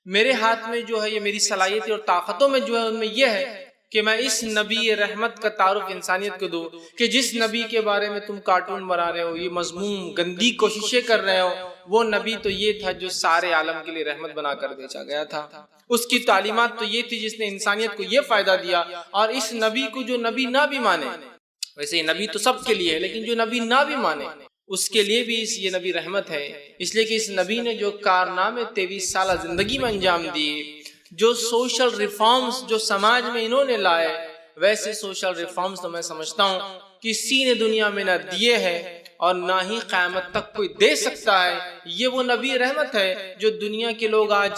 میرے ہاتھ میں جو ہے یہ میری صلاحیتیں اور طاقتوں میں جو ہے ان میں یہ ہے کہ میں اس نبی رحمت کا تعارف انسانیت کو دوں کہ جس نبی کے بارے میں تم کارٹون بنا رہے ہو، یہ مذموم گندی کوششیں کر رہے ہو، وہ نبی تو یہ تھا جو سارے عالم کے لیے رحمت بنا کر بھیجا گیا تھا۔ اس کی تعلیمات تو یہ تھی جس نے انسانیت کو یہ فائدہ دیا، اور اس نبی کو جو نبی نہ بھی مانے، ویسے یہ نبی تو سب کے لیے ہے لیکن جو نبی نہ بھی مانے اس کے لیے بھی یہ نبی رحمت ہے، اس لیے کہ اس نبی نے جو کارنامے 23 سالہ زندگی میں انجام دیے، جو سوشل ریفارمز جو سماج میں انہوں نے لائے، ویسے سوشل ریفارمز تو میں سمجھتا ہوں کسی نے دنیا میں نہ دیے ہیں اور نہ ہی قیامت تک کوئی دے سکتا ہے۔ یہ وہ نبی رحمت ہے جو دنیا کے لوگ آج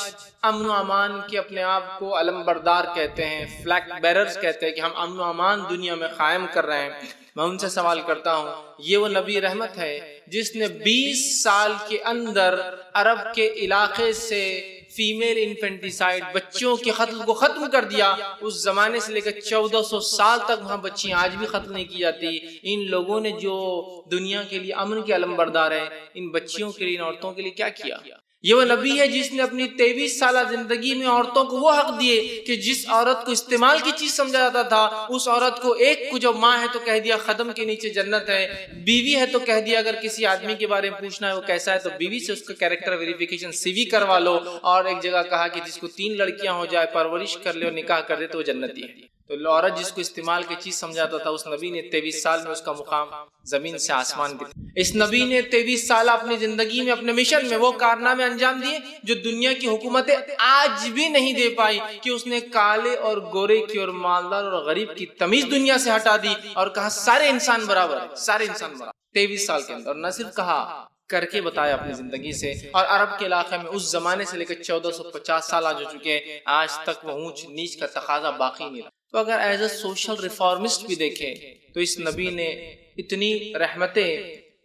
امن و امان کے اپنے آپ کو علم بردار کہتے ہیں، فلیگ بیررز کہتے ہیں کہ ہم امن و امان دنیا میں قائم کر رہے ہیں۔ میں ان سے سوال کرتا ہوں، یہ وہ نبی رحمت ہے جس نے 20 سال کے اندر عرب کے علاقے سے فیمیل انفینٹیسائیڈ، بچیوں کے قتل کو ختم کر دیا۔ اس زمانے سے لے کر 1400 سال تک وہاں بچیاں آج بھی قتل نہیں کی جاتی۔ ان لوگوں نے جو دنیا کے لیے امن کے علم بردار ہیں، ان بچیوں کے لیے، ان عورتوں کے لیے کیا کیا؟ یہ وہ نبی ہے جس نے اپنی 23 سالہ زندگی میں عورتوں کو وہ حق دیے کہ جس عورت کو استعمال کی چیز سمجھا جاتا تھا، اس عورت کو ایک کو جو ماں ہے تو کہہ دیا قدم کے نیچے جنت ہے، بیوی ہے تو کہہ دیا اگر کسی آدمی کے بارے میں پوچھنا ہے وہ کیسا ہے تو بیوی سے اس کا کیریکٹر ویریفیکیشن سی وی کروا لو، اور ایک جگہ کہا کہ جس کو 3 لڑکیاں ہو جائے، پرورش کر لے اور نکاح کر دے تو وہ جنتی ہے۔ تو عورت جس کو استعمال کی چیز سمجھاتا تھا، اس نبی نے 23 سال میں اس کا مقام زمین سے آسمان کی۔ اس نبی نے 23 سال اپنی زندگی میں، اپنے مشن میں وہ کارنامے انجام دیے جو دنیا کی حکومتیں آج بھی نہیں دے پائی، کہ اس نے کالے اور گورے کی اور مالدار اور غریب کی تمیز دنیا سے ہٹا دی اور کہا سارے انسان برابر ہیں، سارے انسان برابر۔ 23 سال کے اندر، اور نہ صرف کہا، کر کے بتایا اپنی زندگی سے۔ اور عرب کے علاقے میں اس زمانے سے لے کر 1450 سال آج ہو چکے، آج تک وہ اونچ نیچ کا تقاضا باقی نہیں رہا۔ تو اگر ایز اے سوشل ریفارمسٹ بھی دیکھیں تو اس نبی نے اتنی رحمتیں،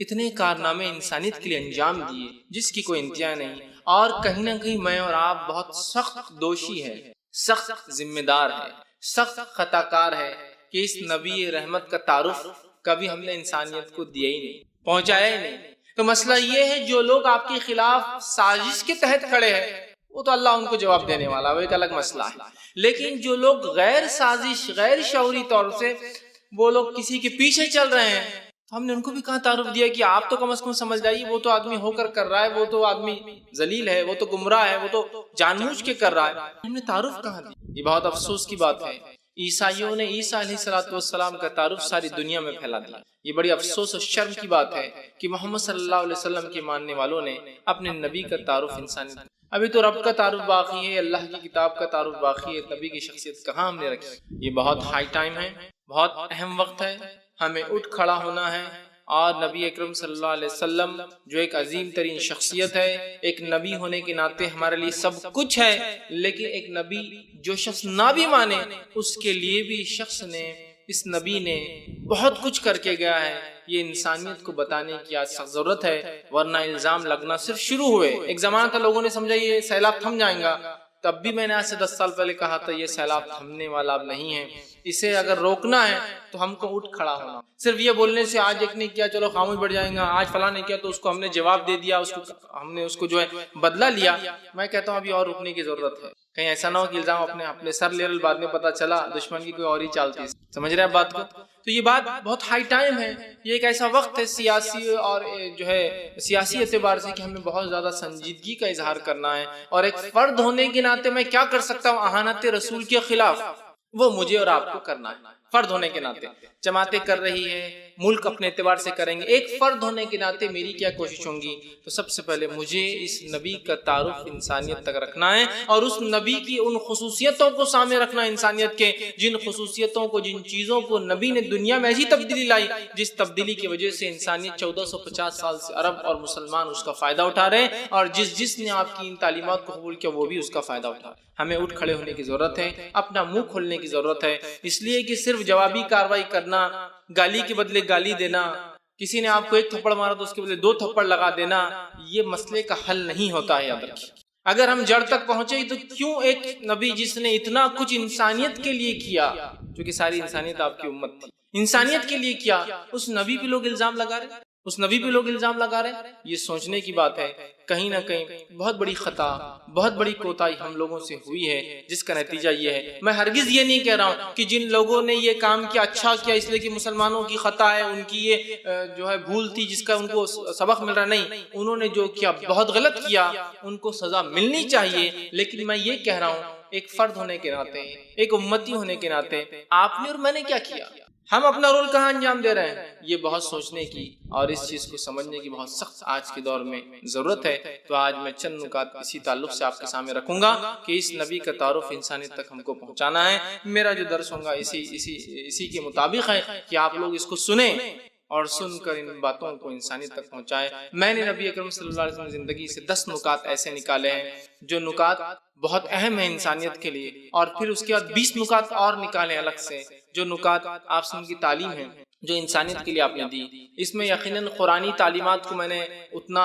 اتنے کارنامے انسانیت کے لیے انجام دیے جس کی کوئی انتہا نہیں، اور کہیں نہ کہیں میں اور آپ بہت سخت دوشی ہے، سخت ذمہ دار ہے، سخت خطا کار ہے کہ اس نبی رحمت کا تعارف کبھی ہم نے انسانیت کو دیا ہی نہیں، پہنچایا ہی نہیں۔ تو مسئلہ یہ ہے جو لوگ آپ کے خلاف سازش کے تحت کھڑے ہیں وہ تو اللہ ان کو جواب دینے والا، وہ ایک الگ مسئلہ ہے، لیکن جو لوگ غیر سازش، غیر شعوری طور سے وہ لوگ کسی کے پیچھے چل رہے ہیں، تو ہم نے ان کو بھی کہاں تعارف دیا کہ آپ تو کم از کم سمجھ جائیے وہ تو آدمی ہو کر رہا ہے، وہ تو آدمی ذلیل ہے، وہ تو گمراہ ہے، وہ تو جان بوجھ کے کر رہا ہے، ہم نے تعارف کہاں دیا؟ یہ بہت افسوس کی بات ہے۔ عیسائیوں نے عیسیٰ علیہ السلام کا تعارف ساری دنیا میں پھیلا دیا۔ یہ بڑی افسوس اور شرم کی بات ہے کہ محمد صلی اللہ علیہ وسلم کے ماننے والوں نے اپنے نبی کا تعارف انسانیت، ابھی تو رب کا تعارف باقی ہے، اللہ کی کتاب کا تعارف باقی ہے، نبی کی شخصیت کہاں ہم نے رکھی؟ یہ بہت ہائی ٹائم ہے، بہت اہم وقت ہے، ہمیں اٹھ کھڑا ہونا ہے، اور نبی اکرم صلی اللہ علیہ وسلم جو ایک عظیم ترین شخصیت ہے، ایک نبی ہونے کے ناطے ہمارے لیے سب کچھ ہے، لیکن ایک نبی جو شخص نہ بھی مانے اس کے لیے بھی اس نبی نے بہت کچھ کر کے گیا ہے۔ یہ انسانیت کو بتانے کی آج سخت ضرورت ہے، ورنہ الزام لگنا صرف شروع ہوئے۔ ایک زمانہ تھا لوگوں نے سمجھا یہ سیلاب تھم جائیں گا، تب بھی میں نے آج سے 10 سال پہلے کہا تھا یہ سیلاب تھمنے والا اب نہیں ہے، اسے اگر روکنا ہے تو ہم کو اٹھ کھڑا ہونا۔ صرف یہ بولنے سے آج ایک نے کیا چلو خاموش بڑھ جائیں گا، آج فلاں نے کیا تو اس کو ہم نے جواب دے دیا، ہم نے اس کو جو ہے بدلہ لیا۔ میں کہتا ہوں ابھی اور رکنے کی ضرورت ہے، کہیں ایسا نہ ہو کہ الزام اپنے سر لے لے، بعد میں پتا چلا دشمن کی کوئی اور ہی چال تھی۔ سمجھ رہے ہیں بات کو؟ تو یہ بات بہت ہائی ٹائم ہے، یہ ایک ایسا وقت ہے سیاسی اور جو ہے سیاسی اعتبار سے کہ ہمیں بہت زیادہ سنجیدگی کا اظہار کرنا ہے، اور ایک فرد ہونے کے ناطے میں کیا کر سکتا ہوں اہانت رسول کے خلاف، وہ مجھے اور آپ کو کرنا ہے۔ فرد ہونے کے ناطے جماعتیں کر رہی ہے، ملک اپنے اعتبار سے کریں گے، ایک فرد ہونے کے ناطے میری کیا کوشش ہوں گی؟ تو سب سے پہلے مجھے اس نبی کا تعارف انسانیت تک رکھنا ہے، اور اس نبی کی ان خصوصیتوں کو سامنے رکھنا انسانیت کے، جن خصوصیتوں کو، جن چیزوں کو نبی نے دنیا میں ایسی تبدیلی لائی جس تبدیلی کی وجہ سے انسانیت 1450 سال سے عرب اور مسلمان اس کا فائدہ اٹھا رہے ہیں، اور جس نے آپ کی ان تعلیمات کو قبول کیا وہ بھی اس کا فائدہ اٹھا رہے ہیں۔ ہمیں اٹھ کھڑے ہونے کی ضرورت ہے، اپنا منہ کھولنے کی ضرورت ہے، اس لیے کہ صرف جوابی کارروائی کرنا، گالی کے بدلے گالی دینا، کسی نے آپ کو ایک تھپڑ مارا تو اس کے بدلے 2 تھپڑ لگا دینا، یہ مسئلے کا حل نہیں ہوتا ہے۔ یاد رکھیے، اگر ہم جڑ تک پہنچے تو کیوں ایک نبی جس نے اتنا کچھ انسانیت کے لیے کیا، جو کہ ساری انسانیت آپ کی امت تھی، انسانیت کے لیے کیا، اس نبی پہ لوگ الزام لگا رہے ہیں؟ اس نبی پہ لوگ الزام لگا رہے ہیں. یہ سوچنے کی بات ہے. کہیں نہ کہیں بہت بڑی خطا، بہت بڑی کوتاہی ہم لوگوں سے ہوئی ہے، جس کا نتیجہ یہ ہے. میں ہرگز یہ نہیں کہہ رہا ہوں کہ جن لوگوں نے یہ کام کیا اچھا کیا اس لیے کہ مسلمانوں کی خطا ہے، ان کی یہ جو ہے بھول تھی جس کا ان کو سبق مل رہا. نہیں، انہوں نے جو کیا بہت غلط کیا، ان کو سزا ملنی چاہیے. لیکن میں یہ کہہ رہا ہوں ایک فرد ہونے کے ناطے، ایک امتی ہونے کے ناطے، آپ نے اور میں نے کیا کیا؟ ہم اپنا رول کہاں انجام دے رہے ہیں؟ یہ بہت سوچنے کی اور اس چیز کو سمجھنے کی بہت سخت آج کے دور میں ضرورت ہے. تو آج میں چند نکات اسی تعلق سے آپ کے سامنے رکھوں گا کہ اس نبی کا تعارف انسانیت تک ہم کو پہنچانا ہے. میرا جو درس ہوگا اسی کے مطابق ہے کہ آپ لوگ اس کو سنیں اور سن کر ان باتوں کو انسانیت تک پہنچائے. میں نے نبی اکرم صلی اللہ علیہ وسلم کی زندگی سے 10 نکات ایسے نکالے ہیں جو نکات بہت اہم ہیں انسانیت کے لیے، اور پھر اس کے بعد 20 نکات اور نکالے الگ سے جو نکات آپ سے ان کی تعلیم ہے جو انسانیت کے لیے آپ نے دی. اس میں یقیناً قرآنی تعلیمات کو میں نے اتنا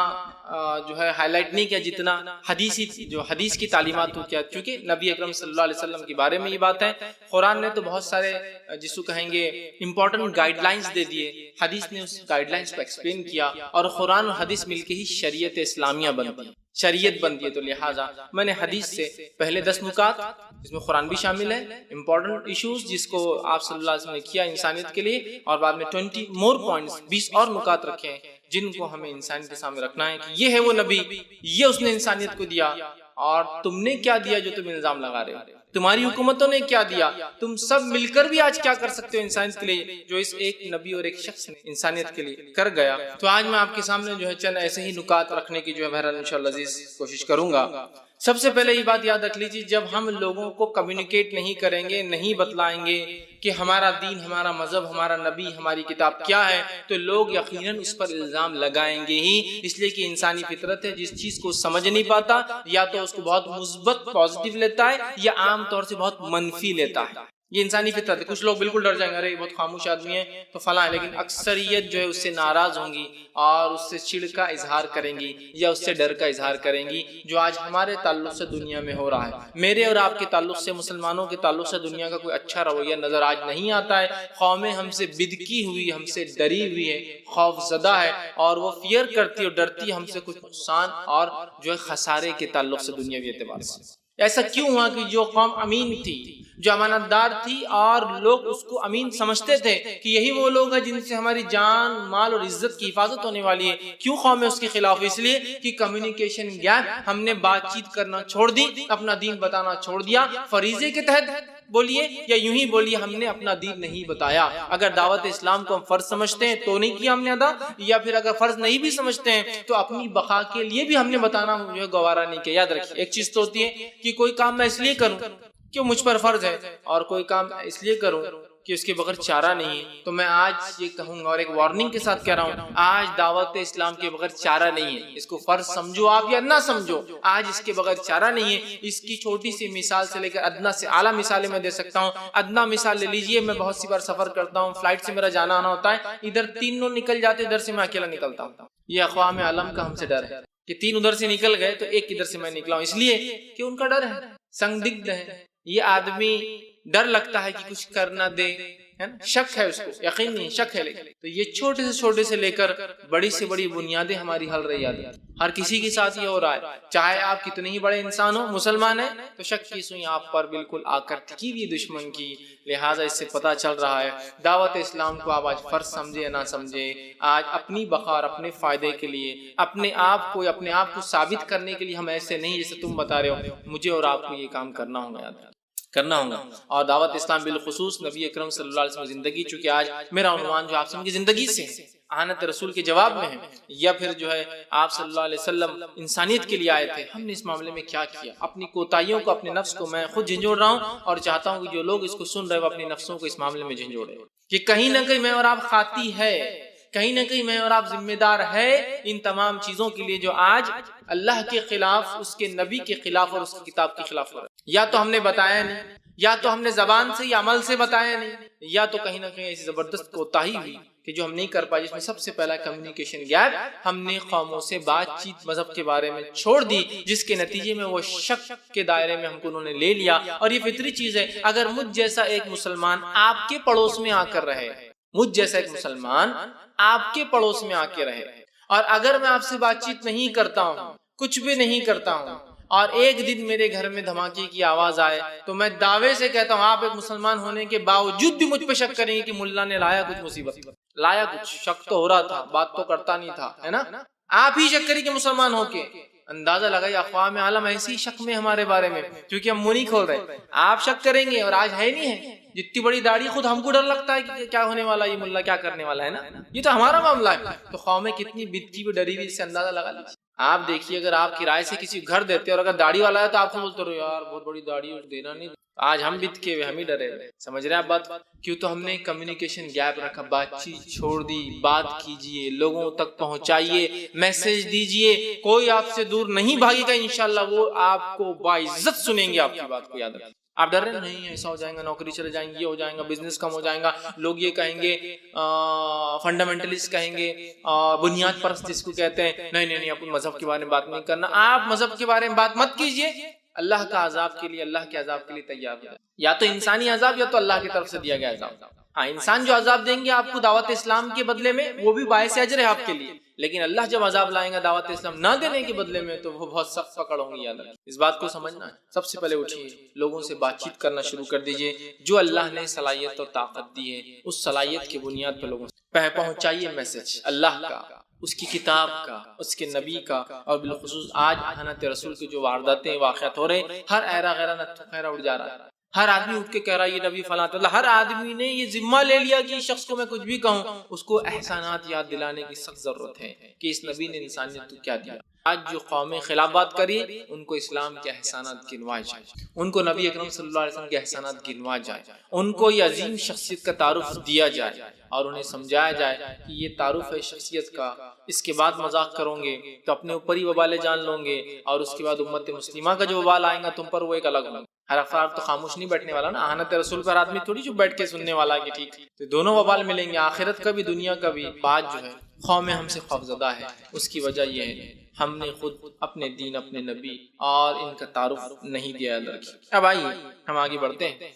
جو ہے ہائی لائٹ نہیں کیا جتنا حدیث کی تعلیمات کو کیا، کیونکہ نبی اکرم صلی اللہ علیہ وسلم کے بارے میں یہ بات ہے. قرآن نے تو بہت سارے جس کو کہیں گے امپورٹنٹ گائیڈ لائنز دے دیے، حدیث نے اس گائیڈ لائنز کو ایکسپلین کیا، اور قرآن اور حدیث مل کے ہی شریعت اسلامیہ بنتی، شریعت بنتی ہے. تو لہٰذا میں نے حدیث سے پہلے 10 نکات، اس میں قرآن بھی شامل ہے، امپورٹنٹ ایشوز جس کو آپ صلی اللہ علیہ وسلم نے کیا انسانیت کے لیے، اور بعد میں 20 مور پوائنٹس، 20 اور نکات رکھے ہیں جن کو ہمیں انسانیت کے سامنے رکھنا ہے کہ یہ ہے وہ نبی، یہ اس نے انسانیت کو دیا، اور تم نے کیا دیا جو تم الزام لگا رہے ہو، تمہاری حکومتوں نے کیا دیا، تم سب مل کر بھی آج کیا کر سکتے ہو انسانیت کے لیے جو اس ایک نبی اور ایک شخص نے انسانیت کے لیے کر گیا. تو آج میں آپ کے سامنے جو ہے چند ایسے ہی نکات رکھنے کی جو ہے بہرحال انشاءاللہ عزیز کوشش کروں گا. سب سے پہلے یہ بات یاد رکھ لیجیے، جب ہم لوگوں کو کمیونیکیٹ نہیں کریں گے، نہیں بتلائیں گے کہ ہمارا دین، ہمارا مذہب، ہمارا نبی، ہماری کتاب کیا ہے، تو لوگ یقیناً اس پر الزام لگائیں گے ہی. اس لیے کہ انسانی فطرت ہے، جس چیز کو سمجھ نہیں پاتا یا تو اس کو بہت مثبت پازیٹیو لیتا ہے یا عام طور سے بہت منفی لیتا ہے. یہ انسانی فطرت ہے. کچھ لوگ بالکل ڈر جائیں گے، ارے بہت خاموش آدمی ہے تو فلاں ہے، لیکن اکثریت جو ہے اس سے ناراض ہوں گی اور اس سے چڑ کا اظہار کریں گی یا اس سے ڈر کا اظہار کریں گی، جو آج ہمارے تعلق سے دنیا میں ہو رہا ہے. میرے اور آپ کے تعلق سے، مسلمانوں کے تعلق سے دنیا کا کوئی اچھا رویہ نظر آج نہیں آتا ہے. قومیں ہم سے بدکی ہوئی، ہم سے ڈری ہوئی ہے، خوف زدہ ہے، اور وہ فیئر کرتی اور ڈرتی ہم سے کچھ نقصان اور جو ہے خسارے کے تعلق سے دنیاوی اعتبار سے. ایسا کیوں ہوا کہ جو قوم امین تھی، جو امانت دار تھی، اور لوگ اس کو امین سمجھتے تھے کہ یہی وہ لوگ ہیں جن سے ہماری جان، مال اور عزت کی حفاظت ہونے والی ہے، کیوں قوم اس کے خلاف؟ اس لیے کہ کمیونیکیشن گیپ، ہم نے بات چیت کرنا چھوڑ دی، اپنا دین بتانا چھوڑ دیا. فریضے کے تحت بولیے یا یوں ہی بولیے، ہم نے اپنا دین نہیں بتایا. اگر دعوت اسلام کو ہم فرض سمجھتے ہیں تو نہیں کیا ہم نے ادا، یا پھر اگر فرض نہیں بھی سمجھتے ہیں تو اپنی بقا کے لیے بھی ہم نے بتانا جو ہے گوارا نہیں کیا. یاد رکھیے ایک چیز تو ہوتی ہے کہ کوئی کام میں اس لیے کروں کہ مجھ پر فرض ہے، اور کوئی کام اس لیے کروں کہ اس کے بغیر چارہ نہیں ہے. تو میں آج یہ کہوں گا اور ایک وارننگ کے ساتھ کہہ رہا ہوں، آج دعوت اسلام کے بغیر چارہ نہیں ہے. اس کو فرض سمجھو آپ یا نہ سمجھو، آج اس کے بغیر چارہ نہیں ہے. اس کی چھوٹی سی مثال سے لے کر ادنا سے اعلیٰ مثالیں میں دے سکتا ہوں. ادنا مثال لے لیجئے، میں بہت سی بار سفر کرتا ہوں، فلائٹ سے میرا جانا آنا ہوتا ہے، ادھر 3 لوگ نکل جاتے، ادھر سے میں اکیلا نکلتا ہوں. یہ اقوام عالم کا ہم سے ڈر ہے کہ 3 ادھر سے نکل گئے تو ایک ادھر سے میں نکلا ہوں، اس لیے کہ ان کا ڈر ہے، سنگدگدھ ہے. یہ آدمی ڈر لگتا ہے کہ کچھ کر نہ دے، شک ہے اس کو، یقین نہیں، شک ہے. لیکن تو یہ چھوٹے سے لے کر بڑی سے بڑی بنیادیں ہماری حل رہی آتی، ہر کسی کے ساتھ یہ ہو رہا ہے. چاہے آپ کتنے ہی بڑے انسان ہو، مسلمان ہیں تو شک کی سوئی آپ پر بالکل آ کر ٹکی ہوئی دشمن کی. لہٰذا اس سے پتہ چل رہا ہے دعوت اسلام کو آپ آج فرض سمجھے یا نہ سمجھے، آج اپنی بقا اور اپنے فائدے کے لیے، اپنے آپ کو ثابت کرنے کے لیے ہم ایسے نہیں جیسے تم بتا رہے ہو. مجھے اور آپ کو یہ کام کرنا ہوگا، کرنا ہوگا. اور دعوت اسلام بالخصوص نبی اکرم صلی اللہ علیہ وسلم کی زندگی، چونکہ آج میرا عنوان جو آپ سے ان کی زندگی سے ہے، آنت رسول کے جواب میں ہے، یا پھر جو ہے آپ صلی اللہ علیہ وسلم انسانیت کے لیے آئے تھے، ہم نے اس معاملے میں کیا کیا. اپنی کوتاہیوں کو، اپنے نفس کو میں خود جھنجھوڑ رہا ہوں، اور چاہتا ہوں کہ جو لوگ اس کو سن رہے وہ اپنے نفسوں کو اس معاملے میں جھنجھوڑے کہ کہیں نہ کہیں میں اور آپ خاطی ہے، کہیں نہ کہیں میں اور آپ ذمہ دار ہے ان تمام چیزوں کے لیے جو آج اللہ کے خلاف، اس کے نبی کے خلاف اور اس کی کتاب کے خلاف ہو رہا ہے. یا تو ہم نے بتایا نہیں، یا تو ہم نے زبان سے یا عمل سے بتایا نہیں، یا تو کہیں نہ کہیں ایسی زبردست کوتاہی ہوئی کہ جو ہم نہیں کر پائے، جس میں سب سے پہلا کمیونیکیشن گیپ. ہم نے قوموں سے بات چیت مذہب کے بارے میں چھوڑ دی، جس کے نتیجے میں وہ شک کے دائرے میں ہم کو انہوں نے لے لیا. اور یہ فطری چیز ہے، اگر مجھ جیسا ایک مسلمان آپ کے پڑوس میں آ کر رہے، مجھ جیسا ایک مسلمان آپ کے پڑوس میں آ کے رہے، اور اگر میں آپ سے بات چیت نہیں کرتا ہوں، کچھ بھی نہیں کرتا ہوں، اور ایک دن میرے گھر میں دھماکے کی آواز آئے، تو میں دعوے سے کہتا ہوں آپ ایک مسلمان ہونے کے باوجود بھی مجھ پہ شک کریں گے کہ ملا نے لایا کچھ مصیبت، لایا کچھ، شک تو ہو رہا تھا، بات تو کرتا نہیں تھا، ہے نا؟ آپ ہی شک کریں کہ مسلمان ہو کے اندازہ لگائی اقوام عالم ایسی شک میں ہمارے بارے میں، کیونکہ ہم منہ نہیں کھول رہے، آپ شک کریں گے، اور آج ہے نہیں ہے، جتنی بڑی داڑھی خود ہم کو ڈر لگتا ہے کہ کیا ہونے والا، یہ ملا کیا کرنے والا ہے نا، یہ تو ہمارا معاملہ ہے، تو قومیں کتنی بتتی ہوئی ڈری ہوئی، اس سے اندازہ لگا لیجیے۔ آپ دیکھیے اگر آپ کرائے سے کسی گھر دیتے اور اگر داڑھی والا ہے تو آپ کو بولتے رہو یار بہت بڑی داڑھی ہے دینا نہیں، آج ہم بت کے ہوئے، ہم ہی ڈرے ہوئے، سمجھ رہے ہیں آپ بات؟ کیوں؟ تو ہم نے کمیونیکیشن گیپ رکھا، بات چیت چھوڑ دی، بات کیجئے، لوگوں تک پہنچائیے، میسج دیجئے، کوئی آپ سے دور نہیں بھاگے گا، انشاءاللہ وہ آپ کو باعزت سنیں گے، آپ کی بات کو یاد رکھیں۔ آپ ڈر رہے نہیں ایسا ہو جائیں گا، نوکری چلے جائیں گے، یہ ہو جائیں گا، بزنس کم ہو جائیں گا، لوگ یہ کہیں گے، فنڈامنٹلسٹ کہیں گے، بنیاد پرست جس کو کہتے ہیں، نہیں نہیں نہیں اپنے مذہب کے بارے میں بات نہیں کرنا، آپ مذہب کے بارے میں بات مت کیجئے، اللہ کا عذاب کے لیے، اللہ کے عذاب کے لیے تیار ہو جائے، یا تو انسانی عذاب یا تو اللہ کی طرف سے دیا گیا عذاب۔ ہاں انسان جو عذاب دیں گے آپ کو دعوت اسلام کے بدلے میں وہ بھی باعث اجر ہے آپ کے لیے، لیکن اللہ جب عذاب لائیں گا دعوت اسلام نہ دینے کے بدلے میں تو وہ بہت سخت پکڑ ہوں گی، یاد رکھیں، اس بات کو سمجھنا ہے۔ سب سے پہلے اٹھیے، لوگوں سے بات چیت کرنا شروع کر دیجئے، جو اللہ نے صلاحیت اور طاقت دی ہے اس صلاحیت کی بنیاد پر لوگوں سے پہنچائیے میسج اللہ کا، اس کی کتاب کا، اس کے نبی کا، اور بالخصوص آج حنت رسول کی جو وارداتیں واقعات ہو رہے ہیں، ہر ایرا غیرہ نتھو خیرہ اٹھ جا رہا ہے، ہر آدمی اٹھ کے کہہ رہا ہے یہ نبی فلاں، اللہ، ہر آدمی نے یہ ذمہ لے لیا کہ اس شخص کو میں کچھ بھی کہوں، اس کو احسانات یاد دلانے کی سخت ضرورت ہے کہ اس نبی نے انسانیت کو کیا دیا۔ آج جو قومیں خلاف بات کری ان کو اسلام کے احسانات گنوائے جائے، ان کو نبی اکرم صلی اللہ علیہ وسلم کے احسانات گنوائے جائے، ان کو یہ عظیم شخصیت کا تعارف دیا جائے اور انہیں سمجھایا جائے کہ یہ تعارف ہے شخصیت کا، اس کے بعد مذاق کرو گے تو اپنے اوپر ہی وبال جان لو گے، اور اس کے بعد امت مسلمہ کا جو وبال آئے گا تم پر وہ ایک الگ ہوگا۔ ہر افراد تو خاموش نہیں بیٹھنے والا نا، احانت رسول پر آدمی تھوڑی جو بیٹھ کے سننے والا ہے کہ ٹھیک، تو دونوں وبال ملیں گے، آخرت کا بھی دنیا کا بھی۔ بات جو ہے قوم ہم سے خوفزدہ ہے، اس کی وجہ یہ ہے ہم نے خود اپنے دین، اپنے نبی اور ان کا تعارف نہیں دیا یاد رکھی۔ اب آئیے ہم آگے بڑھتے ہیں،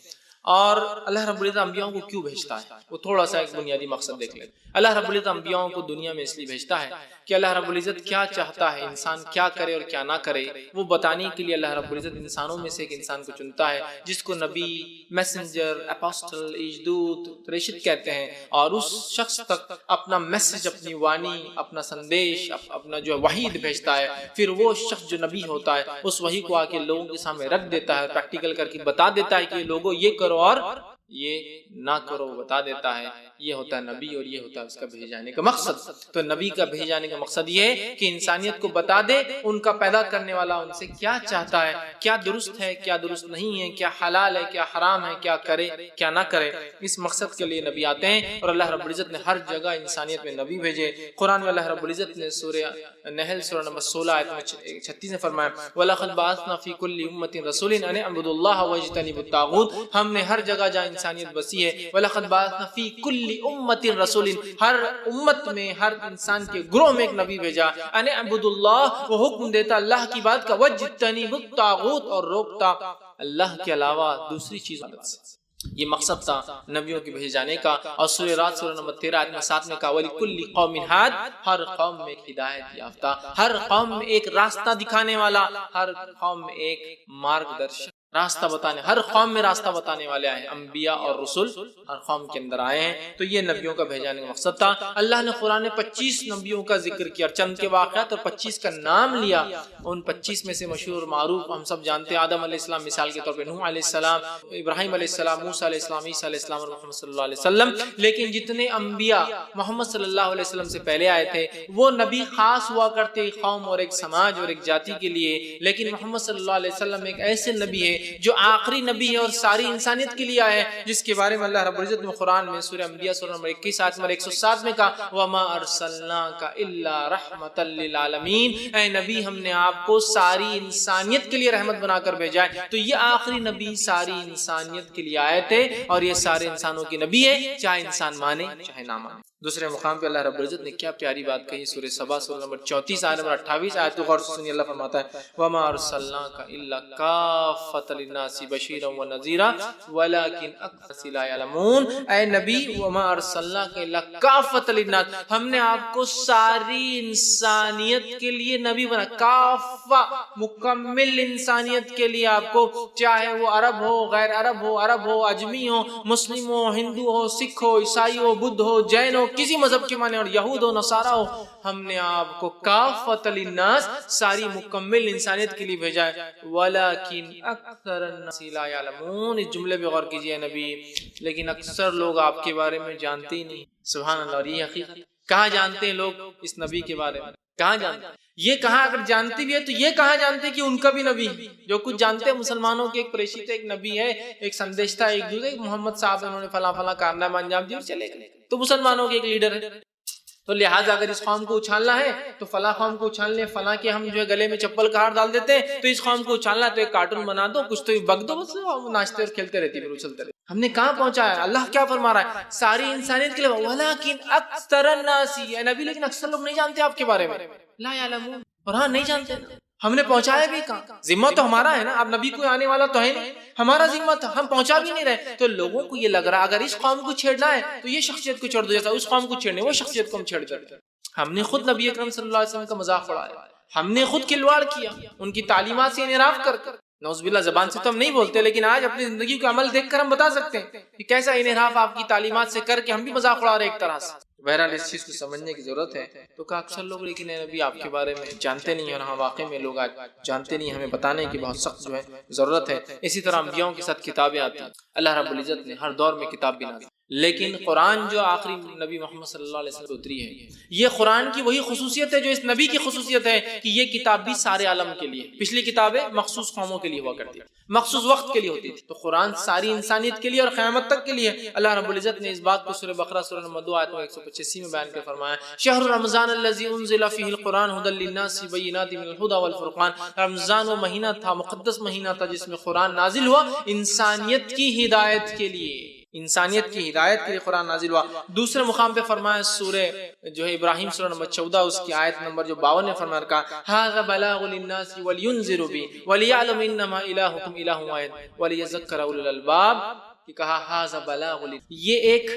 اور اللہ رب العزت انبیاء کو کیوں بھیجتا ہے وہ تھوڑا سا ایک بنیادی مقصد دیکھ لیں۔ اللہ رب العزت انبیاء کو دنیا میں اس لیے بھیجتا ہے کہ اللہ رب العزت کیا چاہتا ہے، انسان کیا کرے اور کیا نہ کرے، وہ بتانے کے لیے اللہ رب العزت انسانوں میں سے ایک انسان کو چنتا ہے جس کو نبی، میسنجر، اپوسٹل، ایجدوت، پریشت کہتے ہیں، اور اس شخص تک اپنا میسج، اپنی وانی، اپنا سندیش، اپنا جو وحید بھیجتا ہے۔ پھر وہ شخص جو نبی ہوتا ہے اس وحی کو آ کے لوگوں کے سامنے رکھ دیتا ہے، پریکٹیکل کر کے بتا دیتا ہے کہ یہ لوگوں یہ کرو اور یہ نہ کرو، بتا دیتا ہے۔ یہ ہوتا ہے نبی اور یہ ہوتا ہے اس کا بھیجے جانے کا مقصد۔ تو نبی کا بھیجے جانے کا مقصد یہ ہے کہ انسانیت کو بتا دے ان کا پیدا کرنے والا ان سے کیا چاہتا ہے، کیا درست ہے، کیا درست نہیں ہے، کیا حلال ہے، کیا حرام ہے، کیا کرے، کیا نہ کرے۔ اس مقصد کے لیے نبی آتے ہیں، اور اللہ رب العزت نے ہر جگہ انسانیت میں نبی بھیجے۔ قرآن میں اللہ رب العزت نے سورہ نحل سورہ نمبر 16 آیت 36 میں فرمایا وَلَقَدْ بَعَثْنَا فِي كُلِّ أُمَّةٍ رَسُولًا أَنِ اعْبُدُوا اللَّهَ وَاجْتَنِبُوا الطَّاغُوتَ۔ ہم نے ہر جگہ جہاں انسانیت بسی ہے، وَلَقَدْ بَعَثْنَا فِي كُلِّ أُمَّةٍ رَسُولًا، ہر امت میں، ہر انسان کے گروہ میں ایک نبی بھیجا، أَنِ اعْبُدُوا اللَّهَ، وہ حکم دیتا اللہ کی بات کا، وَاجْتَنِبُوا الطَّاغُوتَ، اور روکتا اللہ کے علاوہ دوسری چیز سے۔ یہ مقصد تھا نبیوں کے بھیجے جانے کا۔ اور سورہ رات سورہ نمبر 13 آیت میں 7 میں کہا وَلِكُلِّ قَوْمٍ هَادٍ، ہر قوم میں ایک ہدایت یافتہ، ہر قوم میں ایک راستہ دکھانے والا، ہر قوم میں ایک مارگ درشک، راستہ بتانے، ہر قوم میں راستہ بتانے والے آئے ہیں، انبیاء اور رسول ہر قوم کے اندر آئے ہیں۔ تو یہ نبیوں کا بھیجانے کا مقصد تھا۔ اللہ نے قرآن میں 25 نبیوں کا ذکر کیا، چند کے واقعات اور 25 کا نام لیا۔ ان 25 میں سے مشہور اور معروف ہم سب جانتے ہیں، آدم علیہ السلام مثال کے طور پہ، نوح علیہ السلام، ابراہیم علیہ السلام، موسیٰ علیہ السلام، عیسیٰ علیہ السلام اور محمد صلی اللہ علیہ وسلم۔ لیکن جتنے انبیاء محمد صلی اللہ علیہ وسلم سے پہلے آئے تھے وہ نبی خاص ہوا کرتے ایک قوم اور ایک سماج اور ایک جاتی کے لیے، لیکن محمد صلی اللہ علیہ وسلم ایک ایسے نبی ہے جو آخری نبی ہے اور ساری انسانیت کے لیے آیا ہے، جس کے بارے میں اللہ رب العزت نے قرآن میں سورہ انبیاء سورہ نمبر 21 آیت نمبر 107 میں کہا وَمَا أَرْسَلْنَاكَ إِلَّا رَحْمَةً لِّلْعَالَمِينَ، اے نبی ہم نے آپ کو ساری انسانیت کے لیے رحمت بنا کر بھیجا ہے۔ تو یہ آخری نبی ساری انسانیت کے لیے آئے تھے، اور یہ سارے انسانوں کے نبی ہے، چاہے انسان مانے چاہے نہ مانے۔ دوسرے مقام پہ اللہ رب العزت نے کیا پیاری بات کہی، سورہ سبا سورہ نمبر 34 آیت نمبر 28 آیت کو غور سے سنیے۔ اللہ فرماتا ہے وَمَا أَرْسَلْنَاكَ إِلَّا كَافَّةً لِلنَّاسِ بَشِيرًا وَنَذِيرًا وَلَكِنْ أَكْثَرَ النَّاسِ لَا يَعْلَمُونَ۔ اے نبی وَمَا أَرْسَلْنَاكَ إِلَّا كَافَّةً لِلنَّاسِ، ہم نے آپ کو ساری انسانیت کے لیے نبی بنا، کافہ مکمل انسانیت کے لیے آپ کو، چاہے وہ عرب ہو غیر عرب ہو، عرب ہو اجمی ہو، مسلم ہو ہندو ہو، سکھ ہو عیسائی ہو، بدھ ہو جین ہو، کسی مذہب کے مانے، اور یہود ہو نصارہ ہو، ہم نے آپ کو کافۃ للناس ساری مکمل انسانیت کے لیے بھیجا ہے۔ ولیکن اکثر الناس لا یعلمون، اس جملے پہ غور کیجئے نبی، لیکن اکثر لوگ آپ کے بارے میں جانتے ہی نہیں۔ سبحان اللہ، اور یہ حقیقت کہاں جانتے ہیں لوگ اس نبی کے بارے میں؟ کہاں جانتے ہیں؟ یہ کہاں اگر جانتے بھی ہے تو یہ کہاں جانتے کہ ان کا بھی نبی ہے؟ جو کچھ جانتے ہیں مسلمانوں کے ایک پریشیت ایک نبی ہے، ایک سندیش تھا، ایک دوسرے محمد صاحب انہوں نے فلاں فلاں کارنامہ انجام دیا اور چلے گئے، تو مسلمانوں کے ایک لیڈر ہے، تو لہٰذا اگر اس قوم کو اچھالنا ہے تو فلاں قوم کو اچھال لیں، فلاں کے ہم جو ہے گلے میں چپل کا ہار ڈال دیتے ہیں، تو اس قوم کو اچھالنا ہے تو ایک کارٹون بنا دو، کچھ تو بک دو، بس وہ ناچتے اور کھیلتے رہتی ہے، اچھلتے رہتے۔ ہم نے کہاں پہنچایا؟ اللہ کیا فرما رہا ہے؟ ساری انسانیت کے لیے ولیکن اکثر الناس، اے نبی لیکن اکثر لوگ نہیں جانتے آپ کے بارے میں، لا یعلمون، اور ہاں نہیں جانتے، ہم نے پہنچایا بھی کہاں؟ ذمہ تو ہمارا ہے نا، اب نبی کوئی آنے والا تو ہے نہیں، ہمارا ذمہ تھا، ہم پہنچا بھی نہیں رہے، تو لوگوں کو یہ لگ رہا اگر اس قوم کو چھیڑنا ہے تو یہ شخصیت کو چھوڑ دو، جیسا اس قوم کو چھیڑنے وہ شخصیت کو ہم چھیڑ دیتے۔ ہم نے خود نبی اکرم صلی اللہ علیہ وسلم کا مذاق اڑایا، ہم نے خود کھلواڑ کیا ان کی تعلیمات سے انحراف کر کر، نعوذ باللہ زبان سے تو ہم نہیں بولتے، لیکن آج اپنی زندگی کا عمل دیکھ کر ہم بتا سکتے ہیں کہ کیسا انحراف آپ کی تعلیمات سے کر کے ہم بھی مذاق اڑا رہے ایک طرح سے۔ بہرحال اس چیز کو سمجھنے کی ضرورت ہے، تو کہ اکثر لوگ لیکن نبی آپ کے بارے میں جانتے نہیں ہیں، اور ہاں واقعی میں لوگ آج جانتے نہیں، ہمیں بتانے کی بہت سخت جو ہے ضرورت ہے۔ اسی طرح انبیاءوں کے ساتھ کتابیں آتی ہیں، اللہ رب العزت نے ہر دور میں کتاب بھی نازل، لیکن قرآن جو آخری نبی محمد صلی اللہ علیہ وسلم اتری ہے، یہ قرآن کی وہی خصوصیت ہے جو اس نبی کی خصوصیت ہے کہ یہ کتاب بھی سارے عالم کے لیے، پچھلی کتابیں مخصوص قوموں کے لیے ہوا کرتی تھی، مخصوص وقت کے لیے ہوتی تھی، تو قرآن ساری انسانیت کے لیے اور قیامت تک کے لیے۔ اللہ رب العزت نے اس بات کو سورہ بقرہ سورہ نمبر 2 آیت 185 میں بیان کر فرمایا شہر رمضان الذی انزل فیہ القرآن ھدی للناس بینات من الھدی والفرقان، رمضان وہ مہینہ تھا، مقدس مہینہ تھا جس میں قرآن نازل ہوا انسانیت کی ہدایت کے لیے، انسانیت کی ہدایت کے لیے قرآن نازل ہوا۔ دوسرے مقام پہ فرمایا سورہ جو ہے ابراہیم سورہ نمبر 14 اس کی آیت نمبر جو 52 نے فرمایا کہا ھذا بلاغ للناس ولینذروا بہ وليعلم انما الہکم الہ واحد وليذکر اولو الالباب، کہ کہا ھذا بلاغ، یہ ایک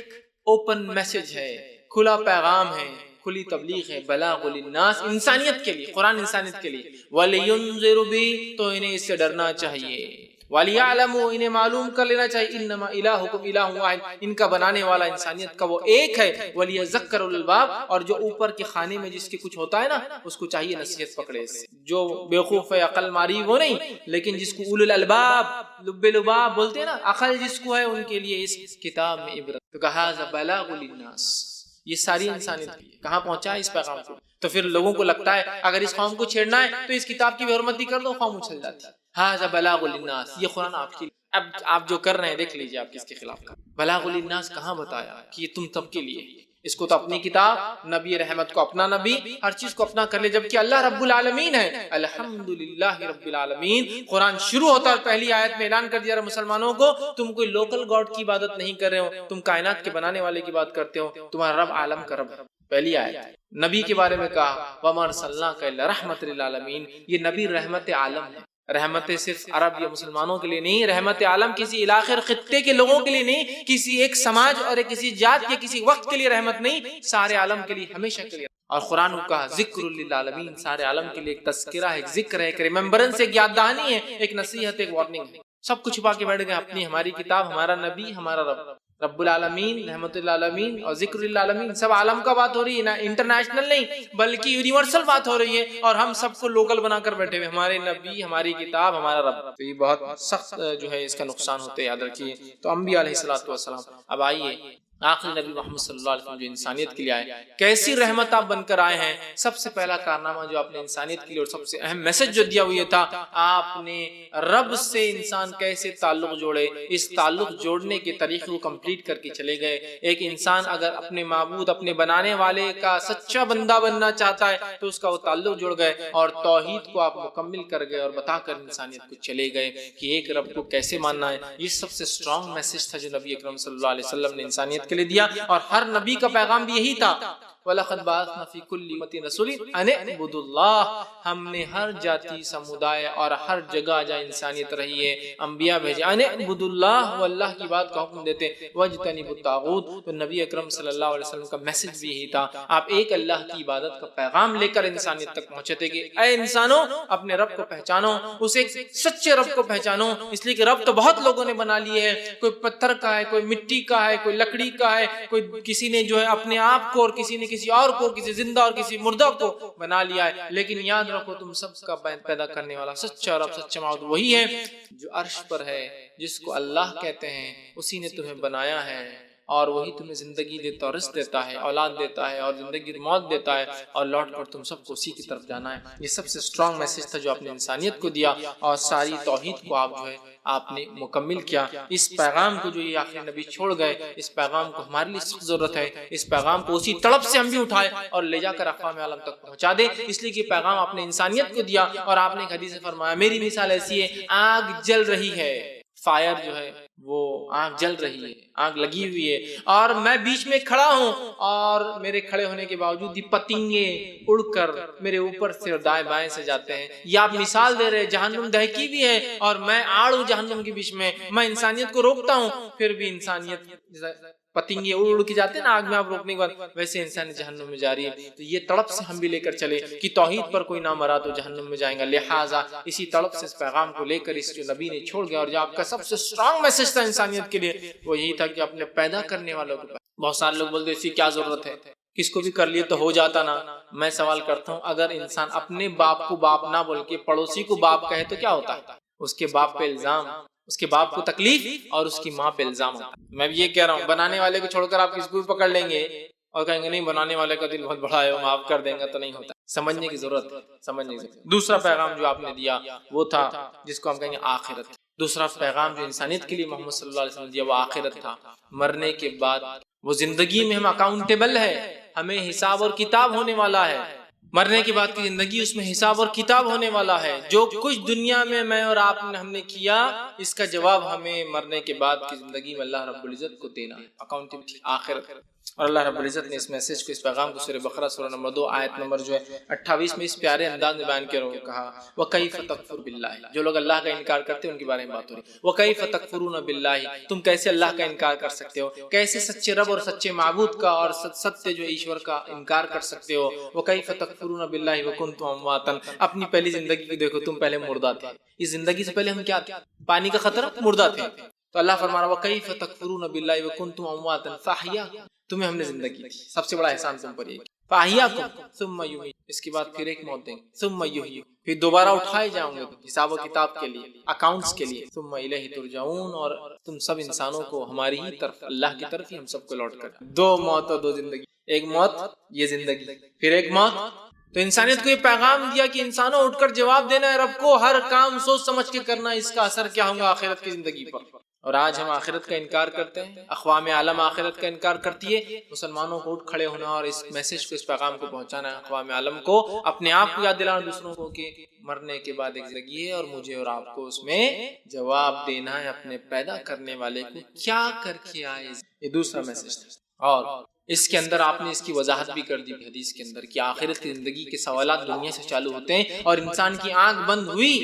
اوپن میسج ہے، کھلا پیغام ہے، کھلی تبلیغ ہے، بلاغ للناس انسانیت کے لیے، قرآن انسانیت کے لیے، ولینذروا بہ تو انہیں اس سے ڈرنا چاہیے، وَلِيَعْلَمُوا انہیں معلوم کر لینا چاہیے انما الہکم الہ واحد، ان کا بنانے والا انسانیت کا وہ ایک ہے، وَلِيَذَّكَّرُ الْأَلْبَابَ، اور جو اوپر کے خانے میں جس کے کچھ ہوتا ہے نا اس کو چاہیے نصیحت پکڑے، اس سے جو بیوقوف ہے عقل ماری وہ نہیں، لیکن جس کو اولو الالباب لب لباب بولتے ہیں نا، عقل جس کو ہے ان کے لیے اس کتاب میں عبرت۔ تو کہا ذا بلاغ للناس، یہ ساری انسانیت کی کہاں پہنچا ہے اس پیغام کو، تو پھر لوگوں کو لگتا ہے اگر اس قوم کو چھیڑنا ہے تو اس کتاب کی بے حرمتی کر دو، قوم اچھل جاتی ہے۔ ھذا بلاغ للناس، یہ قرآن آپ کی، اب آپ جو کر رہے ہیں دیکھ لیجئے آپ کس کے خلاف کر، بلاغ للناس کہاں بتایا کہ یہ تم سب کے لیے، اس کو تو اپنی کتاب، نبی رحمت کو اپنا نبی، ہر چیز کو اپنا کر لے، جبکہ اللہ رب العالمین ہے، الحمدللہ رب العالمین۔ قرآن شروع ہوتا ہے پہلی آیت میں اعلان کر دیا مسلمانوں کو تم کوئی لوکل گاڈ کی عبادت نہیں کر رہے ہو، تم کائنات کے بنانے والے کی بات کرتے ہو، تمہارا رب عالم کا رب ہے، پہلی آیت۔ نبی کے بارے میں کہا وَمَا أَرْسَلْنَاكَ إِلَّا رَحْمَةً لِلْعَالَمِينَ، یہ نبی رحمت عالم ہے، رحمت صرف عرب یا مسلمانوں کے لیے نہیں، رحمت عالم کسی علاقے اور خطے کے لوگوں کے لیے نہیں، کسی ایک سماج اور کسی ذات یا کسی وقت کے لیے رحمت نہیں، سارے عالم کے لیے، ہمیشہ کے لیے۔ اور قرآن کو کہا ذکر للعالمین، سارے عالم کے لیے ایک تذکرہ ہے، ایک ذکر ہے، ایک ریممبرنس، ایک یاد دہانی ہے، ایک نصیحت، ایک وارننگ ہے۔ سب کچھ چھپا کے بیٹھ گئے، اپنی ہماری کتاب، ہمارا نبی، ہمارا رب، رب العالمین، رحمت للعالمین اور ذکر للعالمین، سب عالم کا بات ہو رہی ہے نا، انٹرنیشنل نہیں بلکہ یونیورسل بات ہو رہی ہے، اور ہم سب کو لوکل بنا کر بیٹھے ہوئے، ہمارے نبی، ہماری کتاب، ہمارا رب۔ تو یہ بہت سخت جو ہے اس کا نقصان ہوتا ہے، یاد رکھیے۔ تو انبیاء علیہ الصلوۃ والسلام، اب آئیے آخری نبی محمد صلی اللہ علیہ وسلم جو انسانیت کے لیے آئے، کیسی رحمت آپ بن کر آئے ہیں۔ سب سے پہلا کارنامہ جو آپ نے انسانیت کے لیے اور سب سے اہم میسج جو دیا وہ یہ تھا آپ نے رب سے انسان کیسے تعلق جوڑے، اس تعلق جوڑنے کے طریقے کو کمپلیٹ کر کے چلے گئے۔ ایک انسان اگر اپنے معبود، اپنے بنانے والے کا سچا بندہ بننا چاہتا ہے تو اس کا وہ تعلق جوڑ گئے، اور توحید کو آپ مکمل کر گئے اور بتا کر انسانیت کو چلے گئے کہ ایک رب کو کیسے ماننا ہے۔ یہ سب سے اسٹرانگ میسج تھا جو نبی اکرم صلی اللہ علیہ وسلم نے انسانیت انسانیت کے لیے دیا، اور ہر نبی کا پیغام بھی یہی تھا، وَلَقَدْ بَعَثْنَا فِي كُلِّ أُمَّةٍ رَسُولًا أَنِ اعْبُدُوا اللَّهَ، ہم نے ہر جاتی سمودائے اور ہر جگہ جہاں انسانیت رہی ہے انبیاء بھیجے، أَنِ اعْبُدُوا اللَّهَ، وہ اللہ کی بات کا حکم دیتے، وَاجْتَنِبُوا الطَّاغُوتَ، تو نبی اکرم صلی اللہ علیہ وسلم کا میسج بھی یہی تھا، آپ ایک اللہ کی عبادت کا پیغام لے کر انسانیت تک پہنچے تھے کہ اے انسانوں اپنے رب کو پہچانو، اسے سچے رب کو پہچانو، اس لیے کہ رب تو بہت لوگوں نے بنا لیے ہیں، کوئی پتھر کا ہے، کوئی مٹی کا ہے، کوئی لکڑی کا ہے، کوئی کسی نے جو ہے اپنے آپ کو، اور کسی نے کسی اور کو، کسی زندہ اور کسی مردہ کو بنا لیا ہے، لیکن یاد رکھو تم سب کا پیدا کرنے والا سچا رب، سچا معبود وہی ہے جو عرش پر ہے، جس کو اللہ کہتے ہیں، اسی نے تمہیں بنایا ہے، اور وہی تمہیں زندگی دیتا ہے، رزق دیتا ہے، اولاد دیتا ہے، اور زندگی موت دیتا ہے، اور لوٹ کر تم سب کو اسی کی طرف جانا ہے۔ یہ سب سے اسٹرانگ میسج تھا جو آپ نے انسانیت کو دیا، اور ساری توحید کو آپ جو ہے آپ نے مکمل کیا۔ اس پیغام کو جو یہ آخری نبی چھوڑ گئے، اس پیغام کو ہمارے لیے سخت ضرورت ہے، اس پیغام کو اسی تڑپ سے ہم بھی اٹھائے اور لے جا کر اقوام عالم تک پہنچا دے، اس لیے کہ پیغام آپ نے انسانیت کو دیا، اور آپ نے ایک حدیث میں فرمایا میری مثال ایسی ہے، آگ جل رہی ہے، فائر جو ہے وہ آگ جل رہی ہے، آگ لگی ہوئی ہے، اور میں بیچ میں کھڑا ہوں، اور میرے کھڑے ہونے کے باوجود یہ پتنگے اڑ کر میرے اوپر سے اور دائیں بائیں سے جاتے ہیں۔ یہ آپ مثال دے رہے جہنم دہکی بھی ہے، اور میں آڑ ہوں جہنم کے بیچ میں انسانیت کو روکتا ہوں، پھر بھی انسانیت پتنگے اڑ اڑ کے جاتے ہیں نا آگ میں آپ روکنے کے بعد، ویسے انسان جہنم میں جا رہی ہے۔ تو یہ تڑپ سے ہم بھی لے کر چلے کہ توحید پر کوئی نہ مرا تو جہنم میں جائیں گا، لہٰذا اسی تڑپ سے اس پیغام کو لے کر اس جو نبی نے چھوڑ گیا، اور جو آپ کا سب سے اسٹرانگ میسج تھا انسانیت کے لیے وہ یہی تھا کہ اپنے پیدا کرنے والوں کو۔ بہت سارے لوگ بولتے اسی کیا ضرورت ہے، کس کو بھی کر لیے تو ہو جاتا نا۔ میں سوال کرتا ہوں اگر انسان اپنے باپ کو باپ نہ بول کے پڑوسی کو باپ کہے تو کیا ہوتا ہے؟ اس کے باپ پہ الزام، اس کے باپ کو تکلیف، اور اس کی ماں پہ الزام ہوتا ہے۔ میں بھی یہ کہہ رہا ہوں بنانے والے کو چھوڑ کر آپ کس کو بھی پکڑ لیں گے اور کہیں گے نہیں بنانے والے کا دل بہت بڑا ہے وہ معاف کر دیں گا، تو نہیں ہوتا۔ سمجھنے کی ضرورت ہے، سمجھنے کی ضرورت۔ دوسرا پیغام جو آپ نے دیا وہ تھا جس کو ہم کہیں گے آخرت۔ دوسرا پیغام جو انسانیت کے لیے محمد صلی اللہ علیہ وسلم دیا وہ آخرت تھا، مرنے کے بعد وہ زندگی میں ہم اکاؤنٹیبل ہے، ہمیں حساب اور کتاب ہونے والا ہے، مرنے کے بعد کی زندگی اس میں حساب اور کتاب ہونے والا ہے۔ جو کچھ دنیا میں اور آپ نے ہم نے کیا اس کا جواب ہمیں مرنے کے بعد کی زندگی میں اللہ رب العزت کو دینا ہے، اکاؤنٹیبلٹی آخرت۔ اور اللہ رب العزت نے اس میسج کو، اس پیغام کو سورہ بقرہ سورہ نمبر 2 آیت نمبر جو ہے 28 میں اس پیارے انداز میں بیان کیا اور کہا وَكَيْفَ تَكْفُرُ بِاللَّهِ، جو لوگ اللہ کا انکار کرتے ہیں ان کے بارے میں بات ہو رہی ہے۔ وَكَيْفَ تَكْفُرُونَ بِاللَّهِ، تم کیسے اللہ کا انکار کر سکتے ہو، کیسے سچے رب اور سچے معبود کا اور ستیہ جو ایشور کا انکار کر سکتے ہو۔ وَكَيْفَ تَكْفُرُونَ بِاللَّهِ وَكُنْتُمْ أَمْوَاتًا، اپنی پہلی زندگی کو دیکھو، تم پہلے مردہ تھے، اس زندگی سے پہلے ہم کیا تھے؟ پانی کا خطرہ، مردہ تھے۔ تو اللہ فرما رہا وَكَيْفَ تَكْفُرُونَ بِاللَّهِ وَكُنْتُمْ أَمْوَاتًا فَأَحْيَاكُمْ، تمہیں ہم نے زندگی دی، سب سے بڑا احسان تم پر یہ فَأَحْيَاكُمْ ثُمَّ يُمِيتُكُمْ، اس کے بعد پھر ایک موت دیں گے، ثُمَّ يُحْيِيكُمْ، پھر دوبارہ اٹھائے جاؤں گے حساب و کتاب کے لیے، اکاؤنٹس کے لیے، ثُمَّ إِلَيْهِ تُرْجَعُونَ، اور تم سب انسانوں کو ہماری ہی طرف، اللہ کی طرف ہی ہم سب کو لوٹ کر۔ دو موت اور دو زندگی، ایک موت یہ زندگی، پھر ایک موت۔ تو انسانیت کو یہ پیغام دیا کہ انسانوں اٹھ کر جواب دینا ہے رب کو، ہر کام سوچ سمجھ کے کرنا، اس کا اثر کیا ہوگا آخرت کی زندگی پر۔ اور آج ہم آخرت کا انکار کرتے ہیں، اقوام عالم آخرت کا انکار کرتی ہے، مسلمانوں کو اٹھ کھڑے ہونا اور اس میسج کو، اس پیغام کو پہنچانا ہے اقوام عالم کو، اپنے آپ کو یاد دلانا دوسروں کو کہ مرنے کے بعد ایک زندگی ہے، اور مجھے اور آپ کو اس میں جواب دینا ہے اپنے پیدا کرنے والے کو کیا کر کے آئے۔ یہ دوسرا میسج تھا، اور اس کے اندر آپ نے اس کی وضاحت بھی کر دی حدیث کے اندر کہ آخرت کی زندگی کے سوالات دنیا سے چالو ہوتے ہیں، اور انسان کی آنکھ بند ہوئی،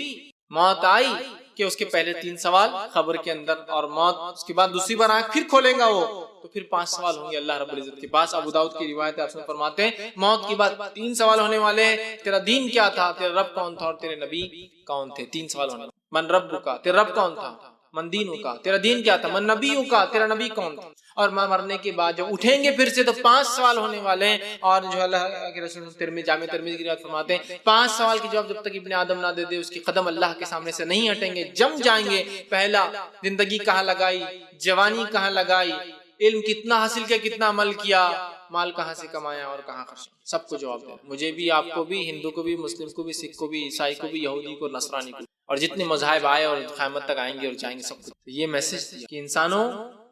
موت آئی کہ اس کے پہلے 3 سوال خبر کے اندر، اور موت اس کے بعد دوسری بار آنکھ پھر کھولے گا وہ، تو پھر 5 سوال ہوں گے اللہ رب العزت کے پاس۔ ابو داؤد کی روایت ہے، آپ سے فرماتے ہیں موت کے بعد 3 سوال ہونے والے ہیں، تیرا دین کیا تھا، تیرا رب کون تھا، اور تیرے نبی کون تھے۔ 3 سوال ہونے، من رب کا، تیرا رب کون تھا، من دینوں کا، تیرا دین کیا تھا، من نبیوں کا، تیرا نبی کون تھا۔ اور مرنے کے بعد جب اٹھیں گے پھر سے تو 5 سوال ہونے والے ہیں، اور جو اللہ کے رسول جامع ترمذی کی روایت فرماتے ہیں 5 سوال کے جواب جب تک ابن آدم نہ دے دے اس کے قدم اللہ کے سامنے سے نہیں ہٹیں گے، جم جائیں گے۔ پہلا، زندگی کہاں لگائی، جوانی کہاں لگائی، علم کتنا حاصل کیا، کتنا عمل کیا، مال کہاں سے کمایا اور کہاں خرچ، سب کو جواب دے، مجھے بھی، آپ کو بھی، ہندو کو بھی، مسلم کو بھی، سکھ کو بھی، عیسائی کو بھی، یہودی کو، نصرانی کو، اور جتنے مذاہب آئے اور قیامت تک آئیں گے اور جائیں گے سب کو۔ یہ میسج دیا کہ انسانوں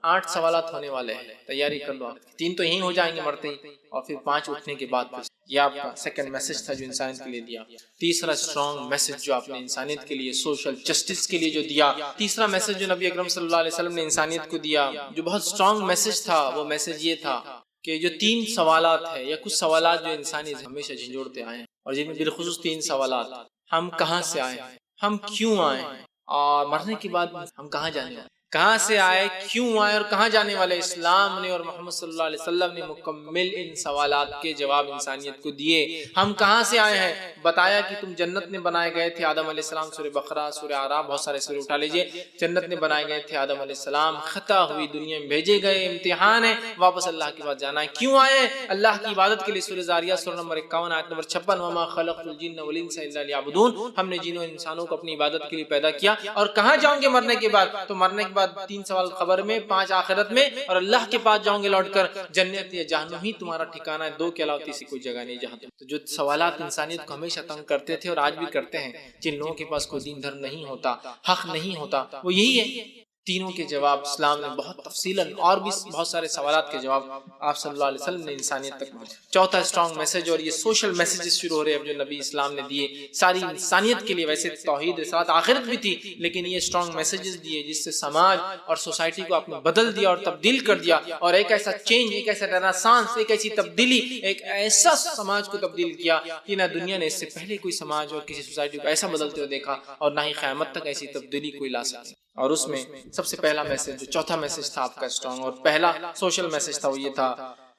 8 سوالات ہونے والے ہیں، تیاری کر لو، 3 تو یہیں ہو جائیں گے مرتے ہی، اور پھر 5 اٹھنے کے بعد یہ آپ کا سیکنڈ میسج تھا جو انسانیت کے لیے دیا. تیسرا اسٹرانگ میسج جو آپ نے انسانیت کے لیے، سوشل جسٹس کے لیے جو دیا، تیسرا میسج جو نبی اکرم صلی اللہ علیہ وسلم نے انسانیت کو دیا جو بہت اسٹرانگ میسج تھا، وہ میسج یہ تھا کہ جو 3 سوالات ہے یا کچھ سوالات جو انسانی ہمیشہ جھنجھوڑتے آئے ہیں، اور جن میں بالخصوص 3 سوالات: ہم کہاں سے آئے ہیں، ہم کیوں آئے ہیں، اور مرنے کے بعد ہم کہاں جانے والے. کہاں سے آئے، کیوں آئے اور کہاں جانے والے. اسلام نے اور محمد صلی اللہ علیہ وسلم نے مکمل ان سوالات کے جواب انسانیت کو دیے. ہم کہاں سے آئے ہیں، بتایا کہ تم جنت میں بنائے گئے تھے، آدم علیہ السلام، سورہ بقرہ، سورہ اعراف، بہت سارے سورے اٹھا لیجئے. جنت میں بنائے گئے تھے آدم علیہ السلام، خطا ہوئی دنیا میں بھیجے گئے، امتحان ہے، واپس اللہ کے پاس جانا ہے. کیوں آئے، اللہ کی عبادت کے لیے. سورہ زاریات سورہ نمبر 51 آیت نمبر 56، وما خلقت الجن والانس الا لیعبدون. ہم نے جنوں انسانوں کو اپنی عبادت کے لیے پیدا کیا. اور کہاں جاؤں گے مرنے کے بعد، تو مرنے کے بعد 3 سوال خبر میں، 5 آخرت میں، اور اللہ کے پاس جاؤں گے لوٹ کر. جنت یا جہنم ہی تمہارا ٹھکانہ ہے، 2 کے علاوہ تیسری کوئی جگہ نہیں جہاں. تو جو سوالات انسانیت کو ہمیشہ تنگ کرتے تھے اور آج بھی کرتے ہیں، جن لوگوں کے پاس کوئی دین دھرم نہیں ہوتا، حق نہیں ہوتا، وہ یہی ہے. تینوں کے جواب اسلام نے بہت تفصیلاً، اور بھی بہت سارے سوالات کے جواب آپ صلی اللہ علیہ وسلم نے انسانیت تک پہنچا. چوتھا اسٹرانگ میسج، اور یہ سوشل میسیجز شروع ہو رہے ہیں اب جو نبی اسلام نے دیے ساری انسانیت کے لیے. ویسے توحید رسالت آخرت بھی تھی، لیکن یہ اسٹرانگ میسیجز دیے جس سے سماج اور سوسائٹی کو آپ نے بدل دیا اور تبدیل کر دیا، اور ایک ایسا چینج، ایک ایسا رنسانس، ایک ایسی تبدیلی، ایک ایسا سماج کو تبدیل کیا کہ نہ دنیا نے اس سے پہلے کوئی سماج اور کسی سوسائٹی کو ایسا بدلتے ہوئے دیکھا، اور نہ ہی قیامت تک ایسی تبدیلی کوئی لا سکے. اور اس میں سب سے پہلا میسج جو چوتھا میسج تھا آپ کا اسٹرانگ، اور پہلا سوشل میسج تھا، وہ یہ تھا: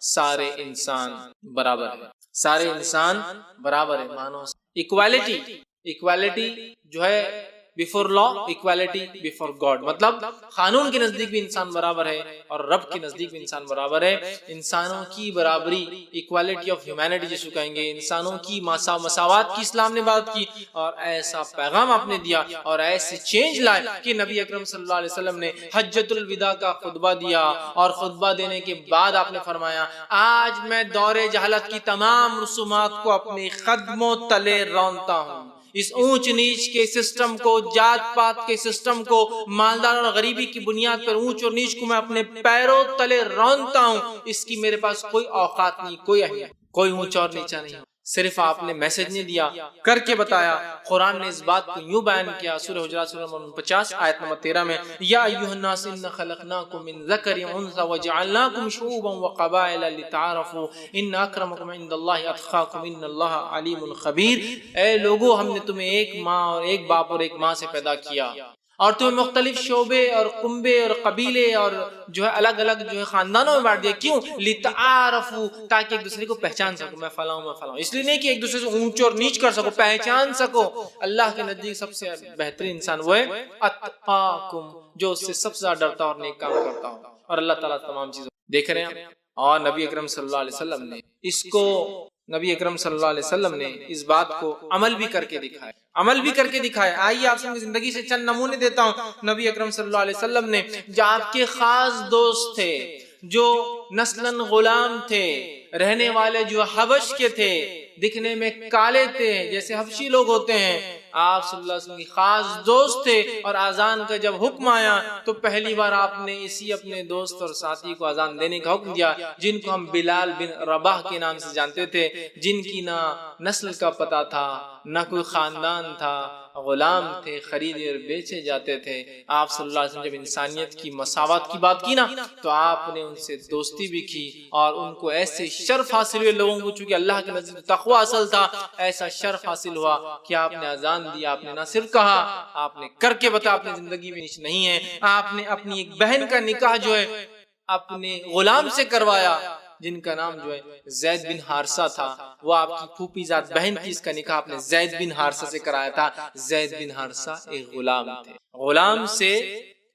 سارے انسان برابر ہے. سارے انسان برابر ہے. مانو ایکوالٹی. ایکوالٹی جو ہے بیفور لا، ایکوالٹی بیفور گاڈ. مطلب قانون کے نزدیک بھی انسان برابر ہے اور رب کے نزدیک بھی انسان برابر ہے. انسانوں کی برابری، ایکوالٹی آف ہیومینٹی جسے کہیں گے، انسانوں کی مساوات کی اسلام نے بات کی، اور ایسا پیغام آپ نے دیا اور ایسے چینج لائے کہ نبی اکرم صلی اللہ علیہ وسلم نے حجۃ الوداع کا خطبہ دیا، اور خطبہ دینے کے بعد آپ نے فرمایا: آج میں دور جہالت کی تمام رسومات کو اپنے قدموں تلے رونتا ہوں. اس اونچ نیچ کے سسٹم کو، جات پات کے سسٹم کو، مالدار اور غریبی کی بنیاد پر اونچ اور نیچ کو میں اپنے پیروں تلے رونتا ہوں. اس کی میرے پاس کوئی اوقات نہیں، کوئی اہمیت، کوئی اونچا اور نیچا نہیں. صرف آپ نے میسج نہیں دیا، کر کے بتایا. قرآن نے اس بات کو یوں بیان کیا، سورہ حجرات سورہ نمبر 50 آیت نمبر 13 میں: یا ایھا الناس انا خلقناکم من ذکر وانثی وجعلناکم شعوبا وقبائل لتعارفوا ان اکرمکم عند اللہ اتقاکم ان اللہ علیم خبیر. اے لوگو، ہم نے تمہیں ایک ماں اور ایک باپ اور ایک ماں سے پیدا کیا، اور تمہیں مختلف شعبے اور کنبے اور قبیلے اور جو ہے الگ الگ جو ہے خاندانوں میں بانٹ دیا. کیوں؟ لتعارفوا، تاکہ ایک دوسرے کو پہچان سکو. میں فلاں ہوں، میں فلاں ہوں. اس لیے نہیں کہ ایک دوسرے سے اونچ اور نیچ کر سکو، پہچان سکو. اللہ کے نزدیک سب سے بہترین انسان وہ ہے اتقاکم، جو اس سے سب سے زیادہ ڈرتا اور نیک کام کرتا ہو. اور اللہ تعالیٰ تمام چیزیں دیکھ رہے ہیں. اور نبی اکرم صلی اللہ علیہ وسلم نے اس کو، نبی اکرم صلی اللہ علیہ وسلم نے اس بات کو عمل بھی کر کے دکھایا، عمل بھی کر کے دکھایا. آئیے آپ کی زندگی سے چند نمونے دیتا ہوں. نبی اکرم صلی اللہ علیہ وسلم نے جو آپ کے خاص دوست تھے، جو نسلاً غلام تھے، رہنے والے جو حبش کے تھے، دکھنے میں کالے تھے جیسے حبشی لوگ ہوتے ہیں، آپ صلی اللہ علیہ وسلم کی خاص دوست تھے. اور اذان کا جب حکم آیا تو پہلی بار آپ نے اسی اپنے دوست اور ساتھی کو اذان دینے کا حکم دیا، جن کو ہم بلال بن رباح کے نام سے جانتے تھے، جن کی نہ نسل کا پتہ تھا، نہ کوئی خاندان تھا، غلام تھے، خریدے اور بیچے جاتے تھے. آپ صلی اللہ علیہ وسلم جب انسانیت کی مساوات کی بات کی نا، تو آپ نے ان سے دوستی بھی کی، اور ان کو ایسے شرف حاصل ہوئے، لوگوں کو چونکہ اللہ کے نزدیک تقوی اصل تھا، ایسا شرف حاصل ہوا کہ آپ نے اذان دیا. آپ نے نہ صرف کہا، آپ نے کر کے بتا. اپنی زندگی میں نہیں ہے، آپ نے اپنی ایک بہن کا نکاح جو ہے اپنے غلام سے کروایا، جن کا نام جو ہے زید بن حارثہ تھا. وہ آپ کی پھوپھی ذات بہن کی، اس کا نکاح آپ نے زید بن حارثہ سے کرایا تھا. زید بن حارثہ ایک غلام تھے. غلام سے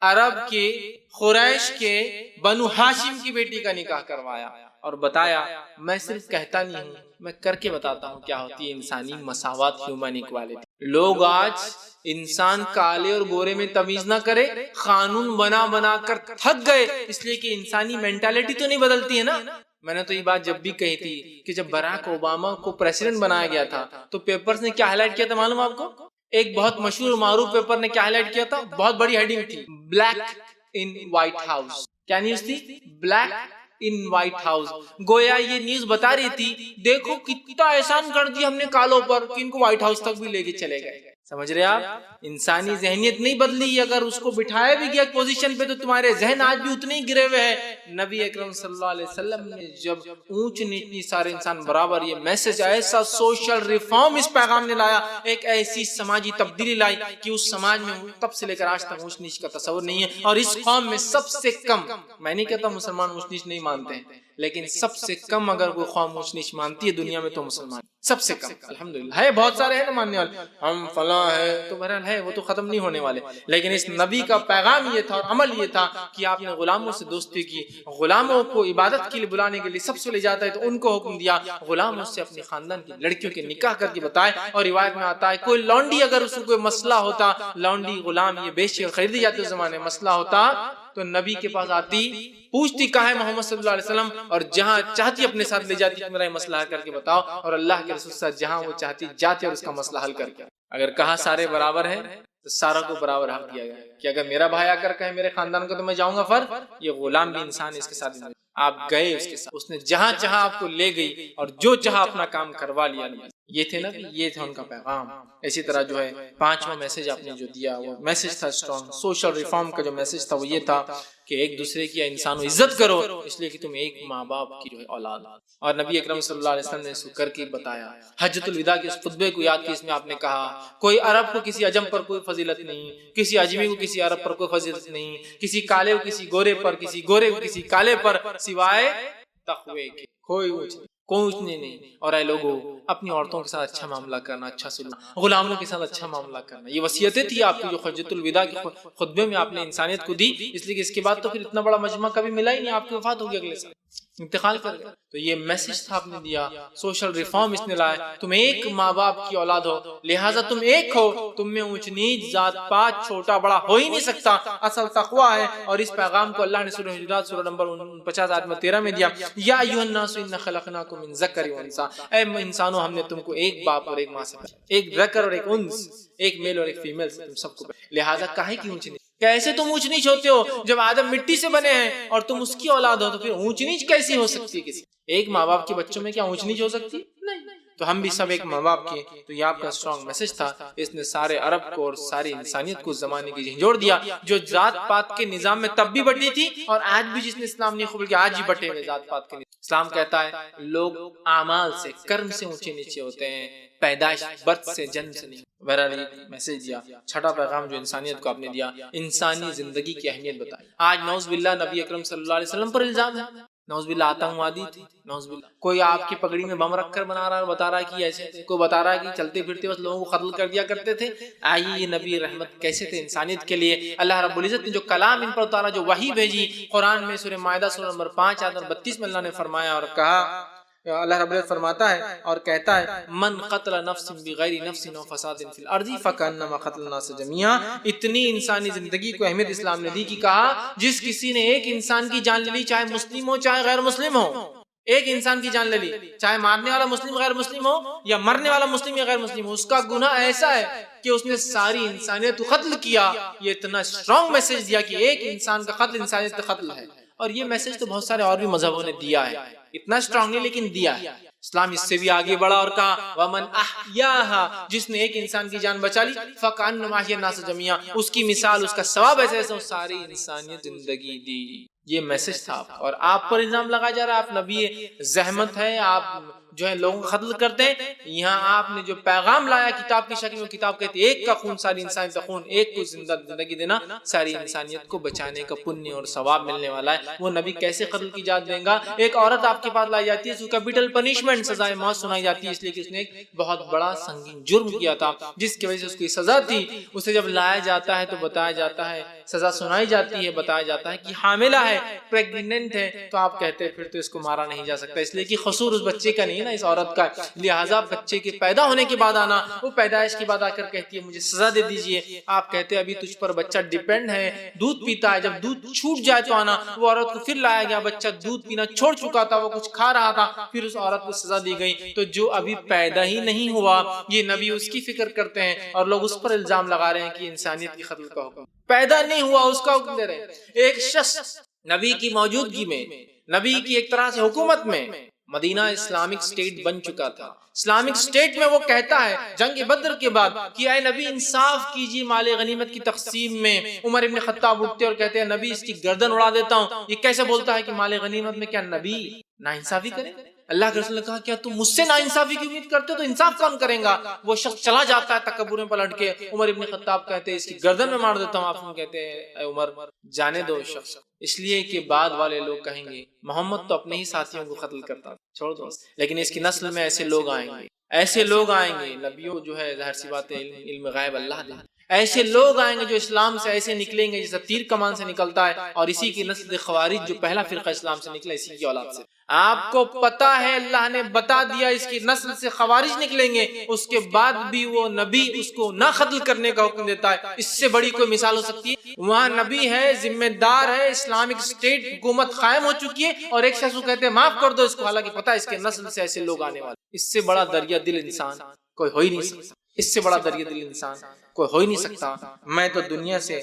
عرب کے، قریش کے، بنو ہاشم کی بیٹی کا نکاح کروایا، اور بتایا میں صرف کہتا نہیں ہوں، میں کر کے بتاتا ہوں کیا ہوتی ہے انسانی مساوات، ہیومن ایکوالٹی. لوگ آج انسان کالے اور گورے میں تمیز نہ کرے، قانون بنا بنا کر تھک گئے، اس لیے کہ انسانی مینٹالٹی تو نہیں بدلتی ہے نا. میں نے تو یہ بات جب بھی کہی تھی کہ جب براک اوباما کو پریزیڈنٹ بنایا گیا تھا تو پیپرز نے کیا ہائی لائٹ کیا تھا معلوم آپ کو؟ ایک بہت مشہور معروف پیپر نے کیا ہائی لائٹ کیا تھا؟ بہت بڑی ہیڈنگ تھی، بلیک ان وائٹ ہاؤس. کیا نیوز تھی؟ Black in white house. گویا یہ نیوز بتا رہی تھی دیکھو کتنا احسان کر دیا ہم نے کالوں پر کہ ان کو وائٹ ہاؤس تک بھی لے کے چلے گئے. سمجھ رہے آپ؟ انسانی ذہنیت نہیں بدلی. اگر اس کو بٹھایا بھی گیا پوزیشن پہ تو تمہارے ذہن آج بھی اتنے ہی گرے ہوئے ہیں. نبی اکرم صلی اللہ علیہ وسلم نے جب اونچ نیچ سارے انسان برابر یہ میسج ایسا سوشل ریفارم اس پیغام نے لایا, ایک ایسی سماجی تبدیلی لائی کہ اس سماج میں تب سے لے کر آج تک اونچ نیچ کا تصور نہیں ہے. اور اس قوم میں سب سے کم, میں نہیں کہتا مسلمان اونچ نیچ نہیں مانتے ہیں, لیکن سب سے کم اگر کوئی قوم اونچ نیچ مانتی ہے دنیا میں تو مسلمان, سب سے کم. الحمدللہ ہے, بہت سارے ہیں نا ماننے والے, ہم فلاں ہے تو بہرحال ہے, وہ تو ختم نہیں ہونے والے. لیکن اس نبی کا پیغام یہ تھا اور عمل یہ تھا کہ آپ نے غلاموں سے دوستی کی, غلاموں کو عبادت کے لیے بلانے کے لیے سب سے لے جاتا ہے تو ان کو حکم دیا غلاموں سے اپنے خاندان کی لڑکیوں کے نکاح کر کے بتائے. اور روایت میں آتا ہے کوئی لونڈی اگر اس کو کوئی مسئلہ ہوتا, لونڈی غلام یہ بیچ کر خریدی جاتی اس زمانے میں, مسئلہ ہوتا تو نبی کے پاس آتی, پوچھتی کہاں ہے محمد صلی اللہ علیہ وسلم, اور جہاں چاہتی اپنے ساتھ لے جاتی کہ میرا یہ مسئلہ حل کر کے بتاؤ, اور اللہ کے رسول سے جہاں وہ چاہتی جاتے اور اس کا مسئلہ حل کر کے. اگر کہا سارے برابر ہیں تو سارا کو برابر حق دیا گیا کہ اگر میرا بھائی آ کر کہے میرے خاندان کو تو میں جاؤں گا, فرق یہ غلام بھی انسان ہے, اس کے ساتھ آپ گئے اس کے ساتھ, اس نے جہاں چاہا آپ کو لے گئی اور جو چاہا اپنا کام کروا لیا. یہ تھے نا, یہ تھا ان کا پیغام. اسی طرح جو ہے پانچواں میسج آپ نے جو دیا وہ میسج تھا اسٹرانگ. سوشل ریفارم کا جو میسج تھا وہ یہ تھا کہ ایک دوسرے کی انسانوں عزت کرو اس لیے کہ تم ایک ماں باپ کی جو ہے اولاد. اور نبی اکرم صلی اللہ علیہ وسلم نے اس کو کر کے بتایا. حجۃ الوداع کے اس خطبے کو یاد کی, اس میں آپ نے کہا کوئی عرب کو کسی عجم پر کوئی فضیلت نہیں, کسی عجمی کو کسی عرب پر کوئی فضیلت نہیں, کسی کالے کو کسی گورے پر, کسی گورے کو کسی کالے پر, سوائے تقوی کے کوئی کوچنے نہیں. اور اے لوگوں اپنی عورتوں کے ساتھ اچھا معاملہ کرنا, اچھا سننا, غلاموں کے ساتھ اچھا معاملہ کرنا, یہ وصیتیں تھی آپ کی جو حجۃ الوداع کے خطبے میں آپ نے انسانیت کو دی. اس لیے کہ اس کے بعد تو پھر اتنا بڑا مجمع کبھی ملا ہی نہیں, آپ کی وفات ہوگی اگلے سال, انتقال کر گئے. تو یہ میسج تھا آپ نے دیا, سوشل ریفارم اس نے لایا. تم ایک ماں باپ کی اولاد ہو, لہٰذا تم ایک ہو, تم میں اونچ نیچ ذات پات چھوٹا بڑا ہو ہی نہیں سکتا. اصل تقویٰ ہے. اور اس پیغام کو اللہ نے سورہ حجرات سورہ نمبر 49 آیت نمبر 13 میں دیا, یا ایھا الناس انا خلقناکم من ذکر و انثی, اے انسانوں ہم نے تم کو ایک باپ اور ایک ماں سے, ایک ذکر اور ایک انث, ایک میل اور ایک فیمیل سے تم سب کو. لہٰذا کاہے کی اونچ نیچ, کیسے تم اونچ نیچ ہوتے ہو جب آدم مٹی سے بنے ہیں اور تم اس کی اولاد ہو, تو پھر اونچ نیچ کیسی ہو سکتی ہے کسی ایک ماں باپ کے بچوں میں؟ کیا اونچ نیچ ہو سکتی؟ نہیں. تو ہم بھی سب ایک ماں باپ کے. تو یہ آپ کا اسٹرانگ میسج تھا. اس نے سارے عرب کو اور ساری انسانیت کو زمانے کی جھنجھوڑ دیا جو ذات پات کے نظام میں تب بھی بٹی تھی, اور آج بھی جس نے اسلام نہیں قبول کیا آج ہی بٹے ہوئے ذات پات کے. اسلام کہتا ہے لوگ اعمال سے, کرم سے اونچے نیچے ہوتے ہیں, پیدائش برت سے جنم سے نہیں. بہرحال ایک میسج دیا, چھٹا پیغام جو انسانیت کو آپ نے دیا, انسانی زندگی کی اہمیت بتائی. آج نعوذ باللہ نبی اکرم صلی اللہ علیہ وسلم پر الزام ہے, نعوذ باللہ آتنکوادی تھے, نعوذ باللہ کوئی آپ کی پگڑی میں بم رکھ کر بنا رہا ہے, بتا رہا ہے کہ ایسے, کوئی بتا رہا ہے کہ چلتے پھرتے بس لوگوں کو قتل کر دیا کرتے تھے. آئیے یہ نبی رحمت کیسے تھے انسانیت کے لیے. اللہ رب العزت نے جو کلام ان پر اتارا, جو وحی بھیجی قرآن میں, سورہ مائدہ سورہ نمبر 5 آیت نمبر 32 میں اللہ نے فرمایا اور کہا, اللہ رب العزت فرماتا ہے اور کہتا ہے من قتل نفس بغیر نفس و فساد فی الارض فکانما قتل الناس جميعا. اتنی انسانی زندگی کو اہمیت اسلام نے دی کہ کہا جس کسی نے ایک انسان کی جان لے لی, چاہے مسلم ہو چاہے غیر مسلم ہو, ایک انسان کی جان لے لی, چاہے مارنے والا مسلم غیر مسلم ہو یا مرنے والا مسلم یا غیر مسلم ہو, اس کا گناہ ایسا ہے کہ اس نے ساری انسانیت کو قتل کیا. یہ اتنا اسٹرانگ میسج دیا کہ ایک انسان کا قتل انسانیت کا قتل ہے. اور یہ میسج تو بہت سارے اور بھی مذہبوں نے دیا ہے, اتنا اسٹرانگ نہیں لیکن دیا ہے. اسلام اس سے بھی آگے بڑھا اور کہا ومن احیاها, جس نے ایک انسان کی جان بچا لی, فکانما احیا الناس جميعا, اس کی مثال, اس کا ثواب ایسے ایسے ساری انسانیت زندگی دی. یہ میسج تھا. اور آپ پر الزام لگایا جا رہا ہے آپ نبی زحمت ہے, آپ جو ہے لوگوں کو قتل کرتے ہیں. یہاں آپ نے جو پیغام لایا کتاب کی شکل میں, کتاب کہتی ہے ایک کا خون ساری انسانیت کا خون, ایک کو زندگی دینا ساری انسانیت کو بچانے کا پنیہ اور ثواب ملنے والا ہے. وہ نبی کیسے قتل کی جات دیں گا؟ ایک عورت آپ کے پاس لائی جاتی ہے, اس کو کیپٹل پنشمنٹ سزائے موت سنائی جاتی ہے, اس لیے کہ اس نے ایک بہت بڑا سنگین جرم کیا تھا جس کی وجہ سے اس کی سزا تھی. اسے جب لایا جاتا ہے تو بتایا جاتا ہے, سزا سنائی جاتی ہے, بتایا جاتا ہے کہ حاملہ ہے, پریگننٹ ہے, تو آپ کہتے ہیں پھر تو اس کو مارا نہیں جا سکتا, اس لیے کہ قصور اس بچے کا نہیں ہے نا, اس عورت کا. لہٰذا بچے کے پیدا ہونے کے بعد آنا, وہ پیدائش کے بعد آ کر کہتی ہے مجھے سزا دے دیجئے. آپ کہتے ہیں ابھی تجھ پر بچہ ڈیپینڈ ہے, دودھ پیتا ہے, جب دودھ چھوٹ جائے تو آنا. وہ عورت کو پھر لایا گیا, بچہ دودھ پینا چھوڑ چکا تھا, وہ کچھ کھا رہا تھا, پھر اس عورت کو سزا دی گئی. تو جو ابھی پیدا ہی نہیں ہوا, یہ نبی اس کی فکر کرتے ہیں, اور لوگ اس پر الزام لگا رہے ہیں کہ انسانیت کی قتل کا حکم. پیدا نہیں ہوا اس کا حکم دے رہے ہیں. ایک شخص نبی کی موجودگی میں، نبی کی ایک طرح سے حکومت میں مدینہ اسلامک سٹیٹ بن چکا تھا۔ اسلامک سٹیٹ میں وہ کہتا ہے جنگ بدر کے بعد کہ اے نبی انصاف کیجیے مال غنیمت کی تقسیم میں۔ عمر ابن خطاب اٹھتے اور کہتے ہیں نبی اس کی گردن اڑا دیتا ہوں، یہ کیسے بولتا ہے کہ مال غنیمت میں کیا نبی ناانصافی کرے؟ اللہ کے رسول نے کہا کیا تم مجھ سے ناانصافی کی امید کرتے ہو تو انصاف کون کرے گا؟ وہ شخص چلا جاتا ہے تکبر میں پلٹ کے۔ عمر ابن خطاب کہتے ہیں اس کی گردن میں مار دیتا ہوں۔ آپ کہتے ہیں اے عمر جانے دو شخص، اس لیے کہ بعد والے لوگ کہیں گے محمد تو اپنے ہی ساتھیوں کو قتل کرتا تھا، چھوڑ دو، لیکن اس کی نسل میں ایسے لوگ آئیں گے، ایسے لوگ آئیں گے، نبیوں جو ہے ظاہر سی بات ہے علم غیب اللہ دے، ایسے لوگ آئیں گے جو اسلام سے ایسے نکلیں گے جیسے تیر کمان سے نکلتا ہے، اور اسی کی نسل خوارج جو پہلا فرقہ اسلام سے نکلا اسی کی اولاد سے۔ آپ کو پتا ہے اللہ نے بتا دیا اس کی نسل سے خوارج نکلیں گے، اس کے بعد بھی وہ نبی اس کو نہ قتل کرنے کا حکم دیتا ہے۔ اس سے بڑی کوئی مثال ہو سکتی ہے؟ وہاں نبی ہے، ذمہ دار ہے، اسلامک اسٹیٹ حکومت قائم ہو چکی ہے، اور ایک شخص کو کہتے ہیں معاف کر دو اس کو، حالانکہ پتا ہے اس کے نسل سے ایسے لوگ آنے والے۔ اس سے بڑا دریا دل انسان کوئی ہو ہی نہیں سکتا، اس سے بڑا دریا دل انسان کوئی ہو ہی نہیں سکتا۔ میں تو دنیا سے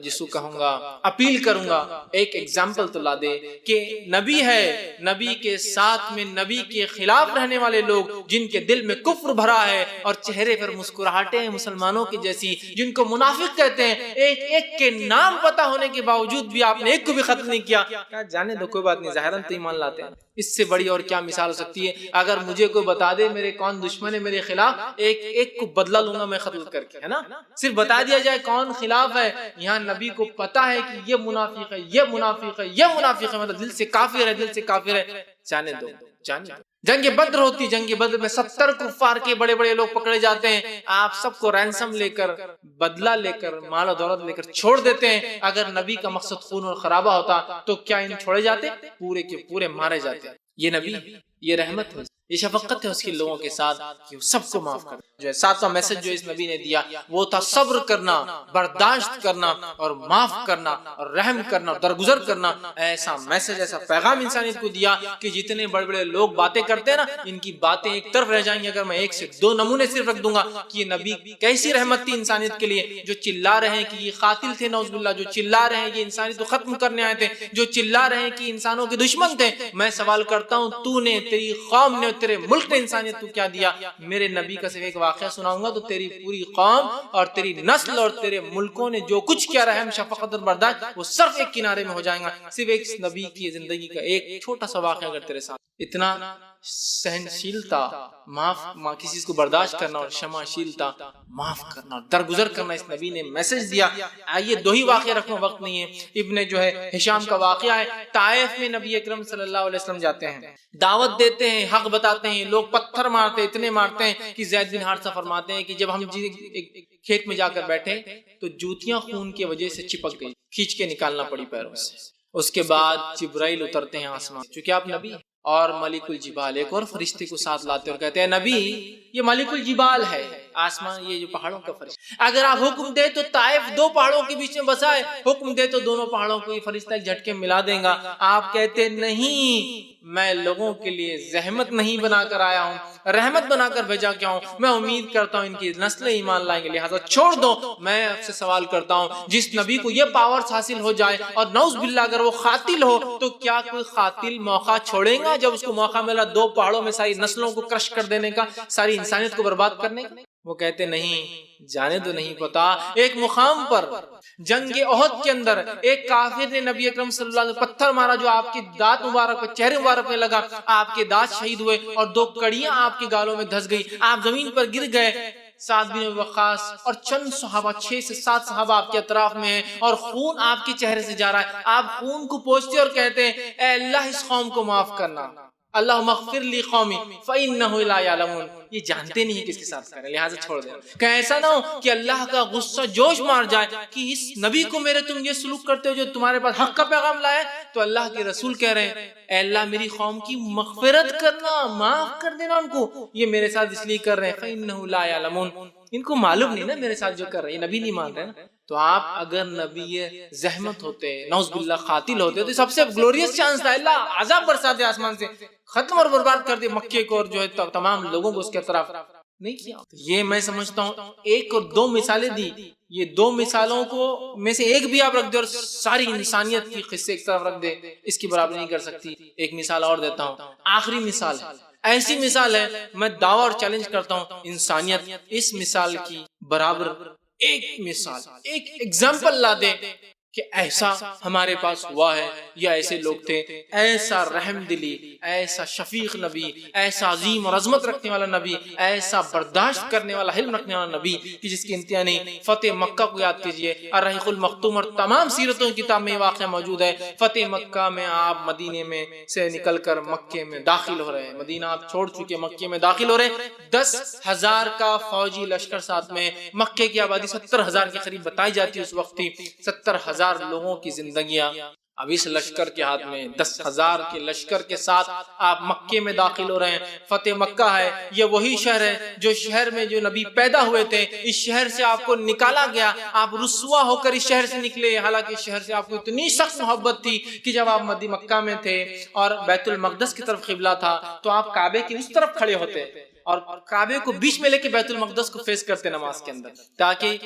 جس کو کہوں گا اپیل کروں گا ایک ایگزامپل تو لا دے کہ نبی ہے، نبی کے ساتھ میں نبی کے خلاف رہنے والے لوگ جن کے دل میں کفر بھرا ہے اور چہرے پر مسکراہٹیں ہیں مسلمانوں کی جیسی، جن کو منافق کہتے ہیں، ایک ایک کے نام پتا ہونے کے باوجود بھی آپ نے ایک کو بھی قتل نہیں کیا۔ کیا جانے دو، کوئی بات نہیں، ظاہراً تو ایمان لاتے ہیں، اس سے بڑی اور کیا مثال ہو سکتی ہے؟ اگر مجھے کوئی بتا دے میرے کون دشمن ہے میرے خلاف، ایک ایک کو بدلہ لوں گا میں قتل کر کے، ہے نا؟ صرف بتا دیا جائے کون خلاف ہے۔ یہاں نبی کو پتا ہے کہ یہ منافق ہے، یہ منافق ہے، یہ منافق ہے، مطلب دل سے کافر ہے، دل سے کافر ہے۔ جانے دو، جانے دو۔ جنگ بدر ہوتی، جنگ بدر میں 70 کفار کے بڑے بڑے لوگ پکڑے جاتے ہیں، آپ سب کو رینسم لے کر، بدلہ لے کر، مال و دولت لے کر چھوڑ دیتے ہیں۔ اگر نبی کا مقصد خون اور خرابہ ہوتا تو کیا ان چھوڑے جاتے؟ پورے کے پورے مارے جاتے۔ یہ نبی، یہ رحمت ہے، یہ شفقت ہے اس کے لوگوں کے ساتھ کہ وہ سب کو معاف کر جو ہے۔ ساتواں میسج جو اس نبی نے دیا وہ تھا صبر کرنا، برداشت کرنا اور معاف کرنا اور رحم کرنا اور درگزر کرنا۔ ایسا میسج، ایسا پیغام انسانیت کو دیا کہ جتنے بڑے بڑے لوگ باتیں کرتے ہیں نا، ان کی باتیں ایک طرف رہ جائیں گی اگر میں ایک سے دو نمونے صرف رکھ دوں گا کہ یہ نبی کیسی رحمت تھی انسانیت کے لیے۔ جو چلا رہے ہیں کہ یہ قاتل تھے نعوذ باللہ، جو چلا رہے ہیں یہ انسانیت کو ختم کرنے آئے تھے، جو چلا رہے ہیں کہ انسانوں کے دشمن تھے، میں سوال کرتا ہوں تو نے، تیری قوم نے، تیرے ملک نے انسانیت کو کیا دیا؟ میرے نبی کا صرف ایک واقعہ سناؤں گا تو تیری پوری قوم اور تیری نسل اور تیرے ملکوں نے جو کچھ کیا رحم، شفقت اور برداشت، وہ صرف ایک کنارے میں ہو جائیں گا۔ صرف ایک نبی کی زندگی کا ایک چھوٹا سا واقعہ اگر تیرے ساتھ اتنا سہنشیلتا، معاف کسی کو برداشت کرنا اور شماشیلتا، معاف کرنا اور درگزر کرنا اس نبی نے میسج دیا۔ آئیے دو ہی واقعہ رکھنا، وقت نہیں ہے۔ ابن جو ہے ہشام کا واقعہ ہے، طائف میں نبی اکرم صلی اللہ علیہ وسلم جاتے ہیں، دعوت دیتے ہیں، حق بتاتے ہیں، لوگ پتھر مارتے ہیں، اتنے مارتے ہیں کہ زید بن حارثہ فرماتے ہیں کہ جب ہم کھیت میں جا کر بیٹھے تو جوتیاں خون کی وجہ سے چپک گئی، کھینچ کے نکالنا پڑی پیروں سے۔ اس کے بعد جبرائیل اترتے ہیں آسمان، چونکہ آپ نبی اور ملک الجبال ایک اور فرشتے کو ساتھ لاتے اور کہتے ہیں نبی یہ ملک الجبال ہے، آسمان یہ جو پہاڑوں کا فرشتہ، اگر آپ حکم دے تو طائف دو پہاڑوں کے بیچ میں بسائے، حکم دے تو دونوں پہاڑوں کو یہ فرشتہ ایک جھٹکے ملا دے گا۔ آپ کہتے نہیں، میں لوگوں کے لیے زحمت نہیں بنا کر آیا ہوں، رحمت بنا کر بھیجا کیا ہوں، میں امید کرتا ہوں ان کی نسلیں ایمان لائیں گے، لہٰذا چھوڑ دو۔ میں آپ سے سوال کرتا ہوں جس نبی کو یہ پاورز حاصل ہو جائے اور نعوذ باللہ اگر وہ قاتل ہو تو کیا کوئی قاتل موقع چھوڑے گا جب اس کو موقع ملا دو پہاڑوں میں ساری نسلوں کو کرش کر دینے کا، ساری انسانیت کو برباد کرنے کا؟ وہ کہتے نہیں، جانے دو، نہیں پتا۔ ایک مقام پر جنگ احد کے اندر ایک کافر نے نبی اکرم صلی اللہ علیہ وسلم پتھر مارا جو آپ کی دانت مبارک پہ، چہرے مبارک پہ لگا، آپ کے دانت شہید ہوئے اور دو کڑیاں آپ کے گالوں میں دھس گئی، آپ زمین پر گر گئے۔ سعد بن وقاص اور چند صحابہ، 6 سے 7 صحابہ آپ کے اطراف میں ہیں اور خون آپ کے چہرے سے جا رہا ہے، آپ خون کو پوچھتے اور کہتے ہیں اے اللہ اس قوم کو معاف کرنا، اللہم اغفر لی قومی فإنہ لا یعلمون۔ یہ جانتے نہیں کس کے ساتھ کریں، لہٰذا چھوڑ دیں۔ کہ ایسا نہ ہو کہ اللہ کا غصہ جوش مار جائے کہ اس نبی کو میرے تم یہ سلوک کرتے ہو جو تمہارے پاس حق کا پیغام لائے، تو اللہ کے رسول کہہ رہے ہیں اے اللہ میری قوم کی مغفرت کرنا، معاف کر دینا ان کو، یہ میرے ساتھ اس لیے کر رہے ہیں فإنہ لا یعلمون، ان کو معلوم نہیں نا میرے ساتھ جو کر رہے ہیں، نبی نہیں مان رہے نا۔ تو آپ اگر نبی زحمت ہوتے، نعوذ باللہ قاتل ہوتے، تو سب سے گلوریس چانس تھا اللہ عذاب برسا دے آسمان سے، ختم اور برباد کر دے مکے کو اور جو ہے تمام لوگوں کو اس کے طرف نہیں کیا۔ یہ میں سمجھتا ہوں ایک اور دو مثالیں دی، یہ دو مثالوں کو میں سے ایک بھی آپ رکھ دیں اور ساری انسانیت کی قصے ایک طرف رکھ دیں، اس کی برابری نہیں کر سکتی۔ ایک مثال اور دیتا ہوں، آخری مثال ہے، ایسی مثال ہے میں دعویٰ اور چیلنج کرتا ہوں انسانیت اس مثال کی برابر ایک مثال، ایک ایگزامپل لا دے کہ ایسا ہمارے پاس ہوا ہے یا ایسے لوگ تھے، ایسا رحم دلی، ایسا شفیق نبی، ایسا عظیم اور عظمت رکھنے والا نبی، ایسا برداشت کرنے والا، حلم رکھنے والا نبی کہ جس کی انتہا نہیں۔ فتح مکہ کو یاد کیجئے، الرحیق المختوم اور تمام سیرتوں کی کتاب میں واقعہ موجود ہے۔ فتح مکہ میں آپ مدینے میں سے نکل کر مکے میں داخل ہو رہے ہیں، مدینہ آپ چھوڑ چکے، مکے میں داخل ہو رہے ہیں، 10,000 کا فوجی لشکر ساتھ میں، مکے کی آبادی 70,000 کے قریب بتائی جاتی ہے اس وقت تھی، 70,000 لوگوں کی زندگیاں اب اس لشکر کے ہاتھ میں، 10,000 کے لشکر کے ساتھ آپ مکے میں داخل ہو رہے ہیں۔ فتح مکہ ہے، یہ وہی شہر ہے جو شہر میں جو نبی پیدا ہوئے تھے، اس شہر سے آپ کو نکالا گیا، آپ رسوا ہو کر اس شہر سے نکلے، حالانکہ اس شہر سے آپ کو اتنی سخت محبت تھی کہ جب آپ مکہ میں تھے اور بیت المقدس کی طرف قبلہ تھا تو آپ کعبے کی اس طرف کھڑے ہوتے اور کعبے کو بیچ میں لے کے بیت المقدس کو فیس کرتے نماز کے اندر، تاکہ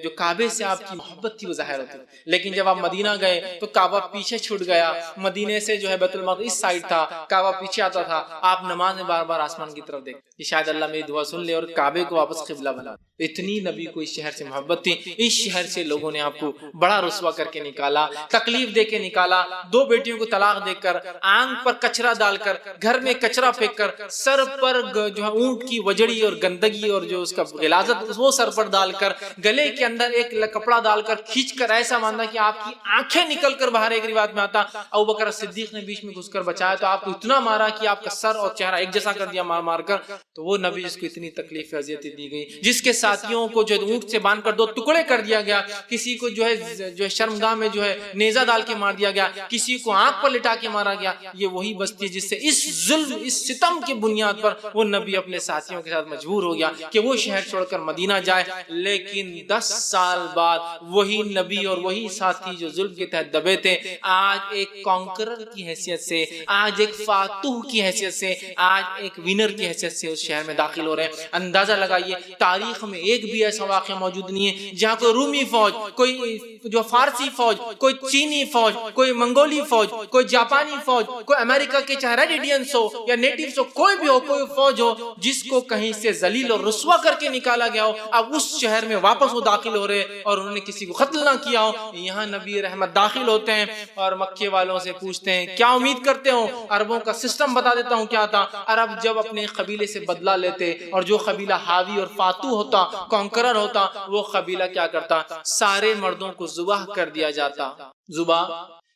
جو کعبے سے آپ کی محبت تھی وہ ظاہر ہوتی۔ لیکن جب آپ مدینہ گئے تو کعبہ پیچھے چھوٹ گیا، مدینے سے جو ہے بیت المقدس اس سائیڈ تھا، کعبہ پیچھے آتا تھا، آپ نماز میں بار بار آسمان کی طرف دیکھتے کہ شاید اللہ میری دعا سن لے اور کعبے کو واپس قبلہ بنا۔ اتنی نبی کو اس شہر سے محبت تھی، اس شہر سے لوگوں نے آپ کو بڑا رسوا کر کے نکالا، تکلیف دے کے نکالا، 2 بیٹیوں کو طلاق دے کر، آنکھ پر کچرا ڈال کر، گھر میں کچرا پھینک کر، سر پر جو ہے اونٹ کی وجڑی اور گندگی اور جو اس کا غلاظت وہ سر پر ڈال کر، گلے کے اندر ایک کپڑا ڈال کر کھینچ کر ایسا ماننا کہ آپ کی آنکھیں نکل کر باہر، ایک روایت میں آتا ابوبکر صدیق نے بیچ میں گھس کر بچایا تو آپ کو اتنا مارا کہ آپ کا سر اور چہرہ ایک جیسا کر دیا مار کر۔ تو وہ نبی جس کو اتنی تکلیف اذیت دی گئی، جس کے ساتھیوں کو جو اونٹ سے باندھ کر 2 ٹکڑے کر دیا گیا، کسی کو جو ہے شرمگاہ میں جو ہے نیزہ ڈال کے مار دیا گیا، کسی کو آنکھ پر لٹا کے مارا گیا، یہ وہی بستی جس سے اس ظلم اس ستم کی بنیاد پر وہ نبی اپنے ساتھیوں کے ساتھ مجبور ہو گیا کہ وہ شہر چھوڑ کر مدینہ جائے۔ لیکن 10 سال بعد وہی نبی اور وہی ساتھی جو ظلم کے تحت دبے تھے، آج ایک کانکرر کی حیثیت سے، آج ایک فاتح کی حیثیت سے، آج ایک ونر کی حیثیت سے اس شہر میں داخل ہو رہے ہیں۔ اندازہ لگائیے تاریخ میں ایک بھی ایسا واقعہ موجود نہیں ہے جہاں کوئی رومی فوج، کوئی جو فارسی فوج، کوئی چینی فوج، کوئی منگولی فوج، کوئی جاپانی فوج، کوئی امریکہ کے چاہے ریڈ انڈینز ہو یا نیٹیوز ہو، کوئی بھی ہو، کوئی فوج ہو جس کو کہیں سے ذلیل اور رسوا کر کے نکالا گیا ہو، اب اس شہر میں واپس وہ داخل ہو رہے اور انہوں نے کسی کو قتل نہ کیا ہو۔ یہاں نبی رحمت داخل ہوتے ہیں اور مکے والوں سے پوچھتے ہیں کیا امید کرتے ہو؟ عربوں کا سسٹم بتا دیتا ہوں کیا تھا۔ عرب جب اپنے قبیلے سے بدلہ لیتے اور جو قبیلہ حاوی اور فاتح ہوتا، کانکرر ہوتا، وہ قبیلہ کیا کرتا؟ سارے مردوں کو ذبح کر دیا جاتا، ذبح،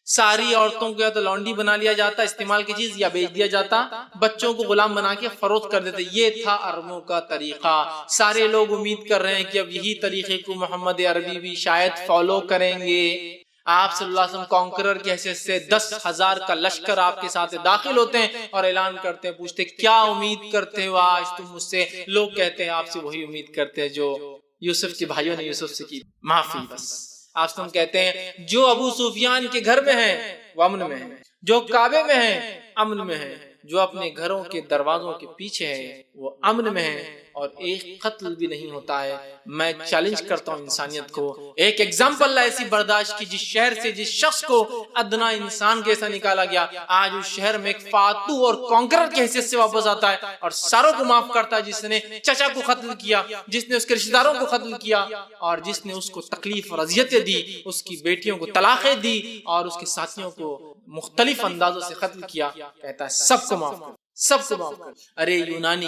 ساری عورتوں کو یا تو لونڈی بنا لیا جاتا، استعمال کی چیز، یا بیچ دیا جاتا، بچوں کو غلام بنا کے فروخت کر دیتے۔ یہ تھا عربوں کا طریقہ۔ سارے لوگ امید کر رہے ہیں کہ اب یہی طریقے کو محمد عربی بھی شاید فالو کریں گے۔ آپ صلی اللہ علیہ وسلم کانکرر کی حیثیت سے 10,000 کا لشکر آپ کے ساتھ داخل ہوتے ہیں اور اعلان کرتے ہیں، پوچھتے کیا امید کرتے ہو آج تم مجھ سے؟ لوگ کہتے ہیں آپ سے وہی امید کرتے ہیں جو یوسف کے بھائیوں نے یوسف سے کی، معافی بس۔ آپ سے ہم کہتے ہیں جو ابو سفیان کے گھر میں ہیں وہ امن میں ہیں، جو کعبے میں ہیں امن میں ہیں، جو اپنے گھروں کے دروازوں کے پیچھے ہے وہ امن میں ہے اور ایک قتل بھی نہیں ہوتا ہے۔ میں چیلنج کرتا ہوں انسانیت کو، ایک ایگزامپل ایسی برداشت کی جس شہر سے جس شخص کو ادنا انسان کیسا نکالا گیا، آج اس شہر میں ایک فاتح اور کانکرر کی حیثیت سے واپس آتا ہے اور ساروں کو معاف کرتا ہے، جس نے چچا کو قتل کیا، جس نے اس کے رشتہ داروں کو قتل کیا اور جس نے اس کو تکلیف اور اذیتیں دی، اس کی بیٹیوں کو طلاقیں دی اور اس کے ساتھیوں کو مختلف اندازوں سے قتل کیا، کہتا ہے سب کو معاف کر، سب کو معاف کر۔ ارے یونانی،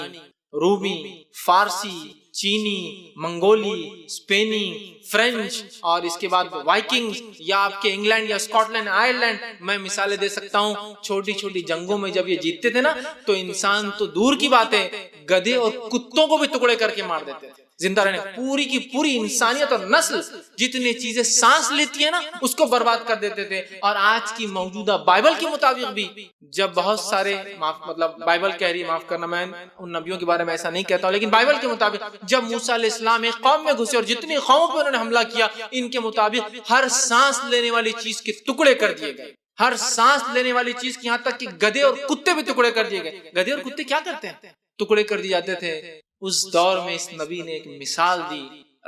رومی، فارسی، چینی، منگولی، اسپینی، فرینچ اور اس کے بعد وائکنگ یا آپ کے انگلینڈ یا اسکاٹ لینڈ، آئرلینڈ، میں مثالیں دے سکتا ہوں۔ چھوٹی چھوٹی جنگوں میں جب یہ جیتتے تھے نا تو انسان تو دور کی بات ہے، گدھے اور کتوں کو بھی ٹکڑے کر کے مار دیتے تھے زندہ رہنے۔ پوری کی پوری انسانیت اور نسل جتنی چیزیں سانس لیتی ہے نا اس کو برباد کر دیتے تھے۔ اور آج کی موجودہ بائبل کے مطابق بھی جب بہت سارے مطلب بائبل کہہ رہی ہے، معاف کرنا میں ان نبیوں کے بارے میں ایسا نہیں کہتا ہوں، لیکن بائبل کے مطابق جب موسیٰ علیہ السلام ایک قوم میں گھسے اور جتنی قوموں پہ انہوں نے حملہ کیا، ان کے مطابق ہر سانس لینے والی چیز کے ٹکڑے کر دیے گئے، ہر سانس لینے والی چیز کی، یہاں تک کہ گدھے اور کتے بھی ٹکڑے کر دیے گئے۔ گدھے اور کتے کیا کرتے ہیں؟ ٹکڑے کر دیے جاتے تھے۔ اس دور میں اس نبی نے ایک مثال دی،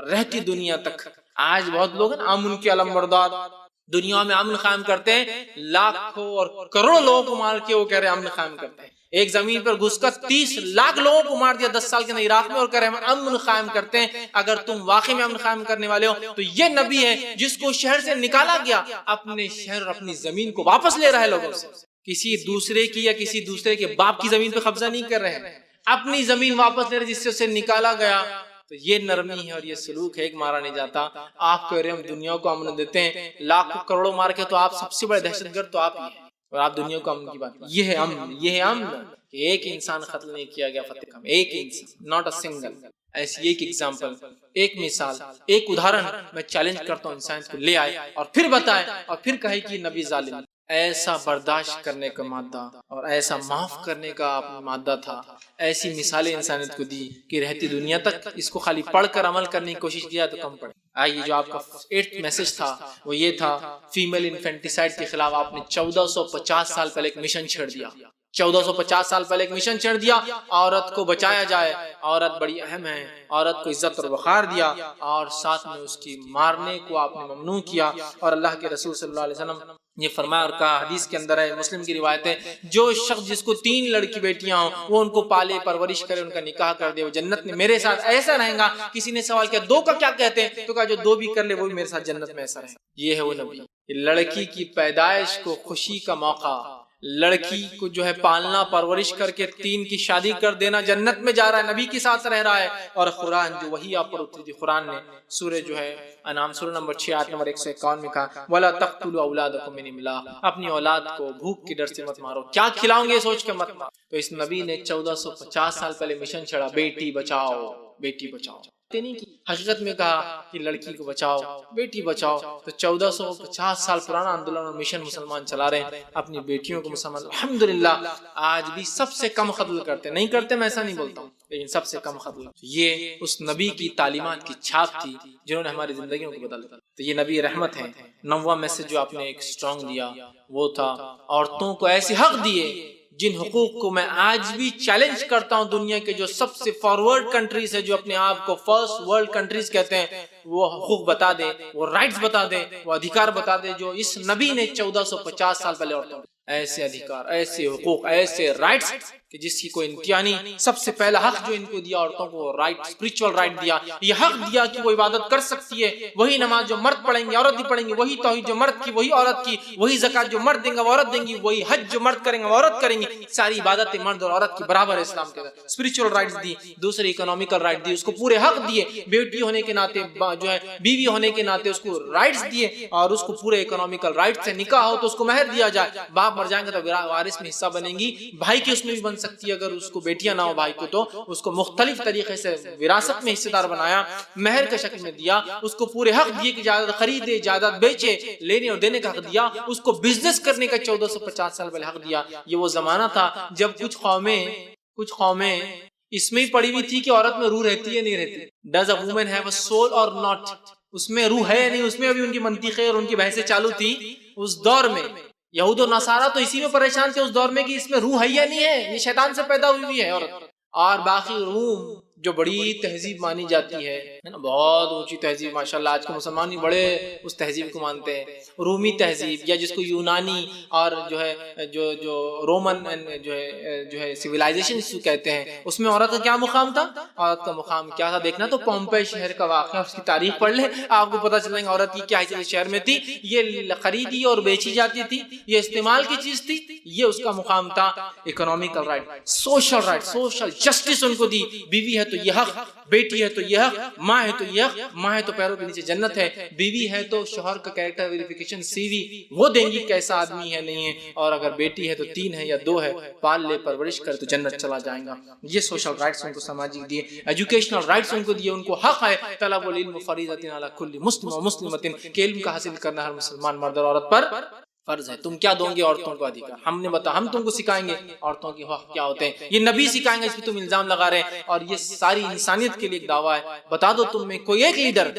رہتی دنیا تک آج بہت لوگ ہیں امن کے علمبردار، دنیا میں امن قائم کرتے ہیں، لاکھوں اور کروڑوں لوگوں کو مار کے وہ کہہ رہے ہیں امن قائم کرتے ہیں۔ ایک زمین پر گھس کر 30 لاکھ لوگوں کو مار دیا 10 سال کے اندر عراق میں، اور کہہ رہے ہیں ہم امن قائم کرتے ہیں۔ اگر تم واقعی میں امن قائم کرنے والے ہو تو یہ نبی ہے جس کو شہر سے نکالا گیا، اپنے شہر اور اپنی زمین کو واپس لے رہا ہے لوگوں سے، کسی دوسرے کی یا کسی دوسرے کے باپ کی زمین پہ قبضہ نہیں کر رہے ہیں، اپنی زمین واپس لے رہے جس سے اسے نکالا گیا۔ تو یہ نرمی ہے اور یہ سلوک ہے، ایک مارا نہیں جاتا۔ آپ کہہ رہے ہیں ہم دنیا کو امن دیتے ہیں، لاکھوں کروڑوں مار کے تو آپ سب سے بڑے دہشت گرد تو آپ ہی ہیں، اور آپ دنیا کو امن کی بات، یہ ہے امن، یہ ہے امن کہ ایک انسان قتل نہیں کیا گیا فتح میں، ایک انسان، ناٹ اے سنگل۔ ایسی ایک ایگزامپل، ایک مثال، ایک ادھارن میں چیلنج کرتا ہوں انسان کو لے آئے اور پھر بتائے اور پھر کہے کہ نبی ظالم۔ ایسا برداشت کرنے کا مادہ اور ایسا معاف کرنے کا مادہ تھا، ایسی مثالیں انسانیت کو دی کہ رہتی دنیا تک اس کو خالی پڑھ کر عمل کرنے کی کوشش کیا تو کم پڑے۔ آئیے جو آپ کا 8th میسج تھا وہ یہ تھا، فیمیل انفینٹیسائڈ کے خلاف آپ نے 1450 سال پہلے ایک مشن چھیڑ دیا، 1450 سال پہلے ایک مشن چھیڑ دیا، عورت کو بچایا جائے، عورت بڑی اہم ہے، عورت کو عزت اور وقار دیا، اور ساتھ میں اس کی مارنے کو آپ نے ممنوع کیا۔ اور اللہ کے رسول صلی اللہ علیہ وسلم یہ فرمایا اور کہا، حدیث کے اندر ہے، مسلم کی روایت ہے، جو شخص جس کو 3 لڑکی بیٹیاں ہوں وہ ان کو پالے پرورش کرے، ان کا نکاح کر دے، وہ جنت میں میرے ساتھ ایسا رہے گا۔ کسی نے سوال کیا 2 کا کیا کہتے ہیں، تو کہا جو 2 بھی کر لے وہ بھی میرے ساتھ جنت میں ایسا رہے۔ یہ ہے وہ نبی، لڑکی کی پیدائش کو خوشی کا موقع، لڑکی کو جو ہے پالنا پرورش کر کے 3 کی شادی کر دینا، جنت میں جا رہا ہے، نبی کے ساتھ رہ رہا ہے۔ اور قرآن جو وہی آپ پر اتری تھی، قرآن نے سورہ جو ہے انعام سورہ نمبر 6 آیت نمبر 151 میں کہا، وَلَا تَقْتُلُوا أَوْلَادَكُم مِّنْ إِمْلَاقٍ، اپنی اولاد کو بھوک کی ڈر سے مت مارو، کیا کھلاؤں گے سوچ کے مت مارو۔ تو اس نبی نے 1450 سال پہلے مشن چھڑا، بیٹی بچاؤ بیٹی بچاؤ، نہیں کی حقیقت میں کہا کہ لڑکی کو بچاؤ، بیٹی بچاؤ۔ تو 1450 سال پرانا آندولن اور مشن مسلمان چلا رہے ہیں، اپنی بیٹیوں کو مسلمان الحمدللہ آج بھی سب سے کم قتل کرتے، نہیں کرتے میں ایسا نہیں بولتا ہوں، لیکن سب سے کم قتل۔ یہ اس نبی کی تعلیمات کی چھاپ تھی جنہوں نے ہماری زندگیوں کو بدل دیا۔ تو یہ نبی رحمت ہے۔ 9واں میسج جو آپ نے ایک سٹرونگ دیا وہ تھا، عورتوں کو ایسے حق دیے جن حقوق کو میں آج بھی چیلنج کرتا ہوں، دنیا کے جو سب سے فارورڈ کنٹریز ہے، جو اپنے آپ کو فرسٹ ورلڈ کنٹریز کہتے ہیں، وہ حقوق بتا دے، وہ رائٹس بتا دے، وہ ادھیکار بتا دے جو اس نبی نے 1450 سال پہلے عورتوں کو، ایسے ادھیکار، ایسے حقوق، ایسے رائٹس کہ جس کی کوئی انتہا نہیں۔ سب سے پہلا حق جو ان کو دیا عورتوں کو، رائٹ، اسپرچول رائٹ دیا، یہ حق دیا کہ وہ عبادت کر سکتی ہے، وہی نماز جو مرد پڑھیں گے عورت بھی پڑھیں گی، وہی توحید جو مرد کی وہی عورت کی، وہی زکات جو مرد دیں گے وہ عورت دیں گی، وہی حج جو مرد کریں گے وہ عورت کریں گی، ساری عبادتیں مرد اور عورت کی برابر ہے اسلام کے اندر۔ اسپرچول رائٹس دی، دوسری اکنامیکل رائٹ دی، اس کو پورے حق دیے، بیٹی ہونے کے ناطے جو ہے بیوی ہونے کے ناطے اس کو رائٹس دیے، اور اس کو پورے اکنامیکل رائٹ سے نکاح ہو تو اس کو مہر دیا جائے، باپ مر جائیں گے تو وارث میں حصہ بنیں گی، بھائی کی اس میں بھی بن سکتی ہے، اگر اس کو بیٹیاں نہ ہو بھائی کو تو اس کو مختلف طریقے سے وراثت میں حصے دار بنایا، مہر کے شکل میں دیا، اس کو پورے حق دیے کہ جائیداد خریدے، جائیداد بیچے، لینے اور دینے کا حق دیا، اس کو بزنس کرنے کا 1450 سال پہلے حق دیا۔ یہ وہ زمانہ تھا جب کچھ قومیں اس میں ہی پڑی ہوئی تھی کہ عورت میں روح رہتی ہے نہیں رہتی، does a woman have a civil اور ناٹ، اس میں روح ہے یا نہیں، اس میں ابھی ان کی منطقیں اور ان کی بحثیں چالو تھی اس دور میں۔ یہود و نصارہ تو اسی میں پریشان تھے اس دور میں کہ اس میں روح ہے یا نہیں ہے، یہ شیطان سے پیدا ہوئی ہے عورت۔ اور باقی روم جو بڑی تہذیب مانی جاتی ہے نا، بہت اونچی تہذیب، ماشاءاللہ آج کے مسلمان بھی بڑے اس تہذیب کو مانتے ہیں، رومی تہذیب یا جس کو یونانی اور جو ہے جو رومن جو ہے سویلائزیشن کہتے ہیں، اس میں عورت کا کیا مقام تھا؟ عورت کا مقام کیا تھا دیکھنا تو پومپے شہر کا واقعہ، اس کی تاریخ پڑھ لیں آپ کو پتہ چلے گا عورت کی کیا حیثیت شہر میں تھی، یہ خریدی اور بیچی جاتی تھی، یہ استعمال کی چیز تھی، یہ اس کا مقام تھا۔ Economical right, social right, social justice in کو دی، بیوی ہے تو یہ حق، بیٹی ہے تو یہ حق، ماں ہے تو یہ حق، ماں ہے تو پیروں کے نیچے جنت ہے، بیوی ہے تو شوہر کا کیریکٹر ویریفیکیشن سی وی وہ دیں گی کیسا آدمی ہے نہیں ہے، اور اگر بیٹی ہے تو 3 ہے یا 2 ہے، پال لے پرورش کر تو جنت چلا جائے گا۔ یہ سوشل رائٹس ان کو سماجی دیے، ایجوکیشنل رائٹس ان کو دیے، ان کو حق ہے طلب العلم فریضۃ علی کل مسلم و مسلمۃ، کہ علم کا حاصل کرنا ہر مسلمان مرد اور عورت پر فرض ہے۔ تم کیا دو گے عورتوں کو ادھیکار؟ ہم نے بتا، ہم تم کو سکھائیں گے عورتوں کے حق کیا ہوتے ہیں، یہ نبی سکھائیں گے، اس پہ تم الزام لگا رہے ہیں، اور یہ ساری انسانیت کے لیے ایک دعویٰ ہے۔ بتا دو تم میں کوئی ایک لیڈر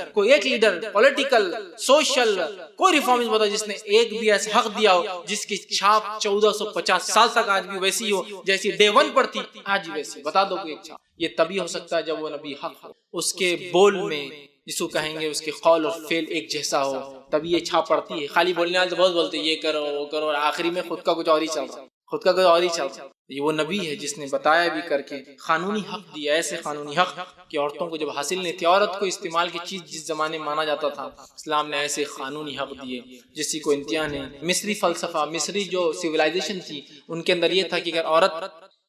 پولیٹیکل سوشل کوئی ریفارمز بتا جس نے ایک بھی ایسا حق دیا ہو جس کی چھاپ 1450 سال تک آج بھی ویسی ہو جیسی ڈے 1 پر تھی، آج بھی ویسی، بتا دو کوئی ایک چھاپ۔ یہ تبھی ہو سکتا ہے جب وہ نبی حق ہو، اس کے بول میں جس کو کہیں گے اس کے قول اور فعل ایک جیسا ہو تبھی یہ چھاپ پڑتی ہے. خالی بولنے والے تو بہت بولتے ہیں یہ کرو وہ کرو اور آخری میں خود کا کچھ اور ہی چل رہا, خود کا کچھ اور ہی چل رہا. یہ وہ نبی ہے جس نے بتایا بھی کر کے قانونی حق دیا, ایسے قانونی حق کہ عورتوں کو جب حاصل نہیں تھی, عورت کو استعمال کی چیز جس زمانے میں مانا جاتا تھا, اسلام نے ایسے قانونی حق دیے جس کو انتہا نہیں. مصری فلسفہ, مصری جو سویلائزیشن تھی ان کے اندر یہ تھا کہ اگر عورت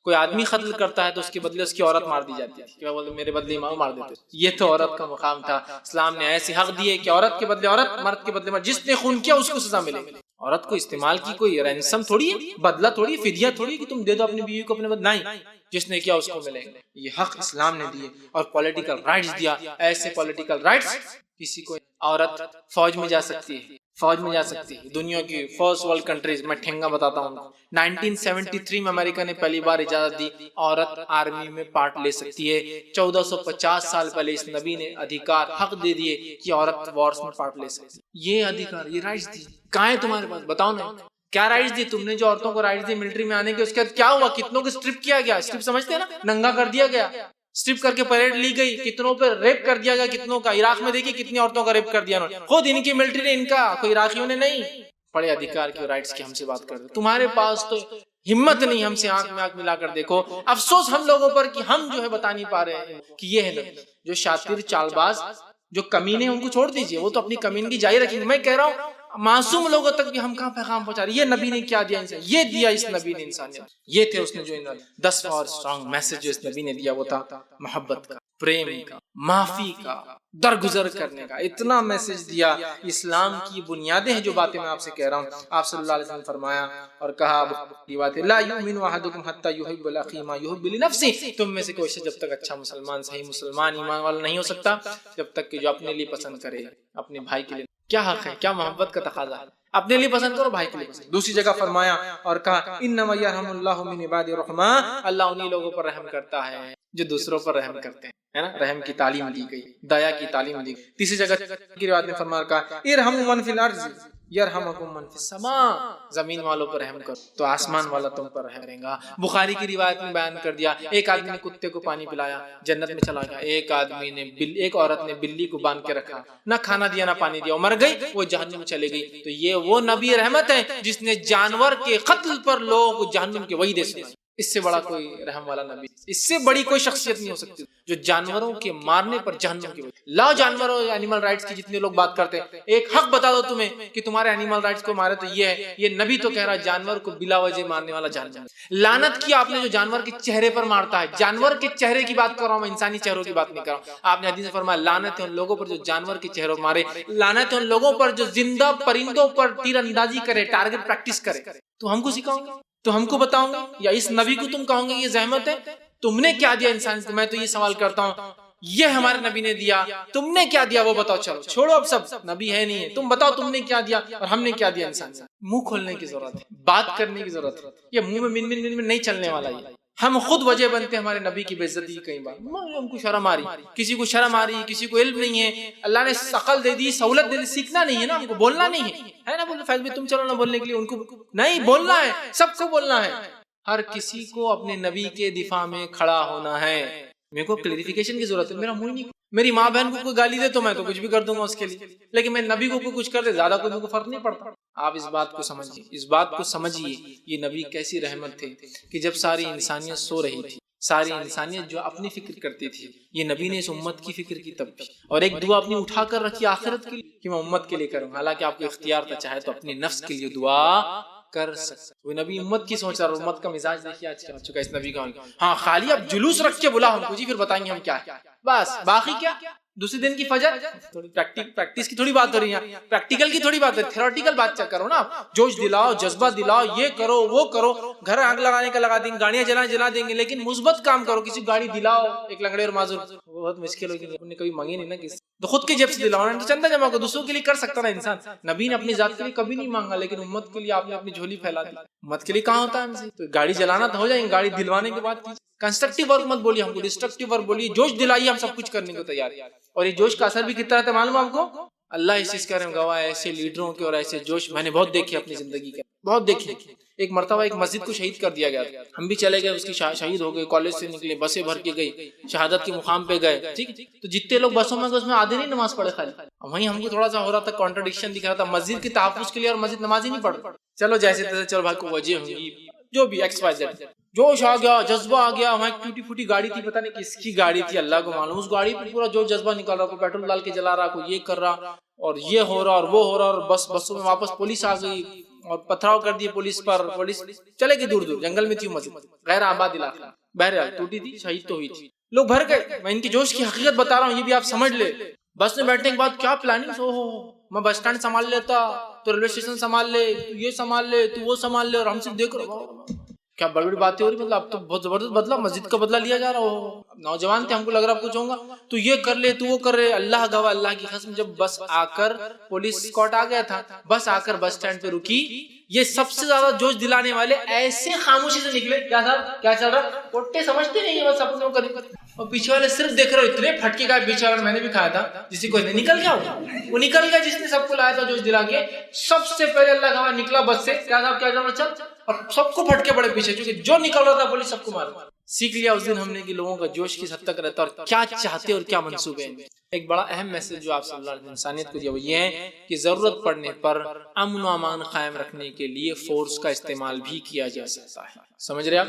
کوئی آدمی قتل کرتا ہے تو اس کے بدلے اس کی عورت مار دی جاتی ہے, کہ میرے بدلے امام مار دیتے. یہ تو عورت کا مقام تھا. اسلام نے ایسے حق دیے کہ عورت کے بدلے عورت, مرد کے بدلے مرد, جس نے خون کیا اس کو سزا ملے. عورت کو استعمال کی کوئی رینسم تھوڑی ہے, بدلہ تھوڑی, فدیہ تھوڑی کہ تم دے دو اپنی بیوی کو اپنے بدلے, نہیں, جس نے کیا اس کو ملے گا. یہ حق اسلام نے دیے. اور پولیٹیکل رائٹس دیا, ایسے پولیٹیکل رائٹس کسی کو عورت فوج میں جا سکتی ہے, فوج میں جا سکتی ہے. دنیا کی فرسٹ ورلڈ کنٹریز میں ٹھنگا بتاتا ہوں, 1973 میں امریکہ نے پہلی بار اجازت دی عورت آرمی میں پارٹ لے سکتی ہے. 1450 سال پہلے اس نبی نے ادھیکار حق دے دیے کہ عورت وارز میں پارٹ لے سکتی. یہ ادھیکار, یہ رائٹس دی کہاں ہے تمہارے پاس, بتاؤ نا کیا رائٹس دی تم نے. جو عورتوں کو رائٹس دی ملٹری میں آنے کے, اس کے بعد کیا ہوا, کتنوں کو اسٹرپ کیا گیا. اسٹرپ سمجھتے ہیں نا, ننگا کر دیا گیا, اسٹرپ کر کے پریڈ لی گئی, کتنوں پہ ریپ کر دیا گیا, کتنوں کا. عراق میں دیکھیے کتنی عورتوں کا ریپ کر دیا انہوں نے, خود ان کی ملٹری نے, ان کا, کوئی عراقیوں نے نہیں. بڑے ادھیکار کے رائٹس کی ہم سے بات کر رہے, تمہارے پاس تو ہمت نہیں ہم سے آنکھ میں آنکھ ملا کر دیکھو. افسوس ہم لوگوں پر کہ ہم جو ہے بتا نہیں پا رہے ہیں کہ یہ ہے جو شاطر چال باز, جو کمینے ان کو چھوڑ دیجئے, وہ تو اپنی کمینگی جاری رکھیں گے. میں کہہ رہا ہوں معصوم لوگوں تک بھی ہم کہاں پیغام پہنچا رہے. یہ نبی نے کیا دیا انسان, یہ دیا اس نبی نے انسانیت. یہ تھے اس نے جو 10 اور اسٹرانگ میسج جو اس نبی نے دیا, وہ تھا محبت کا, پریم کا, معافی کا, درگزر کرنے کا. اتنا میسج دیا. اسلام کی بنیادیں ہیں جو باتیں میں آپ سے کہہ رہا ہوں. آپ صلی اللہ علیہ وسلم نے فرمایا اور کہا لا یؤمن احدکم حتی یحب لاخیہ ما یحب لنفسہ, تم میں سے کوئی شخص جب تک اچھا مسلمان, صحیح مسلمان, ایمان والا نہیں ہو سکتا جب تک کہ جو اپنے لیے پسند کرے اپنے بھائی کے لیے. کیا حق ہے, کیا محبت کا تقاضا ہے, اپنے لیے پسند کرو, بھائی کے لیے پسند. دوسری جگہ فرمایا اور کہا انما یرحم اللہ من عباد الرحماء, اللہ انہی لوگوں پر رحم کرتا ہے جو دوسروں پر رحم کرتے ہیں, ہے نا. رحم کی تعلیم دی گئی, دیا کی تعلیم دی گئی. تیسری جگہ کی روایت میں فرمایا کہا ارحموا من فی الارض یرحمکم من فی السماء, زمین والوں پر رحم کرو تو آسمان والا تم پر رحم کرے گا. بخاری کی روایت میں بیان کر دیا, ایک آدمی نے کتے کو پانی پلایا, جنت میں چلا گیا. ایک عورت نے بلی کو باندھ کے رکھا, نہ کھانا دیا نہ پانی دیا, مر گئی, وہ جہنم میں چلے گئی. تو یہ وہ نبی رحمت ہے جس نے جانور کے قتل پر لوگوں کو جہنم کی وعید سنائی. اس سے بڑا کوئی رحم والا نبی, اس سے بڑی کوئی شخصیت نہیں ہو سکتی جو جانوروں کے مارنے پر جہنم کی وجہ. لا جانوروں اینیمل رائٹس کی جتنے لوگ بات کرتے ہیں, ایک حق بتا دو تمہیں کہ تمہارے اینیمل رائٹس کو مارے تو یہ ہے, یہ نبی تو کہہ رہا ہے جانور کو بلا وجہ مارنے والا جانور. لعنت کی آپ نے جو جانور کے چہرے پر مارتا ہے, جانور کے چہرے کی بات کر رہا ہوں میں, انسانی چہروں کی بات نہیں کر رہا ہوں. آپ نے حدیث میں فرمایا لعنت ہے ان لوگوں پر جو جانور کے چہروں مارے, لعنت ہے ان لوگوں پر جو زندہ پرندوں پر تیر اندازی کرے, ٹارگٹ پریکٹس کرے. تو ہم کو سکھاؤں گے, تو ہم کو بتاؤں گے, یا اس نبی کو تم کہوں گے یہ زحمت ہے؟ تم نے کیا دیا انسان کو؟ میں تو یہ سوال کرتا ہوں, یہ ہمارے نبی نے دیا, تم نے کیا دیا وہ بتاؤ. چلو چھوڑو اب سب, نبی ہے نہیں ہے, تم بتاؤ تم نے کیا دیا اور ہم نے کیا دیا انسان. منہ کھولنے کی ضرورت ہے, بات کرنے کی ضرورت ہے. یہ منہ میں من نہیں چلنے والا. یہ ہم خود وجہ بنتے ہیں ہمارے نبی کی بے عزتی. کئی بار ہم کو شرم آ رہی, کسی کو شرم آ رہی, کسی کو علم نہیں ہے, اللہ نے عقل دے دی, سہولت دے دی, سیکھنا نہیں ہے نا, ہم کو بولنا نہیں ہے نا. بولے فیض بھی تم چلو نا بولنے کے لیے, ان کو نہیں بولنا ہے, سب کو بولنا ہے. ہر کسی کو اپنے نبی کے دفاع میں کھڑا ہونا ہے. میرے کو کلیریفیکیشن کی ضرورت ہے, میرا منہ نہیں. میری ماں بہن کو کوئی گالی دے تو میں تو کچھ بھی کر دوں گا اس کے لیے, لیکن میں نبی کو کوئی کچھ کر دے زیادہ کوئی کو فرق نہیں پڑتا. آپ اس بات کو سمجھیے, اس بات کو سمجھیے, یہ نبی کیسی رحمت تھے کہ جب ساری انسانیت سو رہی تھی, ساری انسانیت جو اپنی فکر کرتی تھی, یہ نبی نے اس امت کی فکر کی تب بھی, اور ایک دعا اپنی اٹھا کر رکھی آخرت کے لیے کہ میں امت کے لیے کروں. حالانکہ آپ کو اختیار تھا, چاہے تو اپنے نفس کے لیے دعا کر سکتے. وہ نبی امت کی سوچ رہا, امت کا مزاج دیکھیے آج کیا ہو چکا ہے اس نبی کا. ہاں خالی اب جلوس رکھ کے بلا ہم کو, جی پھر بتائیں گے ہم کیا ہے, بس باقی کیا. دوسرے دن کی فجر, تھوڑی پریکٹس کی تھوڑی بات ہو رہی ہے, پریکٹیکل کی تھوڑی بات ہے, تھیوریٹیکل بات کرو نا. جوش دلاؤ, جذبہ دلاؤ, یہ کرو وہ کرو, گھر آگ لگانے کا لگا دیں گے, گاڑیاں جلا دیں گے, لیکن مثبت کام کرو. کسی گاڑی دلاؤ, ایک لنگڑے اور معذور, بہت مشکل ہوگی, انہوں نے کبھی مانگی نہیں نا کسی, تو خود کی جیب سے دلاؤ نا, چندہ جمع کو دوسروں کے لیے کر سکتا نا انسان. نبی نے اپنی ذات کے لیے کبھی نہیں مانگا, لیکن امت کے لیے آپ نے اپنی جھولی پھیلا دی. امت کے لیے کہاں ہوتا ہے ہم سے؟ تو گاڑی جلانا تو ہو جائیں گے, گاڑی دلوانے کے بعد کنسٹرکٹیو ورک مت بولیے ہم کو, ڈسٹرکٹیو ورک بولیے. جوش دلائیے, ہم سب کچھ کرنے کو تیار ہیں. اور یہ جوش کا اثر بھی کتنا رہتا ہے معلوم آپ کو؟ اللہ اس چیز کا گواہ ہے، ایسے لیڈروں کے اور ایسے جوش میں نے بہت دیکھے اپنی زندگی کے، بہت دیکھے۔ ایک مرتبہ ایک مسجد کو شہید کر دیا گیا تھا، ہم بھی چلے گئے، اس کی شہید ہو گئے، کالج سے نکلے، بسیں بھر کے گئی، شہادت کے مقام پہ گئے، ٹھیک، تو جتنے لوگ بسوں میں گئے اس میں آدھے نہیں نماز پڑھے خالی۔ وہیں ہم کو تھوڑا سا ہو رہا تھا، کانٹرڈکشن دکھ رہا تھا، مسجد کے تحفظ کے لیے اور مسجد نماز ہی نہیں پڑھ، چلو جیسے تیسے چلو بھائی کو وجہ ہوں گی، جو بھی ایکس وائی زیڈ، جوش آ گیا، جذبہ آ گیا۔ وہاں ایک ٹوٹی پھوٹی گاڑی تھی، پتہ نہیں کس کی گاڑی تھی، اللہ کو معلوم، اس گاڑی پہ پورا جو جذبہ نکل رہا، کوئی پیٹرول ڈال کے جلا رہا، کوئی یہ کر رہا، اور یہ ہو رہا اور وہ ہو رہا، اور بسوں میں واپس پولیس آ گئی اور پتھراؤ کر دیے پولیس پر، پولیس چلے گئی دور دور، جنگل میں تھی مسجد، غیر آباد علاقہ، بہرحال ٹوٹی تھی، شہید تو ہوئی تھی، لوگ بھر گئے۔ میں ان کی جوش کی حقیقت بتا رہا ہوں، یہ بھی آپ سمجھ لے۔ بس میں بیٹھنے کے بعد کیا پلاننگ، میں بس اسٹینڈ سنبھال لیتا تو ریلوے اسٹیشن سنبھال لے، تو یہ سنبھال لے، تو وہ سنبھال لے، اور ہم صرف دیکھ رہے، کیا بڑی بڑی باتیں ہو رہی، مطلب اب تو بہت زبردست بدلا، مسجد کا بدلہ لیا جا رہا ہو، نوجوان تھے، ہم کو لگ رہا کچھ ہوگا، تو یہ کر لے، تو وہ کر رہے، اللہ گواہ، اللہ کی قسم، جب بس آ کر پولیس اسکواڈ آ گیا تھا، بس آ کر بس اسٹینڈ پہ رکی، یہ سب سے زیادہ جوش دلانے والے ایسے خاموشی سے نکلے، کیا صاحب کیا چل رہا، کوٹے سمجھتے نہیں ہیں، بس اپنے کو کریں، اور پیچھے والے صرف دیکھ رہے، اتنے پھٹکے کا پیچھے والے، میں نے بھی کھایا تھا، جسی کو نکل گیا وہ نکل گیا، جس نے سب کو لایا تھا جوش دلا کے، سب سے پہلے اللہ گواہ نکلا بس سے، کیا صاحب کیا چل رہا، چل، اور سب کو پھٹکے پڑے پیچھے، کیونکہ جو نکل رہا تھا پولیس سب کو مار۔ سیکھ لیا اس دن ہم نے کہ لوگوں کا جوش کس حد تک رہتا اور کیا چاہتے اور کیا منصوبے ہیں۔ ایک بڑا اہم میسج جو آپ صلی اللہ علیہ وسلم انسانیت کو دیا وہ یہ ہے کہ ضرورت پڑنے پر امن و امان قائم رکھنے کے لیے فورس کا استعمال بھی کیا جا سکتا ہے، سمجھ رہے آپ؟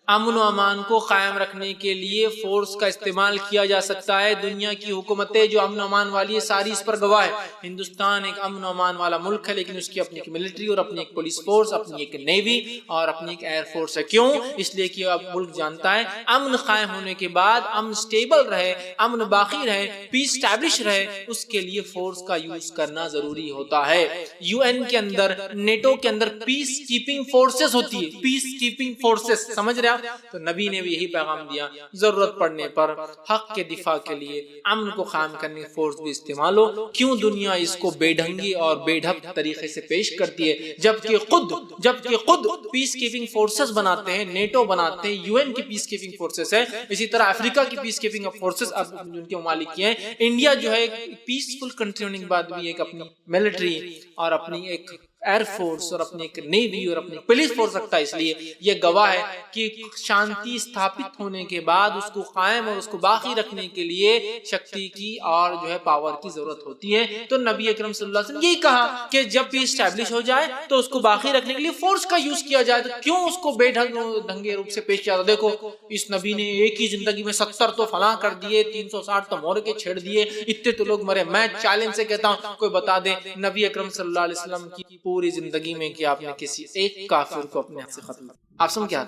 امن و امان کو قائم رکھنے کے لیے فورس کا استعمال کیا جا سکتا ہے۔ دنیا کی حکومتیں جو امن و امان والی ہے ساری اس پر گواہ ہے۔ ہندوستان ایک امن و امان والا ملک ہے، لیکن اس کی اپنی ایک ملٹری اور اپنی ایک پولیس فورس، اپنی ایک نیوی اور اپنی ایک ایئر فورس ہے۔ کیوں؟ اس لیے کہ اب ملک جانتا ہے امن قائم ہونے کے بعد، امن سٹیبل رہے، امن باقی رہے، پیس اسٹیبلش رہے، اس کے لیے فورس کا یوز کرنا ضروری ہوتا ہے۔ یو این کے اندر، نیٹو کے اندر پیس کیپنگ فورسز ہوتی ہے، پیس کیپنگ فورسز، سمجھ رہے آپ؟ تو نبی نے بھی یہی پیغام دیا، ضرورت پڑنے پر حق کے دفاع کے لیے امن کو قائم کرنے کی فورس بھی استعمال ہو۔ کیوں دنیا اس کو بے ڈھنگی اور بے ڈھب طریقے سے پیش کرتی ہے، جبکہ خود پیس کیپنگ فورسز بناتے ہیں، نیٹو بناتے ہیں، یو این کی پیس کیپنگ فورسز ہے، اسی طرح افریقہ کی پیس کیپنگ فورسز اب ان کے ممالک کی ہیں۔ انڈیا جو ہے ایک پیسفل کنٹری ہونے کے بعد بھی ایک اپنی ملٹری اور اپنی ایک ایئر فورس اور اپنی ایک نیوی اور اپنی پولیس فورس رکھتا ہے، اس لیے یہ گواہ ہے کہ شانتی استھاپت ہونے کے بعد اس کو قائم اور اس کو باقی رکھنے کے لیے شکتی کی اور جو ہے پاور کی ضرورت ہوتی ہے۔ تو نبی اکرم صلی اللہ علیہ وسلم یہی کہا کہ جب بھی اسٹیبلش ہو جائے تو اس کو باقی رکھنے کے لیے فورس کا یوز کیا جائے۔ تو کیوں اس کو بے ڈھنگے روپ سے پیش کیا؟ دیکھو اس نبی نے ایک ہی زندگی میں 70 تو فلاں کر دیے، 360 تو مور کے چھیڑ دیے، اتنے تو لوگ مرے۔ میں چیلنج سے کہتا ہوں کوئی بتا دے نبی اکرم صلی اللہ علیہ وسلم کی پوری زندگی میں کہ آپ نے کسی ایک کافر کو اپنے ہاتھ سے ختم، آپ سن کیا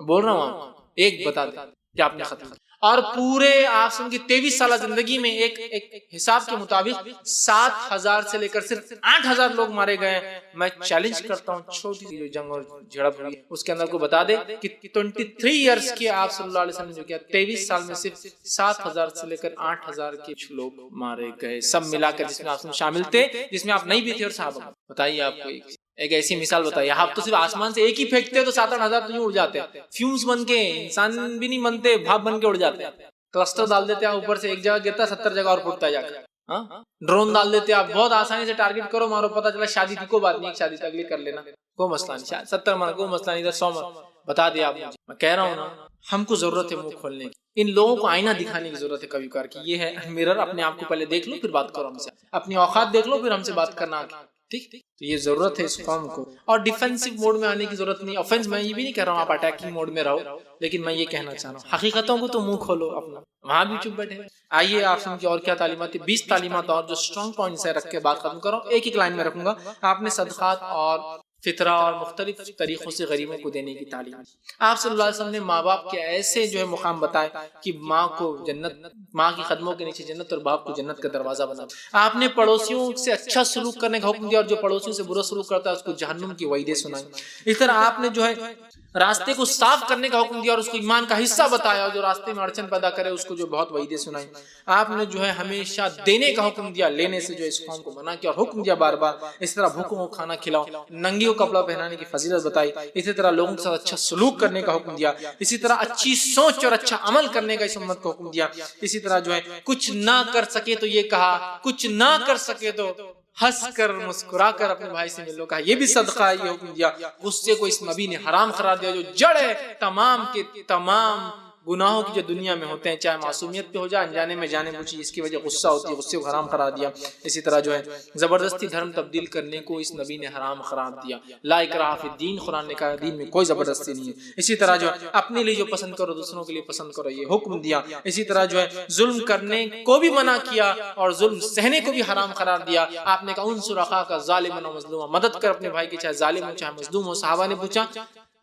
بول رہا ہوں، آپ ایک بتا دیں کہ آپ نے ختم، اور پورے آپ سن کی 23 سالہ زندگی میں ایک حساب کے مطابق 7000 سے لے کر صرف 8000 لوگ مارے گئے۔ میں چیلنج کرتا ہوں چھوٹی سی جو جنگ اور جھڑپ ہوئی اس کے اندر کو بتا دے کہ 23 ایئرس کے آپ صلی اللہ علیہ وسلم جو کیا 23 سال میں صرف 7000 سے لے کر 8000 کے لوگ مارے گئے، سب ملا کر، جس میں آپ شامل تھے، جس میں آپ نہیں بھی تھے اور صحابہ۔ بتائیے آپ کو ایک ایسی مثال بتائیے، آپ تو صرف آسمان سے ایک ہی پھینکتے تو 7-8 ہزار تو اڑ جاتے، فیومز بن کے، انسان بھی نہیں بنتے، بھاپ بن کے اڑ جاتے، کلسٹر ڈال دیتے ہیں اوپر سے، ایک جگہ گرتا 70 جگہ اور پھوٹتا جا کر، ڈرون ڈال دیتے آپ، بہت آسانی سے ٹارگٹ کرو، مارو، پتہ چلا شادی تھی، کوئی بات نہیں، ایک شادی اگلی کر لینا، کوئی مسئلہ نہیں، 70 مار کوئی مسئلہ نہیں، 100 مار، بتا دیا آپ مجھے۔ میں کہہ رہا ہوں نا، ہم کو ضرورت ہے منہ کھولنے کی، ان لوگوں کو آئینہ دکھانے کی ضرورت ہے کبھی کبھار کی، یہ ہے مرر، اپنے آپ کو پہلے دیکھ لو پھر بات کرو ہم سے، اپنی اوقات دیکھ لو پھر ہم سے بات کرنا، ٹھیک؟ تو یہ ضرورت ہے اس قوم کو، اور ڈیفینسو موڈ میں آنے کی ضرورت نہیں، آفینس میں یہ بھی نہیں کہہ رہا ہوں آپ اٹیکنگ موڈ میں رہو، لیکن میں یہ کہنا چاہ رہا ہوں حقیقتوں کو تو منہ کھولو اپنا، وہاں بھی چپ بیٹھے۔ آئیے آپ سن کے اور کیا تعلیمات، 20 تعلیمات اور جو اسٹرانگ پوائنٹس ہے رکھ کے بات ختم کرو، ایک لائن میں رکھوں گا۔ آپ نے صدقات اور فطرہ اور مختلف طریقوں سے غریبوں کو دینے کی تعلیم، آپ صلی اللہ علیہ وسلم نے ماں باپ کے ایسے جو ہے مقام بتائے کہ ماں کو جنت، ماں کی قدموں کے نیچے جنت اور باپ کو جنت کا دروازہ بنا۔ آپ نے پڑوسیوں سے اچھا سلوک کرنے کا حکم دیا اور جو پڑوسیوں سے برا سلوک کرتا ہے اس کو جہنم کی وعیدیں سنائیں۔ اس طرح آپ نے جو ہے راستے کو صاف کرنے کا حکم دیا اور اس کو ایمان کا حصہ بتایا، اور جو راستے میں اڑچن پیدا کرے اس کو جو بہت وعیدیں سنائی۔ آپ نے جو ہے ہمیشہ دینے کا حکم دیا، لینے سے جو اس قوم کو منع کیا اور حکم دیا بار بار اس طرح بھوکوں کو کھانا کھلاؤ، ننگیوں کو کپڑا پہنانے کی فضیلت بتائی، اسی طرح لوگوں کے ساتھ اچھا سلوک کرنے کا حکم دیا، اسی طرح اچھی سوچ اور اچھا عمل کرنے کا اس امت کو حکم دیا، اسی طرح جو ہے کچھ نہ کر سکے تو یہ کہا، کچھ نہ کر سکے تو ہنس کر مسکرا کر اپنے بھائی سے ملو، کہا یہ بھی صدقہ ہے، یہ حکم دیا۔ غصے کو اس نبی نے حرام قرار دیا، جو جڑ ہے تمام کے تمام گناہوں کی جو دنیا میں ہوتے ہیں، چاہے معصومیت پہ ہو جائے انجانے میں جانے بوجھی، اس کی وجہ غصہ ہوتی ہے، غصے کو حرام قرار دیا۔ اسی طرح جو ہے زبردستی دھرم تبدیل کرنے کو اس نبی نے حرام قرار دیا، لا اکراہ فی الدین، قرآن نے کہا دین میں کوئی زبردستی نہیں ہے۔ اسی طرح جو ہے اپنے لیے جو پسند کرو دوسروں کے لیے پسند کرو، یہ حکم دیا۔ اسی طرح جو ہے ظلم کرنے کو بھی منع کیا اور ظلم سہنے کو بھی حرام قرار دیا۔ آپ نے کہا انصر اخاک ظالما و مظلوما، مدد کر اپنے بھائی کی، چاہے ظالم ہو چاہے مظلوم ہو۔ صحابہ نے پوچھا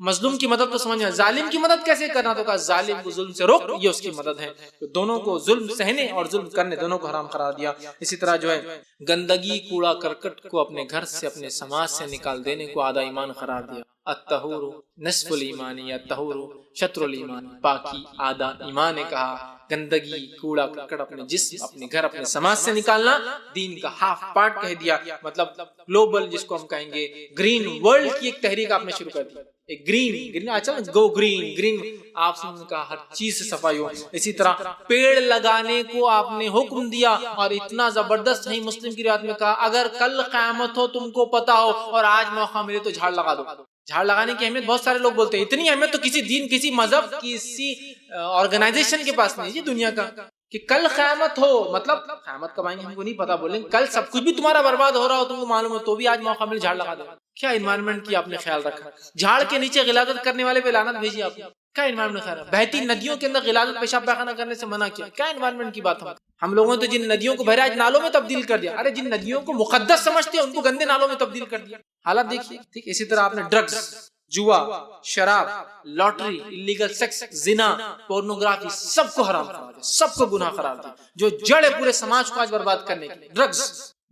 مظلوم کی مدد تو سمجھ میں، ظالم کی مدد کیسے کرنا؟ تو کہا ظالم کو ظلم سے روک، یہ اس کی مدد ہے۔ تو دونوں کو ظلم سہنے اور ظلم کرنے دونوں کو حرام قرار دیا۔ اسی طرح جو ہے گندگی کوڑا کرکٹ کو اپنے گھر سے اپنے سماج سے نکال دینے کو آدھا ایمان قرار دیا۔ الطہور نصف الایمان یا الطہور شطر الایمان، پاکی آدھا ایمان نے کہا۔ گندگی کوڑا کرکٹ اپنے جسم اپنے گھر اپنے سماج سے نکالنا دین کا ہاف پارٹ کہہ دیا۔ مطلب گلوبل جس کو ہم کہیں گے گرین ورلڈ کی ایک تحریک آپ نے شروع کر دی، ایک گرین اچھا گو گرین آپ سے کہا ہر چیز سے صفائی ہو۔ اسی طرح پیڑ لگانے کو آپ نے حکم دیا، اور اتنا زبردست ہے مسلم کی روایت میں کہا اگر کل قیامت ہو تم کو پتا ہو اور آج موقع ملے تو جھاڑ لگا دو۔ جھاڑ لگانے کی اہمیت بہت سارے لوگ بولتے ہیں، اتنی اہمیت تو کسی دین کسی مذہب کسی آرگنائزیشن کے پاس نہیں ہے دنیا کا، کہ کل قیامت ہو، مطلب قیامت کب آئیں گے ہم کو نہیں پتا، بولیں کل سب کچھ بھی تمہارا برباد ہو رہا ہو تم کو معلوم ہو تو بھی آج موقع ملے جھاڑ لگا دو۔ کیا انوائرمنٹ کی آپ نے خیال رکھا؟ جھاڑ کے نیچے غلاظت کرنے والے پہ لعنت بھیجی آپ نے۔ کیا انوائرمنٹ خیال ہے؟ بہتی ندیوں کے اندر غلاظت پیشاب پاخانہ کرنے سے منع کیا۔ کیا انوائرمنٹ کی بات ہم لوگوں نے تو جن ندیوں کو بہراج نالوں میں تبدیل کر دیا، ارے جن ندیوں کو مقدس سمجھتے ہیں ان کو گندے نالوں میں تبدیل کر دیا۔ حالات دیکھیے ٹھیک۔ اسی طرح آپ نے ڈرگز، جوا، شراب، لاٹری، الیگل سیکس، زنا، پورنوگرافی سب کو حرام قرار دیا، سب کو گناہ قرار دیا، جو جڑ ہے پورے سماج کو آج برباد کرنے کے لیے۔ ڈرگز،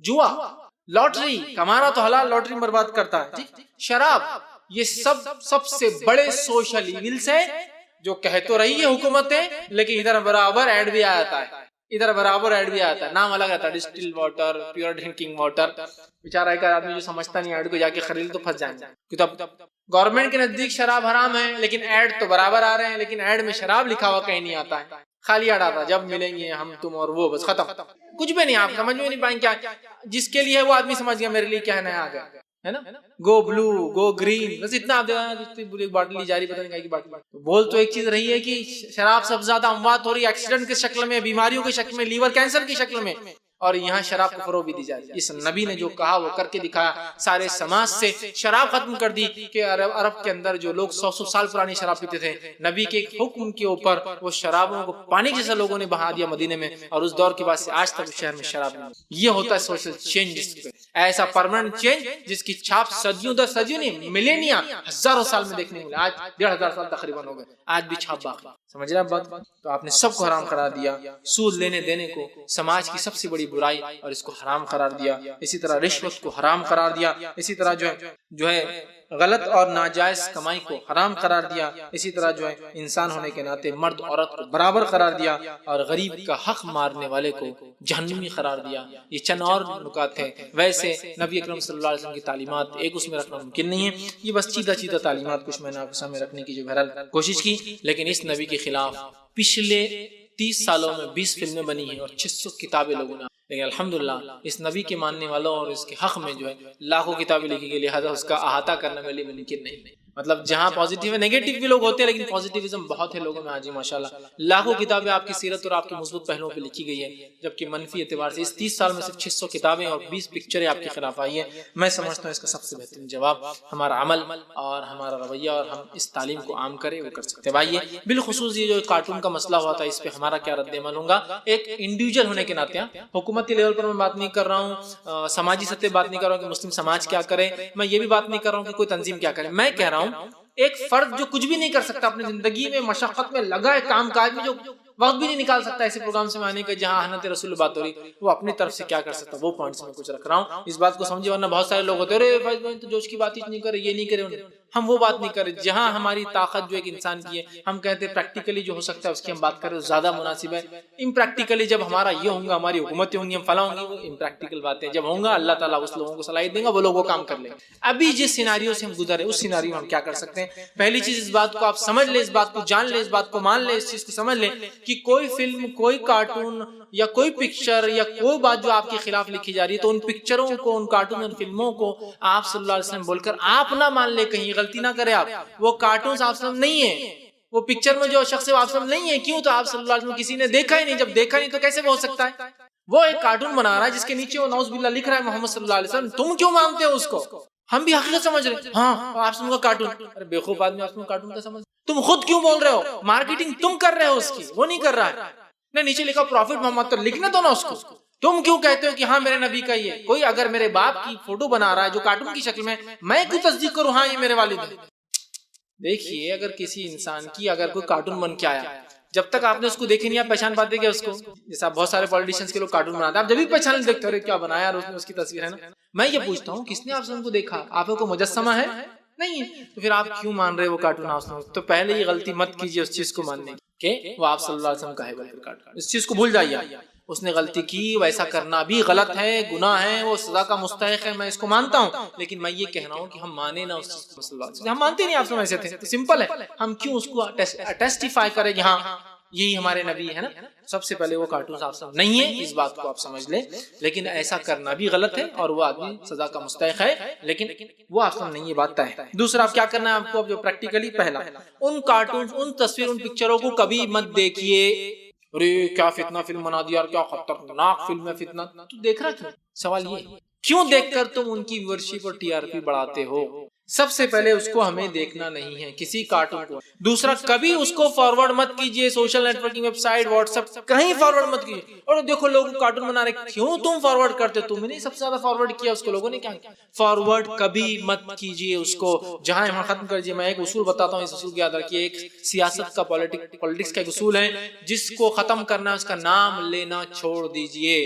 جوا، لاٹری، کمانا تو حلال، لاٹری برباد کرتا ہے، ٹھیک، شراب، یہ سب سے بڑے سوشل ایونلز ہیں جو کہہ تو رہی ہے حکومتیں، لیکن ادھر برابر ایڈ بھی آتا ہے، ادھر برابر ایڈ بھی آتا ہے، نام الگ رہتا ہے، distil water, pure drinking water. بیچارہ ایک آدمی جو سمجھتا نہیں ایڈ کو جا کے خرید تو پھنس جائیں گے، کیونکہ گورنمنٹ کے نزدیک شراب حرام ہے لیکن ایڈ تو برابر آ رہے ہیں، لیکن ایڈ میں شراب لکھا ہوا کہیں نہیں آتا ہے، خالی ایڈ آتا ہے جب ملیں گے ہم تم اور وہ، بس ختم، کچھ بھی نہیں، آپ سمجھ میں نہیں پائیں کیا جس کے لیے وہ آدمی سمجھ گیا میرے لیے کیا ہے نیا آ گیا ہے نا، گو بلو گو گرین، بس اتنا آپ دیکھیں باٹلی جاری پتہ نہیں کی باٹلی۔ بول تو ایک چیز رہی ہے کہ شراب سب زیادہ اموات ہو رہی ہے ایکسیڈنٹ کی شکل میں، بیماریوں کی شکل میں، لیور کینسر کی شکل میں، اور یہاں شراب کو فروغ بھی دی جا رہی ہے۔ اس نبی نے جو کہا وہ کر کے دکھایا، سارے سماج سے شراب ختم کر دی، کہ عرب کے اندر جو لوگ 100 سال پرانی شراب پیتے تھے، نبی کے حکم کے اوپر وہ شرابوں کو پانی جیسا لوگوں نے بہا دیا مدینے میں، اور اس دور کے بعد سے آج تک شہر میں شراب نہیں۔ یہ ہوتا ہے سوشل چینج، ایسا پرماننٹ چینج جس کی چھاپ صدیوں در صدیوں نہیں ملینیا ہزاروں سال میں دیکھنے ملے، آج 1500 سال تقریباً ہو گئے، آج بھی چھاپ باقی۔ سمجھ رہے آپ بات؟ تو آپ نے سب کو حرام قرار دیا، سود لینے دینے کو سماج کی سب سے بڑی برائی اور اس کو حرام قرار دیا، اسی طرح رشوت کو حرام قرار دیا، اسی طرح جو ہے غلط اور ناجائز کمائی کو حرام قرار دیا، اسی طرح جو ہے انسان ہونے کے ناطے مرد عورت کو برابر قرار دیا، اور غریب کا حق مارنے والے کو جہنمی قرار دیا۔ یہ چند اور نکات ہیں، ویسے نبی اکرم صلی اللہ علیہ وسلم کی تعلیمات ایک اس میں رکھنا ممکن نہیں ہے، یہ بس چیدہ تعلیمات کچھ میں نے آپ کے سامنے رکھنے کی جو بہرحال کوشش کی، لیکن اس نبی کے خلاف پچھلے 30 سالوں میں 20 فلمیں بنی ہیں اور 600 کتابیں لوگوں نے، لیکن الحمدللہ اس نبی کے ماننے والوں اور اس کے حق میں جو ہے لاکھوں کتابیں لکھی گئی، لہذا اس کا احاطہ کرنا میرے لیے ممکن نہیں۔ مطلب جہاں پازیٹیو ہے، نیگیٹو بھی لوگ ہوتے ہیں لیکن پازیٹیوزم بہت ہے لوگوں میں آج ماشاءاللہ، لاکھوں کتابیں آپ کی سیرت اور آپ کے مثبت پہلوؤں پہ لکھی گئی ہے، جبکہ منفی اعتبار سے اس 30 سال میں صرف 600 کتابیں اور 20 پکچریں آپ کے خلاف آئی ہیں۔ میں سمجھتا ہوں اس کا سب سے بہترین جواب ہمارا عمل اور ہمارا رویہ، اور ہم اس تعلیم کو عام کریں، وہ کر سکتے ہیں۔ بھائی بالخصوص یہ جو کارٹون کا مسئلہ ہوا تھا، اس پہ ہمارا کیا رد عمل ہوگا، ایک انڈیویجول ہونے کے ناطے، حکومتی لیول پر میں بات نہیں کر رہا ہوں، سماجی سطح بات نہیں کر رہا ہوں کہ مسلم سماج کیا کرے، میں یہ بھی بات نہیں کر رہا ہوں کہ کوئی تنظیم کیا کرے، میں کہہ رہا ہوں ایک فرد جو کچھ بھی نہیں کر سکتا اپنی زندگی میں، مشقت میں لگا ہے، کام کاج میں جو وقت بھی نہیں نکال سکتا ایسے پروگرام سے آنے کا جہاں احنت رسول بات ہو رہی، وہ اپنی طرف سے کیا کر سکتا، وہ پوائنٹس میں کچھ رکھ رہا ہوں، اس بات کو سمجھے، ورنہ بہت سارے لوگ ہوتے ہیں ارے بھائی تو جوش کی بات ہی نہیں کرے، یہ نہیں کرے، ہم وہ بات نہیں کر رہے جہاں ہماری طاقت جو ایک انسان کی ہے، ہم کہتے ہیں پریکٹیکلی جو ہو سکتا ہے اس کی ہم بات کریں تو زیادہ مناسب ہے. امپریکٹیکلی جب ہمارا یہ ہوں گا، ہماری حکومتیں ہوں گی، ہم فلاں ہوں گی، وہ امپریکٹیکل باتیں جب ہوں گا اللہ تعالیٰ اس لوگوں کو صلاحیت دیں گا، وہ لوگ وہ کام کر لیں گے. ابھی جس سیناریو سے ہم گزرے اس سیناریو میں ہم کیا کر سکتے ہیں؟ پہلی چیز اس بات کو آپ سمجھ لیں، اس بات کو جان لیں، اس بات کو مان لیں، اس چیز کو سمجھ لیں کہ کوئی فلم، کوئی کارٹون یا کوئی پکچر یا کوئی بات جو آپ کے خلاف لکھی جا رہی ہے تو ان پکچروں کو، ان کارٹون، ان فلموں کو آپ صلی اللہ علیہ وسلم بول کر آپ نہ مان لیں، کہیں غلطی نہ کریں آپ. وہ کارٹونز آپ صلی اللہ علیہ وسلم نہیں ہے، وہ پکچر میں جو شخص ہے وہ آپ صلی اللہ علیہ وسلم نہیں ہے. کیوں؟ تو آپ صلی اللہ علیہ وسلم کسی نے دیکھا ہی نہیں. جب دیکھا نہیں تو کیسے ہو سکتا ہے؟ وہ ایک کارٹون بنا رہا ہے جس کے نیچے وہ نعوذ باللہ لکھ رہا ہے محمد صلی اللہ علیہ وسلم. تم کیوں مانتے ہو اس کو؟ ہم بھی حقیقت سمجھ رہے ہیں. ہاں آپ سن کا کارٹون، ارے بیوقوف آدمی، آپ سن کارٹون کا سمجھ. تم خود کیوں بول رہے ہو؟ مارکیٹنگ تم کر رہے ہو اس کی، وہ نہیں کر رہا ہے. نہیں، نیچے لکھا پروفٹ محمد، تو لکھنا تو نا اس کو. تم کیوں کہتے ہو کہ ہاں میرے نبی کا یہ؟ کوئی اگر میرے باپ کی فوٹو بنا رہا ہے جو کارٹون کی شکل میں کیوں تصدیق کروں ہاں یہ میرے والد ہے؟ دیکھیے، اگر کسی انسان کی اگر کوئی کارٹون بن کے آیا، جب تک آپ نے اس کو دیکھے نہیں آپ پہچان پاتے کیا اس کو؟ جیسا بہت سارے پولیٹیشنز کے لوگ کارٹون بناتے ہیں، آپ جب بھی پہچان نہیں دیکھتے، کیا بنایا اور اس کی تصویر ہے نا. میں یہ پوچھتا ہوں کس نے آپ کو دیکھا؟ آپ کو مجسمہ ہے؟ نہیں ہے. تو پھر آپ کیوں مان رہے وہ کارٹون آپ سے؟ تو پہلے یہ غلطی مت کیجیے اس چیز کو ماننے کی کہ وہ آپ صلی اللہ علیہ وسلم کا ہے بول کر کارٹون. اس چیز کو بھول جائیے. اس نے غلطی کی، ویسا کرنا بھی غلط ہے، گناہ ہے، وہ سزا کا مستحق ہے، میں اس کو مانتا ہوں. لیکن میں یہ کہہ رہا ہوں کہ ہم مانے نہ اس چیز کو. صلی اللہ علیہ وسلم ہم مانتے نہیں آپ سے ایسے تھے، تو سمپل ہے. ہم کیوں اس کو ٹیسٹیفائی کریں کہ ہاں یہی ہمارے نبی ہے نا؟ سب سے پہلے وہ کارٹون آپ سب نہیں ہے، اس بات کو آپ سمجھ لیں. لیکن ایسا کرنا بھی غلط ہے اور وہ آدمی سزا کا مستحق ہے، لیکن وہ آپ سب نہیں، یہ بات طے ہے. دوسرا آپ کیا کرنا ہے آپ کو؟ اب جو پریکٹیکلی پہلا، ان کارٹون، ان تصویر، ان پکچروں کو کبھی مت دیکھیے. ارے کیا فتنہ فلم بنا دیا، کیا خطرناک فلم ہے فتنہ. تو دیکھ رہا کیوں؟ سوال یہ کیوں دیکھ کر تم ان کی ویورشپ اور ٹی آر پی بڑھاتے ہو؟ سب سے پہلے اس کو ہمیں دیکھنا نہیں ہے کسی کارٹون کو. دوسرا، کبھی اس کو فارورڈ مت کیجئے، social networking website, WhatsApp, کہیں فارورڈ مت کیجئے. اور دیکھو لوگ کارٹون بنا رہے، کیوں تم فارورڈ کرتے ہو؟ تم نے سب سے زیادہ فارورڈ کیا، اس کو لوگوں نے کیا کیا؟ فارورڈ کبھی مت کیجئے اس کو. جہاں یہاں ختم کر دیجئے. میں ایک اصول بتاتا ہوں، اس اصول کو یاد رکھیے. ایک سیاست کا، پولیٹکس کا ایک اصول ہے، جس کو ختم کرنا ہے اس کا نام لینا چھوڑ دیجئے.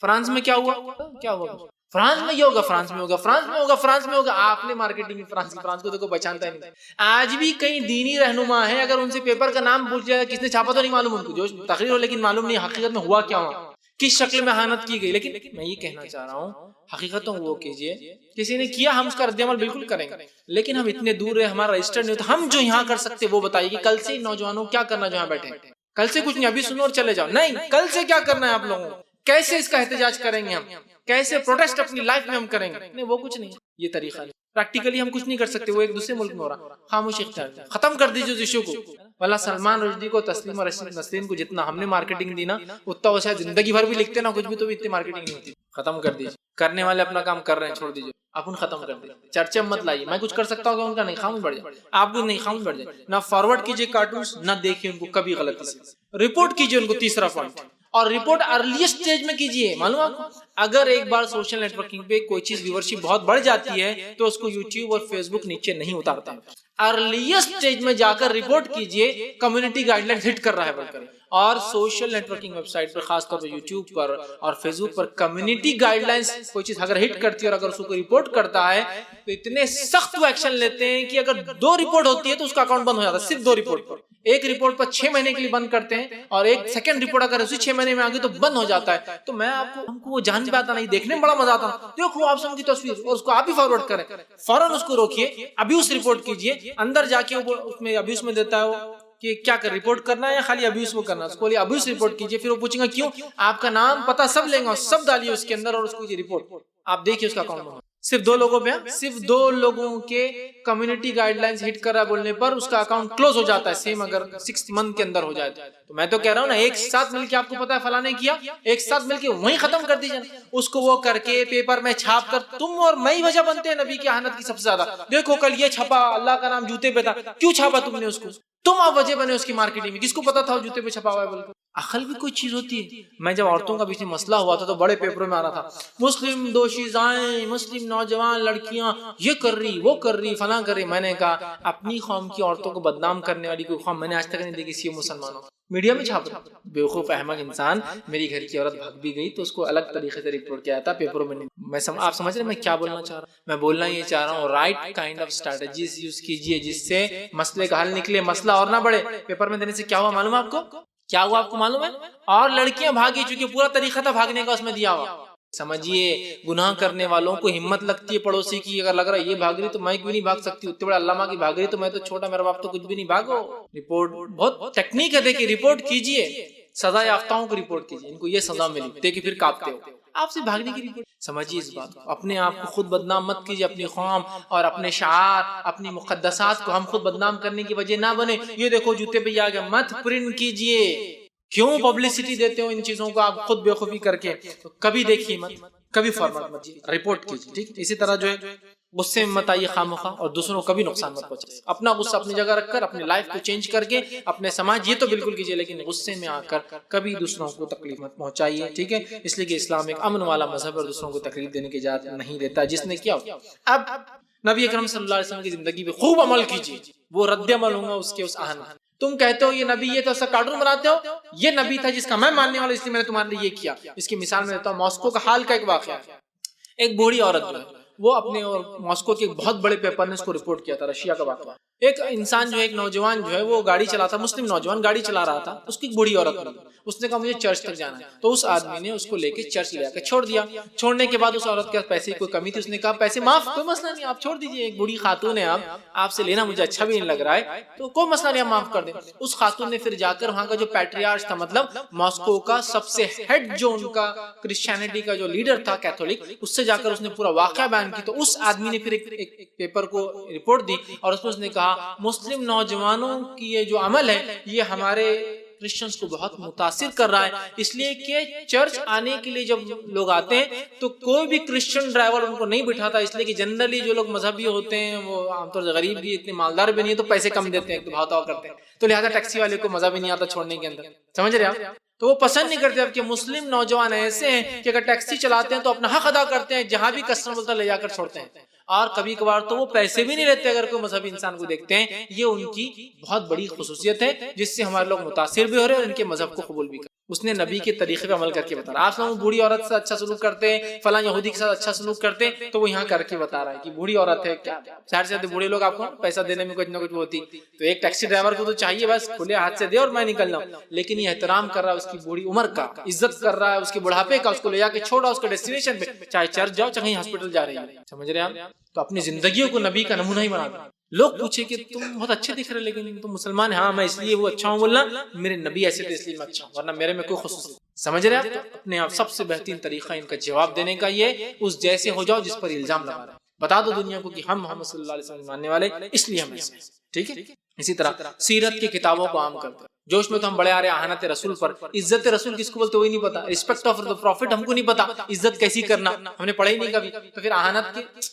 فرانس میں کیا ہوا؟ کیا ہوا؟ فرانس میں یہ ہوگا، فرانس میں ہوگا، فرانس میں ہوگا، فرانس میں ہوگا. آپ نے مارکیٹنگ فرانس کو تو کوئی پہچانتا نہیں. آج بھی کئی دینی رہنما ہیں، اگر ان سے پیپر کا نام پوچھ جائے کس نے چھاپا تو نہیں معلوم ان کو. جو تقریر ہو لیکن معلوم نہیں حقیقت میں ہوا کیا ہوا، کس شکل میں اہانت کی گئی. لیکن میں یہ کہنا چاہ رہا ہوں حقیقت وہ کیجئے. کسی نے کیا ہم اس کا رد عمل بالکل کریں گے، لیکن ہم اتنے دور رہے، ہمارا رجسٹر نہیں ہوتا. ہم جو یہاں کر سکتے وہ بتائیے کہ کل سے نوجوانوں کیا کرنا جو یہاں بیٹھے. کل سے کچھ نہیں، ابھی سنو اور چلے جاؤ. نہیں، کل سے کیا کرنا ہے آپ لوگوں کو؟ کیسے اس کا احتجاج کریں گے ہم؟ کیسے پروٹیسٹ اپنی لائف میں ہم کریں گے؟ نہیں، وہ کچھ نہیں، یہ طریقہ نہیں. پریکٹیکلی ہم کچھ نہیں کر سکتے. وہ ایک دوسرے ملک میں ہو رہا. خاموش اختیار ختم کر دیجیے اس ایشو کو. واللہ سلمان رشدی کو، تسلیمہ نسرین کو جتنا ہم نے مارکیٹنگ دی نا، اتنا وہ شاید زندگی بھر بھی لکھتے نا کچھ بھی تو بھی اتنی مارکیٹنگ نہیں ہوتی. ختم کر دیجیے. کرنے والے اپنا کام کر رہے ہیں، چھوڑ دیجیے. اپن ختم کر دیں. چرچے مت لائیے. میں کچھ کر سکتا ہوں ان کا نہیں، خاموش بڑھ جائے. آپ کو نہیں، خاموش بڑھ جائے. نہ فارورڈ کیجیے کارٹونز، نہ دیکھیے ان کو کبھی غلطی سے. رپورٹ کیجیے ان کو، تیسرا پوائنٹ. اور رپورٹ ارلیسٹ اسٹیج میں کیجیے. معلوم آپ کو، اگر ایک بار سوشل نیٹ ورکنگ پہ کوئی چیز ویورشپ بہت بڑھ جاتی ہے تو اس کو یوٹیوب اور فیس بک نیچے نہیں اتارتا. ارلیسٹ اسٹیج میں جا کر رپورٹ کیجیے کمیونٹی گائیڈ لائن ہٹ کر رہا ہے بول کر. اور social networking website پر، خاص طور پر یوٹیوب پر اور فیس بک پر، کمیونٹی گائیڈ لائنز کوئی چیز اگر ہٹ کرتی ہے اور اگر اس کو رپورٹ کرتا ہے تو اتنے سخت وہ ایکشن لیتے ہیں کہ اگر 2 رپورٹ ہوتی ہے تو اس کا اکاؤنٹ بند ہو جاتا ہے. صرف 2 رپورٹ پر. ایک رپورٹ پر 6 مہینے کے لیے بند کرتے ہیں، اور ایک سیکنڈ رپورٹ اگر اسی 6 مہینے میں آگے تو بند ہو جاتا ہے. تو میں آپ کو، ہم کو وہ جان پہ آتا نہیں، دیکھنے میں بڑا مزہ آتا. دیکھو آپ سب کی تصویر اور اس کو آپ ہی فارورڈ کریں. فوراً اس کو روکیے، ابھی اس رپورٹ کیجیے. اندر جا کے اس میں ابھی اس میں دیتا ہے وہ کہ کیا کر رپورٹ کرنا ہے یا خالی ابیوز وہ کرنا ہے. اس کو ابیوز رپورٹ کیجیے. پھر وہ پوچھیں گا کیوں، آپ کا نام پتہ سب لیں گے اور سب ڈالیے اس کے اندر اور اس کو یہ رپورٹ آپ دیکھیے اس کا اکاؤنٹ نمبر. صرف 2 لوگوں پہ، صرف 2 لوگوں کے کمیونٹی گائیڈ لائنز ہٹ کر رہا بولنے پر اس کا اکاؤنٹ کلوز ہو جاتا ہے. سیم اگر 6 منتھ کے اندر ہو جائے تو میں تو کہہ رہا ہوں نا، ایک ساتھ مل کے آپ کو پتا ہے فلاں نے کیا، ایک ساتھ مل کے وہیں ختم کر دیجیے. اس کو وہ کر کے پیپر میں چھاپ کر تم اور میں ہی وجہ بنتے ہیں نبی کی اہانت کی سب سے زیادہ. دیکھو کل یہ چھپا، اللہ کا نام جوتے پہ تھا. کیوں چھاپا تم نے اس کو؟ تم آپ وجہ بنے اس کی مارکیٹنگ میں. کس کو پتا تھا وہ جوتے پہ چھپا ہوا ہے بول کے؟ عقل بھی کوئی چیز ہوتی ہے. میں جب عورتوں کا بیچ میں مسئلہ ہوا تھا تو بڑے پیپروں میں آ رہا تھا مسلم دوشیزائیں، مسلم نوجوان لڑکیاں یہ کر رہی وہ کر رہی فلاں کر رہی. میں نے کہا اپنی قوم کی عورتوں کو بدنام کرنے والی کوئی قوم میں نے آج تک نہیں دیکھی. کسی مسلمانوں میڈیا میں چھاپ رہا بیوقوف احمق انسان. میری گھر کی عورت بھاگ بھی گئی تو اس کو الگ طریقے سے رپورٹ کیا تھا پیپروں میں. آپ سمجھ رہے میں کیا بولنا چاہ رہا ہوں؟ میں بولنا یہ چاہ رہا ہوں right kind of strategies use کیجیے جس سے مسئلے کا حل نکلے، مسئلہ اور نہ بڑھے. پیپر میں دینے سے کیا ہوا معلوم ہے آپ کو؟ کیا ہوا آپ کو معلوم ہے؟ اور لڑکیاں بھاگی چونکہ پورا طریقہ تھا بھاگنے کا اس میں دیا ہوا. سمجھیے گناہ کرنے والوں کو ہمت لگتی ہے پڑوسی کی. اگر لگ رہا ہے یہ بھاگ رہی تو میں کیوں نہیں بھاگ سکتی، اتنے بڑے علامہ کی بھاگ رہی تو میں تو چھوٹا میرا باپ تو کچھ بھی نہیں. بھاگو. رپورٹ بہت ٹیکنیک ہے، دیکھیے رپورٹ کیجیے، سزا یافتاؤں کو رپورٹ کیجیے، ان کو یہ سزا ملی، دیکھیے پھر کاپتے ہو. آپ سے بھاگنے کی رپورٹ. سمجھیے اس بات کو، اپنے آپ کو خود بدنام مت کیجیے، اپنی قوم اور اپنے شعار اپنی مقدسات کو ہم خود بدنام کرنے کی وجہ نہ بنے. یہ دیکھو جوتے پہ آ گیا، مت پرنٹ کیجیے. کیوں پبلسٹی دیتے ہو ان چیزوں کو آپ خود بے خوفی کر کے؟ تو کبھی دیکھیے مت، کبھی فارمیٹ مت رپورٹ کیجیے. ٹھیک، اسی طرح جو ہے غصے میں مت آئیے خواہ اور دوسروں کو کبھی نقصان مت پہنچائیے. اپنا غصہ اپنی جگہ رکھ کر اپنے لائف کو چینج کر کے اپنے سماج یہ تو بالکل کیجیے، لیکن غصے میں آ کر کبھی دوسروں کو تکلیف مت پہنچائیے. ٹھیک ہے، اس لیے کہ اسلام ایک امن والا مذہب اور دوسروں کو تکلیف دینے کی اجازت نہیں دیتا. جس نے کیا اب نبی اکرم صلی اللہ علیہ وسلم کی زندگی پہ خوب عمل کیجیے، وہ رد عمل ہوں گا اس کے اس آہن. تم کہتے ہو یہ نبی یہ تو ایسا کارٹون بناتے ہو، یہ نبی تھا جس کا میں ماننے والا، اس لیے میں نے تمہارے لیے یہ کیا. اس کی مثال میں دیتا ہوں ماسکو کا حال کا ایک واقعہ. ایک بوڑھی عورت جو ہے وہ اپنے اور ماسکو کے ایک بہت بڑے پیپر نے اس کو رپورٹ کیا تھا، رشیا کا واقعہ. ایک انسان جو ہے ایک نوجوان جو ہے وہ گاڑی چلا تھا، مسلم نوجوان گاڑی چلا رہا تھا، اس کی ایک بوڑھی عورت ملی. اس نے کہا مجھے چرچ تک جانا ہے، تو اس آدمی نے اس کو لے کے چرچ لے آ کے چھوڑ دیا. چھوڑنے کے بعد اس عورت کے پیسے کی کوئی کمی تھی، اس نے کہا پیسے معاف، کوئی مسئلہ نہیں آپ چھوڑ دیجیے، ایک بوڑھی خاتون ہے، آپ سے لینا مجھے اچھا بھی نہیں لگ رہا ہے تو کوئی مسئلہ نہیں، آپ معاف کر دیں. اس خاتون نے پھر جا کر وہاں کا جو پیٹریارچ تھا، مطلب ماسکو کا سب سے ہیڈ جو ان کا کرسچینٹی کا جو لیڈر تھا کیتھولک، اس سے جا کر اس نے پورا واقعہ بیان کی. تو اس آدمی نے پھر ایک پیپر کو رپورٹ دی اور اس نے کہا مسلم نوجوانوں کی یہ جو عمل ہے یہ ہمارے کرسچنز کو بہت متاثر کر رہا ہے، اس لیے کہ چرچ آنے کے لیے جب لوگ آتے ہیں تو کوئی بھی کرسچن ڈرائیور ان کو نہیں بٹھاتا، اس لیے کہ جنرلی جو لوگ مذہبی ہوتے ہیں وہ عام طور سے غریب بھی اتنے مالدار بھی نہیں ہے تو پیسے کم دیتے ہیں، تو بھاؤ تاؤ کرتے ہیں، تو لہٰذا ٹیکسی والے کو مزہ بھی نہیں آتا چھوڑنے کے اندر. سمجھ رہے آپ؟ تو وہ پسند نہیں کرتے. اب کہ مسلم نوجوان ایسے ہیں کہ اگر ٹیکسی چلاتے ہیں تو اپنا حق ادا کرتے ہیں، جہاں بھی کسٹمر بولتا لے جا کر چھوڑتے ہیں، اور کبھی کبھار تو وہ پیسے بھی نہیں لیتے اگر کوئی مذہبی انسان کو دیکھتے ہیں. یہ ان کی بہت بڑی خصوصیت ہے جس سے ہمارے لوگ متاثر بھی ہو رہے ہیں اور ان کے مذہب کو قبول بھی کرتے ہیں. اس نے نبی کے طریقے پہ عمل کر کے بتا رہا ہے. آپ سب بوڑھی عورت سے اچھا سلوک کرتے ہیں، فلاں یہودی کے ساتھ اچھا سلوک کرتے ہیں، تو وہ یہاں کر کے بتا رہا ہے کہ بوڑھی عورت ہے کیا شہر سے بوڑھے لوگ آپ کو پیسہ دینے میں کچھ نہ کچھ ہوتی، تو ایک ٹیکسی ڈرائیور کو تو چاہیے بس کھلے ہاتھ سے دے اور میں نکلنا ہوں، لیکن یہ احترام کر رہا ہے اس کی بوڑھی عمر کا، عزت کر رہا ہے اس کے بڑھاپے کا، اس کو لے جا کے چھوڑا اس کے ڈیسٹینیشن پہ، چاہے چرچ جاؤ چاہے ہاسپٹل جا رہی ہے. سمجھ رہے ہیں آپ؟ تو اپنی زندگیوں کو نبی کا نمونہ ہی بنا دیں. لوگ پوچھے کہ تم بہت اچھے دکھ رہے لیکن تم مسلمان ہیں. ہاں میں اس لیے وہ اچھا ہوں بولنا، میرے نبی ایسے تھے اس لیے میں اچھا ہوں، ورنہ میرے میں کوئی خصوصیت. سمجھ رہے ہیں آپ؟ اپنے آپ سب سے بہترین طریقہ ان کا جواب دینے کا یہ اس جیسے ہو جاؤ جس پر الزام لگا رہے ہیں. بتا دو دنیا کو کہ ہم محمد صلی اللہ علیہ وسلم ماننے والے اس لیے ہم ایسے ہیں. ٹھیک ہے. اسی طرح سیرت کی کتابوں کو عام کرتے ہیں. جوش میں تو ہم بڑے آ رہے ہیں اہانت رسول پر. عزت رسول کس کو بولتے وہی نہیں پتا، ریسپیکٹ آف دا پروفٹ ہم کو نہیں پتا، عزت کیسی کرنا ہم نے پڑھا ہی نہیں کبھی. تو پھر اہانت کی،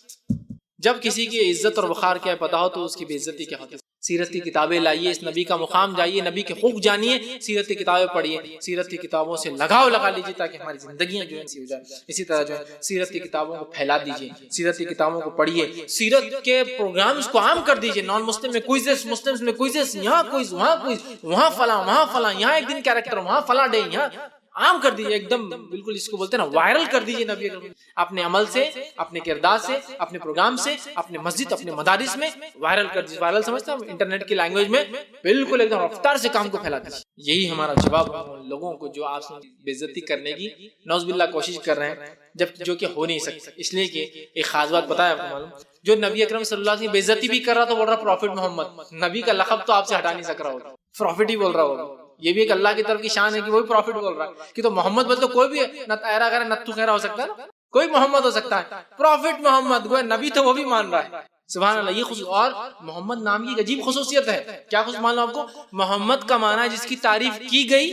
جب کسی کی عزت اور وقار کیا پتا ہو تو اس کی بے عزتی کیا ہوتی ہے. سیرت کی کتابیں لائیے، اس نبی کا مقام جائیے، نبی کے حقوق جانیے، سیرت کی کتابیں پڑھیے، سیرت کی کتابوں سے لگاؤ لگا لیجیے تاکہ ہماری زندگیاں جو ہیں ہو جائیں. اسی طرح جو ہے سیرت کی کتابوں کو پھیلا دیجیے، سیرت کی کتابوں کو پڑھیے، سیرت کے پروگرامز کو عام کر دیجیے. نان مسلم میں کوئزز، مسلمز میں کوئزز، یہاں کوئز وہاں کوئز، وہاں فلاں وہاں فلاں، یہاں ایک دن کیریکٹر وہاں فلاں ڈے، یہاں عام کر دیجیے، ایک دم بالکل اس کو بولتے ہیں نا وائرل کر دیجیے. نبی اپنے عمل سے، اپنے کردار سے، اپنے پروگرام سے، اپنے مسجد، اپنے مدارس میں وائرل کر دیجیے. وائرل سمجھتا ہوں انٹرنیٹ کی لینگویج میں بالکل ایک دم رفتار سے کام کو پھیلا دیجیے. یہی ہمارا جواب لوگوں کو جو آپ سے بے عزتی کرنے کی نعوذ باللہ کوشش کر رہے ہیں، جب جو کہ ہو نہیں سکتا. اس لیے کہ ایک خاص بات بتایا آپ کو معلوم، جو نبی اکرم صلی اللہ علیہ وسلم بے عزتی بھی کر رہا تو بول رہا پروفٹ محمد. نبی کا لقب تو آپ سے ہٹا نہیں سک رہا ہوگا، پروفٹ ہی بول رہا ہوگا. یہ بھی ایک اللہ کی طرف کی شان ہے کہ وہی پروفٹ بول رہا ہے. کہ تو محمد بول تو کوئی بھی نہ ایرا غیرہ نتو خیرہ ہو سکتا ہے نا، کوئی محمد ہو سکتا ہے، پروفٹ محمد گویا نبی تو وہ بھی مان رہا ہے. سبحان اللہ. یہ خصوص اور محمد نام کی عجیب خصوصیت ہے. کیا خصوص مان لو آپ کو؟ محمد کا معنی ہے جس کی تعریف کی گئی،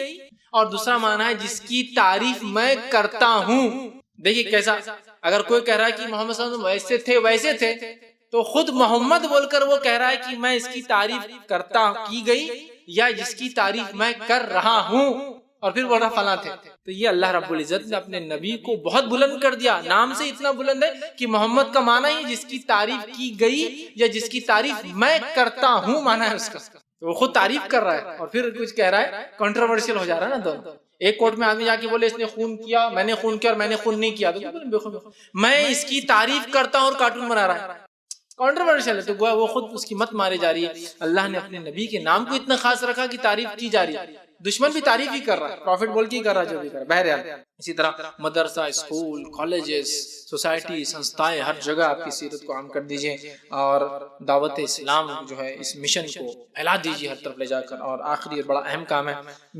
اور دوسرا معنی ہے جس کی تعریف میں کرتا ہوں. دیکھیے کیسا، اگر کوئی کہہ رہا ہے کہ محمد صلی اللہ علیہ وسلم ویسے تھے تو خود محمد بول کر وہ کہہ رہا ہے کہ میں اس کی تعریف کرتا کی گئی یا جس کی تعریف میں کر رہا ہوں. اور پھر بول رہا فلاں تھے. تو یہ اللہ رب العزت نے اپنے نبی کو بہت بلند کر دیا. نام سے اتنا بلند ہے کہ محمد کا معنی ہی جس کی تعریف کی گئی یا جس کی تعریف میں کرتا ہوں معنی ہے اس کا. وہ خود تعریف کر رہا ہے اور پھر کچھ کہہ رہا ہے. کنٹروورشل ہو جا رہا ہے نا دونوں. ایک کورٹ میں آدمی جا کے بولے اس نے خون کیا, میں نے خون کیا اور میں نے خون نہیں کیا, تو میں اس کی تعریف کرتا ہوں اور کارٹون بنا رہا ہے. کنٹروورشل ہے. تو گویا وہ خود اس کی مت مارے جا رہی ہے. اللہ نے اپنے نبی کے نام کو اتنا خاص رکھا کہ تعریف کی جا رہی ہے. دشمن بھی تعریف ہی کر رہا ہے, پروفٹ بول کے ہی کر رہا ہے جو بھی کر رہا ہے. بہرحال اسی طرح مدرسہ, اسکول, کالجز, سوسائٹی, سنستھائیں, ہر جگہ آپ کی سیرت کو عام کر دیجئے اور دعوت اسلام جو ہے اس مشن کو پھیلا دیجئے ہر طرف لے جا کر. اور آخری بڑا اہم کام ہے,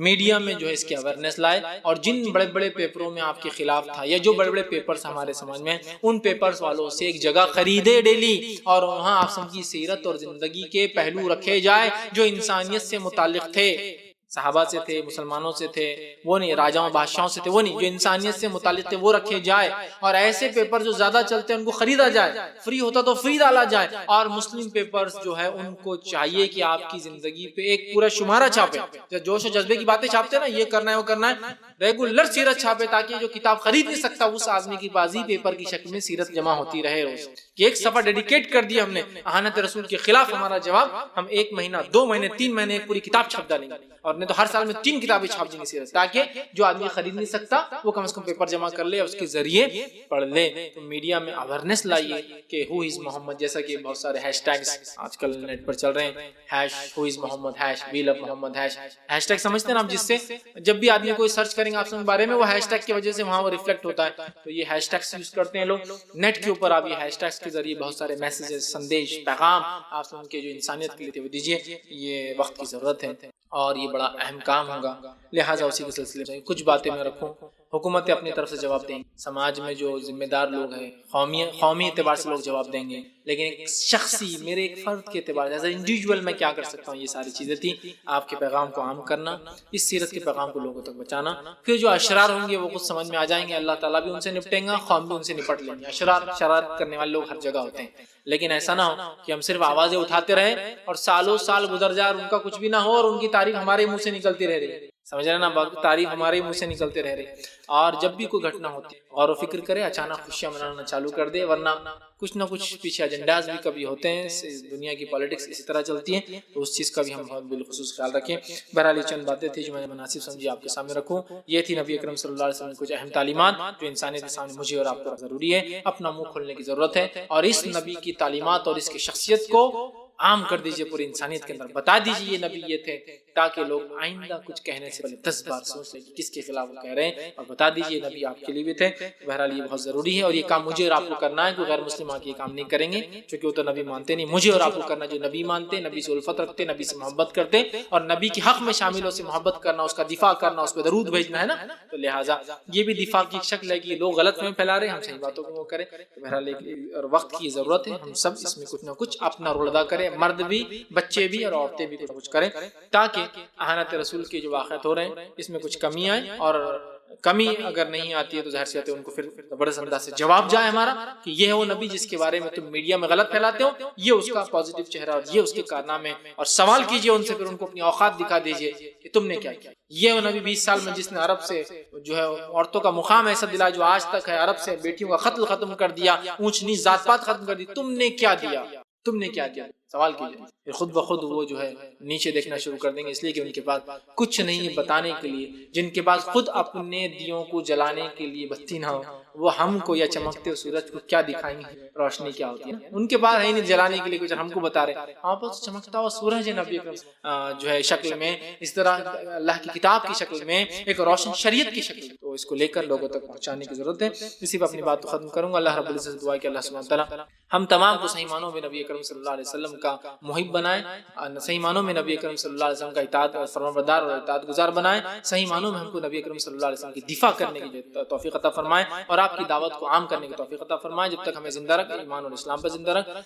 میڈیا میں جو ہے اس کی اویئرنیس لائے, اور جن بڑے بڑے پیپروں میں آپ کے خلاف تھا یا جو بڑے بڑے پیپرز ہمارے سماج میں, ان پیپرز والوں سے ایک جگہ خریدے ڈیلی اور وہاں آپ سب کی سیرت اور زندگی کے پہلو رکھے جائے جو انسانیت سے متعلق تھے, صحابہ سے تھے, مسلمانوں سے تھے, وہ نہیں راجاؤں بادشاہوں سے تھے, وہ نہیں, جو انسانیت سے متعلق تھے وہ رکھے جائے. اور ایسے پیپر جو زیادہ چلتے ہیں ان کو خریدا جائے, فری ہوتا تو فری ڈالا جائے. اور مسلم پیپرز جو ہے ان کو چاہیے کہ آپ کی زندگی پہ ایک پورا شمارہ چھاپے. جوش و جذبے کی باتیں چھاپتے نا, یہ کرنا ہے وہ کرنا ہے, ریگولر سیرت چھاپے تاکہ جو کتاب خرید نہیں سکتا اس آدمی کی بازی پیپر کی شکل میں سیرت جمع ہوتی رہے روز. کہ ایک صفحہ ڈیڈیکیٹ کر دیا ہم نے اہانت رسول کے خلاف, ہمارا جواب ہم 1 مہینہ 2 مہینے 3 مہینے ایک پوری کتاب چھپ ڈالیں گے, اور نہیں تو ہر سال میں 3 کتابیں چھاپ دیں گے سیرت, تاکہ جو آدمی خرید نہیں سکتا وہ کم از کم پیپر جمع کر لے اور اس کے ذریعے پڑھ لے. تو میڈیا میں اویئرنیس لائیے کہ ہو از محمد, جیسا کہ بہت سارے ہیش ٹیگز آج کل نیٹ پر چل رہے ہیں, ہیش ہو از محمد, ہیش وی لو محمد, ہیش ٹیگ سمجھتے ہیں نا آپ, جس سے جب بھی آدمی کوئی سرچ کریں گے آپ کے بارے میں وہ ہیش ٹیگ کی وجہ سے وہاں وہ ریفلیکٹ ہوتا ہے. تو یہ ہیش ٹیگز یوز کرتے ہیں لوگ نیٹ کے اوپر. آپ یہ ہیش ٹیگز کے ذریعے بہت سارے میسیجز, سندیش, پیغام آپ ان کے جو انسانیت کے لیے تھے وہ دیجیے. یہ وقت کی ضرورت ہے اور یہ بڑا اہم کام ہوگا. لہٰذا اسی کے سلسلے میں کچھ باتیں میں رکھوں. حکومتیں اپنی طرف سے جواب دیں گی, سماج میں جو ذمہ دار لوگ ہیں قومی اعتبار سے لوگ جواب دیں گے, لیکن ایک شخصی میرے ایک فرد کے اعتبار سے ایز اے انڈیویجول میں کیا کر سکتا ہوں, یہ ساری چیزیں تھیں. آپ کے پیغام کو عام کرنا, اس سیرت کے پیغام کو لوگوں تک بچانا. پھر جو اشرار ہوں گے وہ کچھ سمجھ میں آ جائیں گے, اللہ تعالیٰ بھی ان سے نپٹیں گا, قوم بھی ان سے نپٹ لیں گے. شرارت کرنے والے لوگ ہر جگہ ہوتے ہیں, لیکن ایسا نہ ہو کہ ہم صرف آوازیں اٹھاتے رہیں اور سالوں سال گزر جائے اور ان کا کچھ بھی نہ ہو اور ان کی تعریف ہمارے منہ سے نکلتی رہ رہی. سمجھ رہے نا بات, تعریف ہمارے منہ سے نکلتے رہ رہے. اور جب بھی کوئی گھٹنا ہوتی ہے غور و فکر کرے, اچانک خوشیاں منانا چالو کر دے, ورنہ کچھ نہ کچھ پیچھے ایجنڈاز بھی کبھی ہوتے ہیں. دنیا کی پالیٹکس اسی طرح چلتی ہے, تو اس چیز کا بھی ہم بہت بالخصوص خیال رکھیں. بہرحال یہ چند باتیں تھیں جو میں نے مناسب سمجھی آپ کے سامنے رکھوں. یہ تھی نبی اکرم صلی اللہ علیہ وسلم کی کچھ اہم تعلیمات جو انسانیت کے سامنے مجھے اور آپ کو ضروری ہے اپنا منہ کھولنے کی ضرورت ہے. اور اس نبی کی تعلیمات اور اس کی شخصیت کو عام کر دیجئے پوری انسانیت کے اندر, بتا دیجئے یہ نبی یہ تھے, تاکہ لوگ آئندہ کچھ کہنے سے پہلے 10 بار سوچ لیں کہ کس کے خلاف وہ کہہ رہے ہیں, اور بتا دیجئے نبی آپ کے لیے بھی تھے. بہرحال یہ بہت ضروری ہے اور یہ کام مجھے اور آپ کو کرنا ہے. کوئی غیر مسلم آ کے یہ کام نہیں کریں گے کیونکہ وہ تو نبی مانتے نہیں. مجھے اور آپ کو کرنا جو نبی مانتے, نبی سے الفت رکھتے, نبی سے محبت کرتے, اور نبی کے حق میں شاملوں سے محبت کرنا, اس کا دفاع کرنا, اس پہ درود بھیجنا ہے نا. تو لہٰذا یہ بھی دفاع کی شکل ہے کہ لوگ غلط فہمی پھیلا رہے ہیں, ہم صحیح باتوں کو وہ کریں. بہرحال اور وقت کی ضرورت ہے, ہم سب اس میں کچھ نہ کچھ اپنا رول ادا کریں, مرد بھی, بچے بھی اور عورتیں بھی کچھ کریں, تاکہ اہانت رسول کے جو واقعات ہو رہے ہیں اس میں کچھ کمی آئے. اور کمی اگر نہیں آتی ہے تو ظاہر سی بات ہے ان کو پھر زبردست انداز سے جواب جائے ہمارا کہ یہ ہے وہ نبی جس کے بارے میں تم میڈیا میں غلط پھیلاتے ہو, یہ اس کا پازیٹیو چہرہ اور یہ اس کے کارنامے, اور سوال کیجئے ان سے, پھر ان کو اپنی اوقات دکھا دیجئے کہ تم نے کیا کیا. یہ وہ نبی 20 سال میں جس نے عرب سے جو ہے عورتوں کا مقام ایسا دلا جو آج تک ہے, عرب سے بیٹیوں کا قتل ختم کر دیا, اونچ نیچ ذات پات ختم کر دی, تم نے کیا دیا, تم نے کیا دیا, سوال کیجئے. پھر خود بخود وہ جو ہے نیچے دیکھنا شروع کر دیں گے, اس لیے کہ ان کے پاس کچھ نہیں بتانے کے لیے. جن کے پاس خود اپنے دیوں کو جلانے کے لیے بتی نہ ہو, وہ ہم کو یا چمکتے سورج کو کیا دکھائیں گے, روشنی کیا ہوتی ہے. ان کے پاس ہے نہیں جلانے کے لیے کچھ, ہم کو بتا رہے آپ پر چمکتا ہوا سورج ہے نبی اکرم جو ہے شکل میں, اس طرح اللہ کی کتاب کی شکل میں, ایک روشن شریعت کی شکل, تو اس کو لے کر لوگوں تک پہنچانے کی ضرورت ہے. اسی پہ اپنی بات کو ختم کروں گا. اللہ رب العزت دعا کہ اللہ سبحانہ تعالیٰ ہم تمام کو صحیح معنوں میں نبی اکرم صلی اللہ علیہ وسلم کا محب بنائے, صحیح معنوں میں نبی اکرم صلی اللہ علیہ وسلم کا اطاعت فرمانبردار اور اطاعت گزار بنائے, صحیح معنوں میں ہم کو نبی اکرم صلی اللہ علیہ وسلم کی دفاع کرنے کی توفیق عطا فرمائے, اور آپ کی دعوت کو عام کرنے کی توفیق عطا فرمائے. جب تک ہمیں زندہ رکھ, ایمان اور اسلام پر زندہ رکھ.